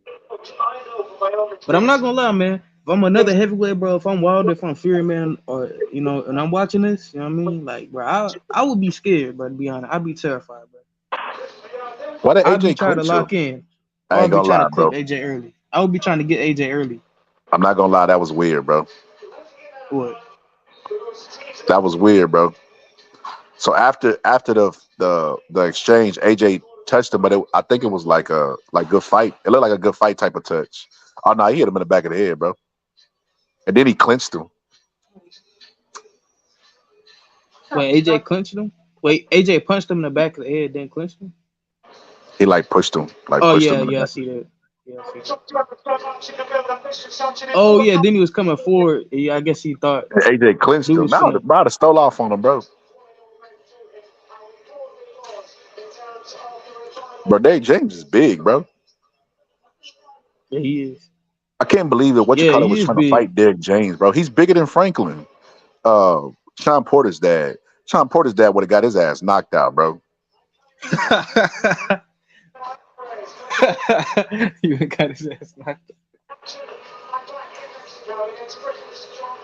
[SPEAKER 2] But I'm not gonna lie, man. If I'm another heavyweight, bro, if I'm Wilder, if I'm Fury, man, or and I'm watching this, you know what I mean? Like, bro, I would be scared, bro. To be honest, I'd be terrified, bro.
[SPEAKER 3] Why did
[SPEAKER 2] I'd be
[SPEAKER 3] AJ
[SPEAKER 2] trying to
[SPEAKER 3] clinch him?
[SPEAKER 2] lock in, or
[SPEAKER 3] I ain't
[SPEAKER 2] I'd be
[SPEAKER 3] gonna
[SPEAKER 2] trying to
[SPEAKER 3] lie,
[SPEAKER 2] clip
[SPEAKER 3] bro.
[SPEAKER 2] AJ early. I would be trying to get AJ early.
[SPEAKER 3] I'm not gonna lie. That was weird, bro.
[SPEAKER 2] What?
[SPEAKER 3] That was weird, bro. So after the exchange, AJ touched him, but I think it was like a good fight. It looked like a good fight type of touch. Oh no, he hit him in the back of the head, bro. And then he clinched him.
[SPEAKER 2] Wait, AJ clinched him? Wait, AJ punched him in the back of the head, then clinched him?
[SPEAKER 3] He like
[SPEAKER 2] Oh
[SPEAKER 3] pushed him
[SPEAKER 2] yeah,
[SPEAKER 3] in the
[SPEAKER 2] yeah, I
[SPEAKER 3] back.
[SPEAKER 2] see that. Yeah, I see that. Oh yeah, then he was coming forward. Yeah, I guess he thought
[SPEAKER 3] And AJ
[SPEAKER 2] he
[SPEAKER 3] clinched him.
[SPEAKER 2] was
[SPEAKER 3] Now the
[SPEAKER 2] finna.
[SPEAKER 3] brother stole off on him, bro. Bro, Dave James is big, bro.
[SPEAKER 2] Yeah, he is.
[SPEAKER 3] I can't believe that what you
[SPEAKER 2] Yeah,
[SPEAKER 3] call it
[SPEAKER 2] he
[SPEAKER 3] was
[SPEAKER 2] is
[SPEAKER 3] trying to
[SPEAKER 2] big.
[SPEAKER 3] fight Derrick James, bro. He's bigger than Franklin. Uh, Sean Porter's dad. Sean Porter's dad would have got his ass knocked out, bro.
[SPEAKER 2] You ain't got his ass knocked.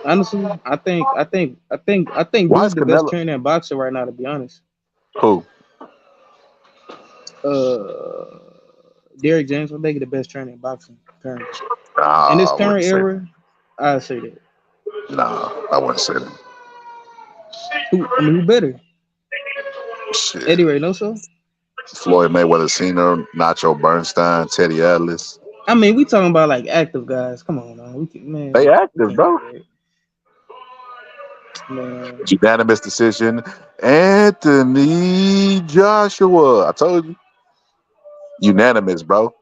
[SPEAKER 2] Honestly, I think
[SPEAKER 3] Why
[SPEAKER 2] dude
[SPEAKER 3] is
[SPEAKER 2] the best
[SPEAKER 3] Canelo?
[SPEAKER 2] trainer in boxing right now. To be honest,
[SPEAKER 3] Who?
[SPEAKER 2] uh, Derrick James, I think he the best trainer in boxing currently. In this
[SPEAKER 3] I
[SPEAKER 2] current
[SPEAKER 3] wouldn't say.
[SPEAKER 2] era, I say that.
[SPEAKER 3] Nah, I wouldn't say that.
[SPEAKER 2] Who? I mean, who better?
[SPEAKER 3] Shit.
[SPEAKER 2] Eddie Reynoso?
[SPEAKER 3] Floyd Mayweather Sr., Nacho Bernstein, Teddy Atlas.
[SPEAKER 2] I mean, we talking about like active guys. Come on, man.
[SPEAKER 3] They
[SPEAKER 2] We
[SPEAKER 3] active,
[SPEAKER 2] can't
[SPEAKER 3] bro.
[SPEAKER 2] do that. Man,
[SPEAKER 3] Unanimous decision. Anthony Joshua. I told you. Unanimous, bro.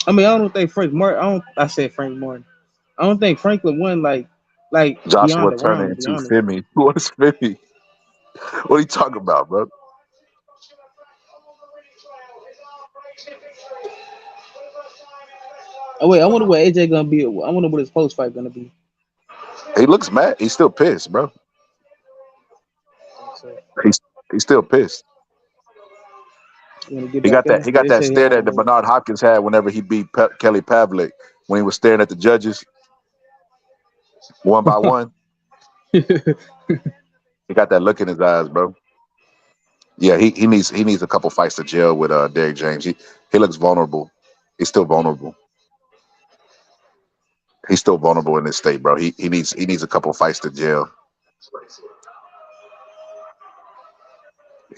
[SPEAKER 2] I mean, I don't think Frank Martin. I said Frank Martin. I don't think Franklin won like beyond
[SPEAKER 3] Joshua
[SPEAKER 2] the
[SPEAKER 3] turning
[SPEAKER 2] round. To be
[SPEAKER 3] into
[SPEAKER 2] honest.
[SPEAKER 3] Femi. What's Femi? What are you talking about, bro?
[SPEAKER 2] Oh wait, I wonder what AJ gonna be. I wonder what his post fight gonna be.
[SPEAKER 3] He looks mad. He's still pissed, bro.
[SPEAKER 2] So
[SPEAKER 3] He's he's still pissed.
[SPEAKER 2] you want to get
[SPEAKER 3] He
[SPEAKER 2] back
[SPEAKER 3] got
[SPEAKER 2] at
[SPEAKER 3] that.
[SPEAKER 2] him?
[SPEAKER 3] He
[SPEAKER 2] Yeah,
[SPEAKER 3] got
[SPEAKER 2] they
[SPEAKER 3] that
[SPEAKER 2] say he
[SPEAKER 3] stare
[SPEAKER 2] don't
[SPEAKER 3] that
[SPEAKER 2] want
[SPEAKER 3] the
[SPEAKER 2] to lose.
[SPEAKER 3] Bernard Hopkins had whenever he beat Kelly Pavlik when he was staring at the judges one by one. He got that look in his eyes, bro. Yeah, he needs a couple fights to jail with Derrick James. He looks vulnerable. He's still vulnerable. He's still vulnerable in this state, bro. He needs a couple fights to jail.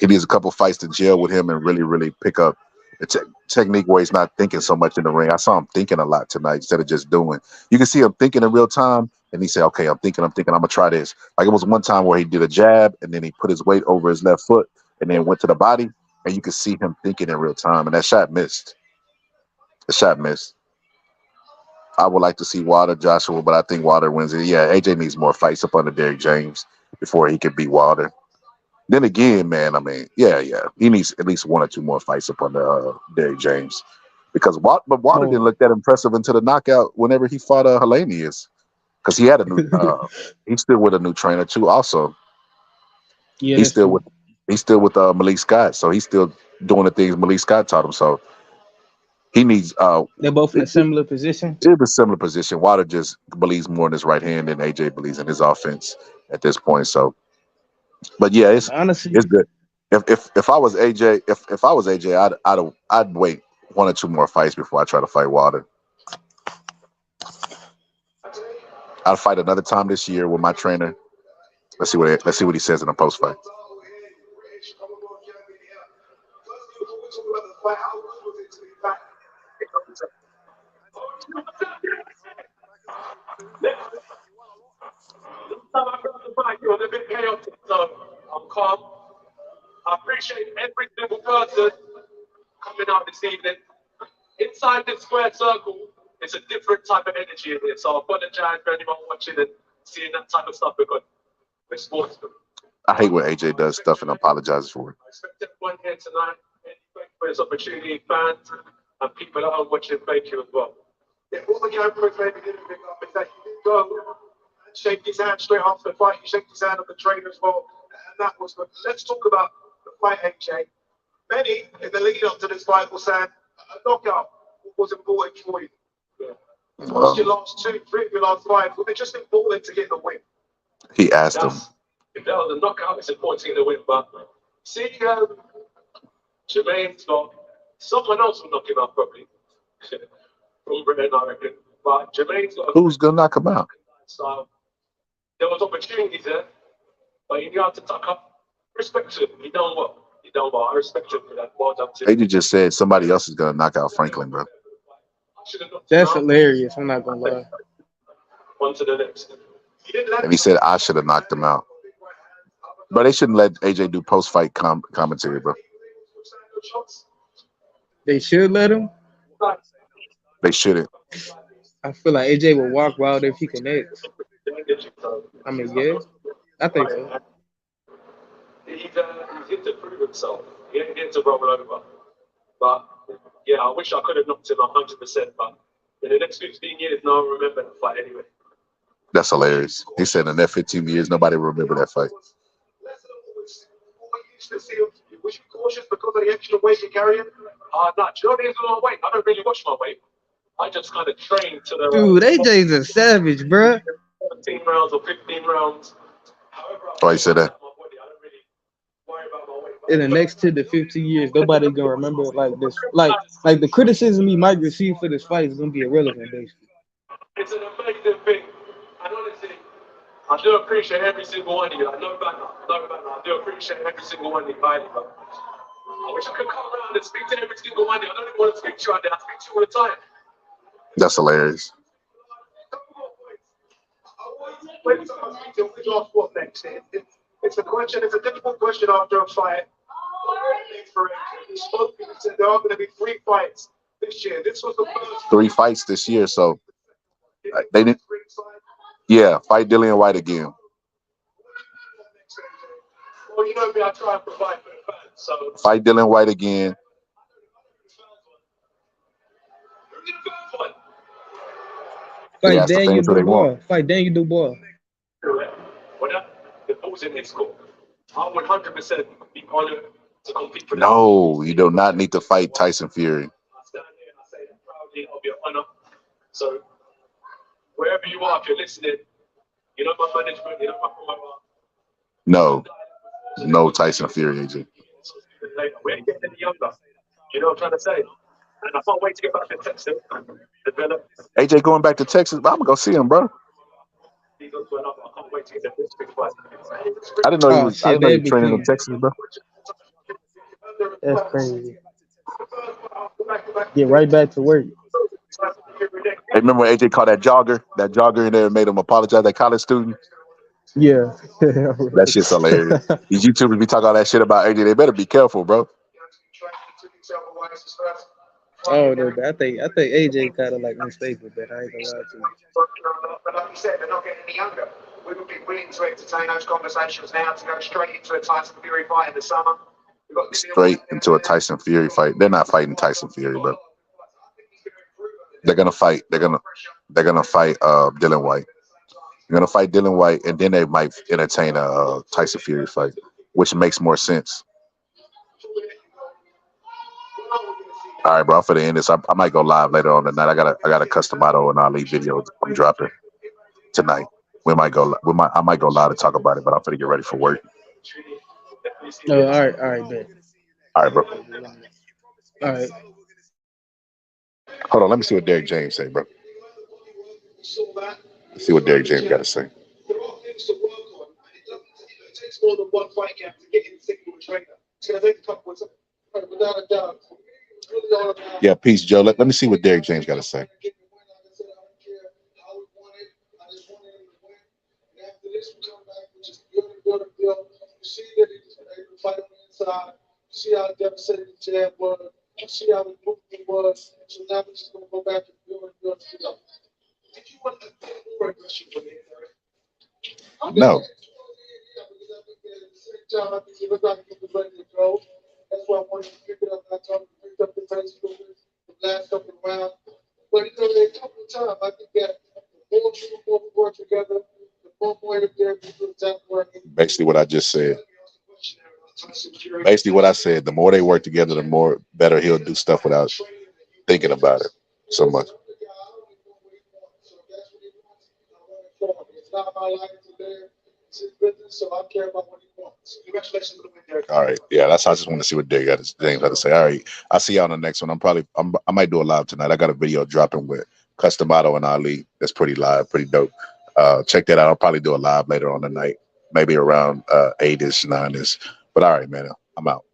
[SPEAKER 3] He needs a couple fights to jail with him and really pick up the technique where he's not thinking so much in the ring. I saw him thinking a lot tonight instead of just doing. You can see him thinking in real time, and he said, "Okay, I'm thinking, I'm gonna try this." Like it was one time where he did a jab and then he put his weight over his left foot and then went to the body, and you could see him thinking in real time, and that shot missed. The shot missed. I would like to see Wilder Joshua, but I think Wilder wins it. Yeah, AJ needs more fights up under Derrick James before he can beat Wilder. Then again, man, I mean, yeah, he needs at least one or two more fights up under Derrick James because but Wilder didn't
[SPEAKER 2] Mo.
[SPEAKER 3] look that impressive until the knockout whenever he fought Hellenius because he had a new he's still with a new trainer too. Also,
[SPEAKER 2] Yeah,
[SPEAKER 3] he's
[SPEAKER 2] that's
[SPEAKER 3] still
[SPEAKER 2] true.
[SPEAKER 3] with Malik Scott, so he's still doing the things Malik Scott taught him. So he needs
[SPEAKER 2] They're both in
[SPEAKER 3] it,
[SPEAKER 2] a similar position.
[SPEAKER 3] it's a similar position. Wilder just believes more in his right hand than AJ believes in his offense at this point. So, but yeah, it's
[SPEAKER 2] Honestly,
[SPEAKER 3] good. If I was AJ, if I was AJ, I'd wait one or two more fights before I try to fight Wilder. I'd fight another time this year with my trainer. Let's see what he says in the post fight.
[SPEAKER 4] Time I got the mic, it was a bit chaotic, so I'm calm. I appreciate every single person coming out this evening. Inside this square circle, it's a different type of energy in here, so I apologize for anyone watching and seeing that type of stuff because we're sportsmen.
[SPEAKER 3] I hate when AJ does stuff and apologizes for it.
[SPEAKER 4] I expect everyone here tonight, thank you for this opportunity, fans and people at home watching, thank you as well. Yeah, all the cameras maybe didn't pick up, is that you did go and shake his hand straight after the fight. You shake his hand on the trainer as well, and that was good. Let's talk about the fight, AJ. Many in the lead up to this fight were saying a knockout was important for you. Yeah. You've lost your last two, three of your last five. Were they just important to get the win?
[SPEAKER 3] He asked him.
[SPEAKER 4] If that was a knockout, it's important to get the win. But see, Jermaine's got someone else will knock him out probably from Britain, I reckon. But Jermaine's got a
[SPEAKER 3] Who's gonna knock him out?
[SPEAKER 4] style. There was opportunities there, but he had to tuck up. Respect to him. He done well. He done well. I respect him for that. Well done to him.
[SPEAKER 3] AJ just said somebody else is gonna knock out Franklin, bro.
[SPEAKER 4] I should have knocked him
[SPEAKER 2] that's
[SPEAKER 4] out.
[SPEAKER 2] hilarious. I'm not gonna lie.
[SPEAKER 4] On to the next. He didn't let
[SPEAKER 3] And he said I should have knocked him out. But they shouldn't let AJ do post fight commentary, bro.
[SPEAKER 2] They should let him.
[SPEAKER 3] They shouldn't.
[SPEAKER 2] I feel like AJ will walk Wilder if he connects. I mean, yeah, I think so.
[SPEAKER 4] He's here to prove himself. He ain't here to roll over. But yeah, I wish I could have knocked him 100%. But in the next 15 years, no one will remember the fight anyway.
[SPEAKER 3] That's hilarious. He said in that 15 years, nobody will remember that fight.
[SPEAKER 4] Was you cautious because of the extra weight you're carrying? No, do you know there's a lot of weight? I don't really watch my weight. I just kind of train to the
[SPEAKER 2] Dude, AJ's a savage, bruh.
[SPEAKER 4] 17 rounds or 15 rounds. However,
[SPEAKER 3] Why you said that?
[SPEAKER 4] my body, I don't really worry about my weight.
[SPEAKER 2] In the next 10 to 15 years, nobody gonna remember it like this. Like the criticism he might receive for this fight is gonna be irrelevant, basically.
[SPEAKER 4] It's an amazing thing. And honestly, I do appreciate every single one of you. Like, no banner, no banner. I do appreciate every single one of you highly, but I wish I could come around and speak to every single one of you. I don't even want to speak to you out there. I speak to you all the time.
[SPEAKER 1] That's hilarious.
[SPEAKER 4] When someone speaks to you, we ask what next. It's a question. It's a difficult question after a fight. He spoke and said there are going to be 3 fights this year. This was the first
[SPEAKER 1] 3 fights this year, so they didn't. Yeah, fight Dillian White again.
[SPEAKER 4] Well, you know me, I try and provide for the fans. So
[SPEAKER 1] Fight Dillian White again.
[SPEAKER 4] who's the first one?
[SPEAKER 1] They
[SPEAKER 2] Fight
[SPEAKER 1] ask the
[SPEAKER 2] Daniel
[SPEAKER 1] fans who they want.
[SPEAKER 2] Dubois. Fight Daniel Dubois.
[SPEAKER 4] Well, the ball's in his court. I would 100% be honored to compete for that.
[SPEAKER 1] No, you do not need to fight Tyson Fury.
[SPEAKER 4] I stand here and I say that proudly. It'll be an honor. So wherever you are, if you're listening, you know my management, you know my promoter.
[SPEAKER 1] No Tyson Fury, AJ.
[SPEAKER 4] We ain't getting any younger. You know what I'm trying to say? And I can't wait to get back to Texas and develop.
[SPEAKER 1] AJ going back to Texas, but I'm gonna go see him, bro.
[SPEAKER 4] These are two and up. I can't wait to get this big fight.
[SPEAKER 1] I didn't know he
[SPEAKER 2] Oh
[SPEAKER 1] was. I
[SPEAKER 2] shit,
[SPEAKER 1] didn't know he
[SPEAKER 2] that'd
[SPEAKER 1] was
[SPEAKER 2] be
[SPEAKER 1] training in
[SPEAKER 2] clean.
[SPEAKER 1] Texas, bro.
[SPEAKER 2] That's crazy. Get right back to work.
[SPEAKER 1] Hey, remember when AJ called that jogger in there and made him apologize, that college student?
[SPEAKER 2] Yeah.
[SPEAKER 1] That shit's hilarious. These YouTubers be talking all that shit about AJ. They better be careful, bro.
[SPEAKER 2] Oh, no, I think AJ kind of like unstable, but I ain't gonna lie to you.
[SPEAKER 4] But like you said, they're not getting any younger. We would be willing to entertain those conversations now to go straight into a Tyson Fury fight in the summer.
[SPEAKER 1] Straight into a Tyson Fury fight. They're not fighting Tyson Fury, bro. They're gonna fight. They're gonna fight Dillian White. They're gonna fight Dillian White, and then they might entertain a Tyson Fury fight, which makes more sense. All right, bro. For the end, this I might go live later on tonight. I got a custom auto and Ali video I'm dropping tonight. I might go live to talk about it, but I'm gonna get ready for work.
[SPEAKER 2] Oh, all right, bet.
[SPEAKER 1] All right, bro.
[SPEAKER 2] All right.
[SPEAKER 1] Hold on. Let me see what Derek James say, bro. Let's see what Derek James got to say.
[SPEAKER 4] There are things to work on, and it takes more than one fight camp to get in sync with a trainer. It's going to take a couple of times, without a doubt. It's really all about.
[SPEAKER 1] Yeah, peace, Joe. Let me see what Derek James got to say.
[SPEAKER 4] After this, we come back and just build. You see that he's able to fight on the inside. You see how devastating the jab was. You see how the movement was. So now we're just going to go back and build. Did you want to get more aggression from me, Eric?
[SPEAKER 1] No.
[SPEAKER 4] I think you look like he was ready to go. That's why I wanted to pick it up. I told him to pick up the pace for the last couple of rounds. But you know, there a couple of times I think that the more we work together, the more there be good time working.
[SPEAKER 1] Basically what I just said. Basically what I said. The more they work together, the more better he'll do stuff without thinking about it so much.
[SPEAKER 4] It's not my life today. It's his business, so I care about what he wants. Congratulations on the win, Derek.
[SPEAKER 1] All right, yeah, I just want to see what James got to say. All right, I'll see y'all on the next one. I might do a live tonight. I got a video dropping with Custom Auto and Ali. That's pretty live, pretty dope. Check that out. I'll probably do a live later on tonight, maybe around 8ish, 9ish. But all right, man, I'm out.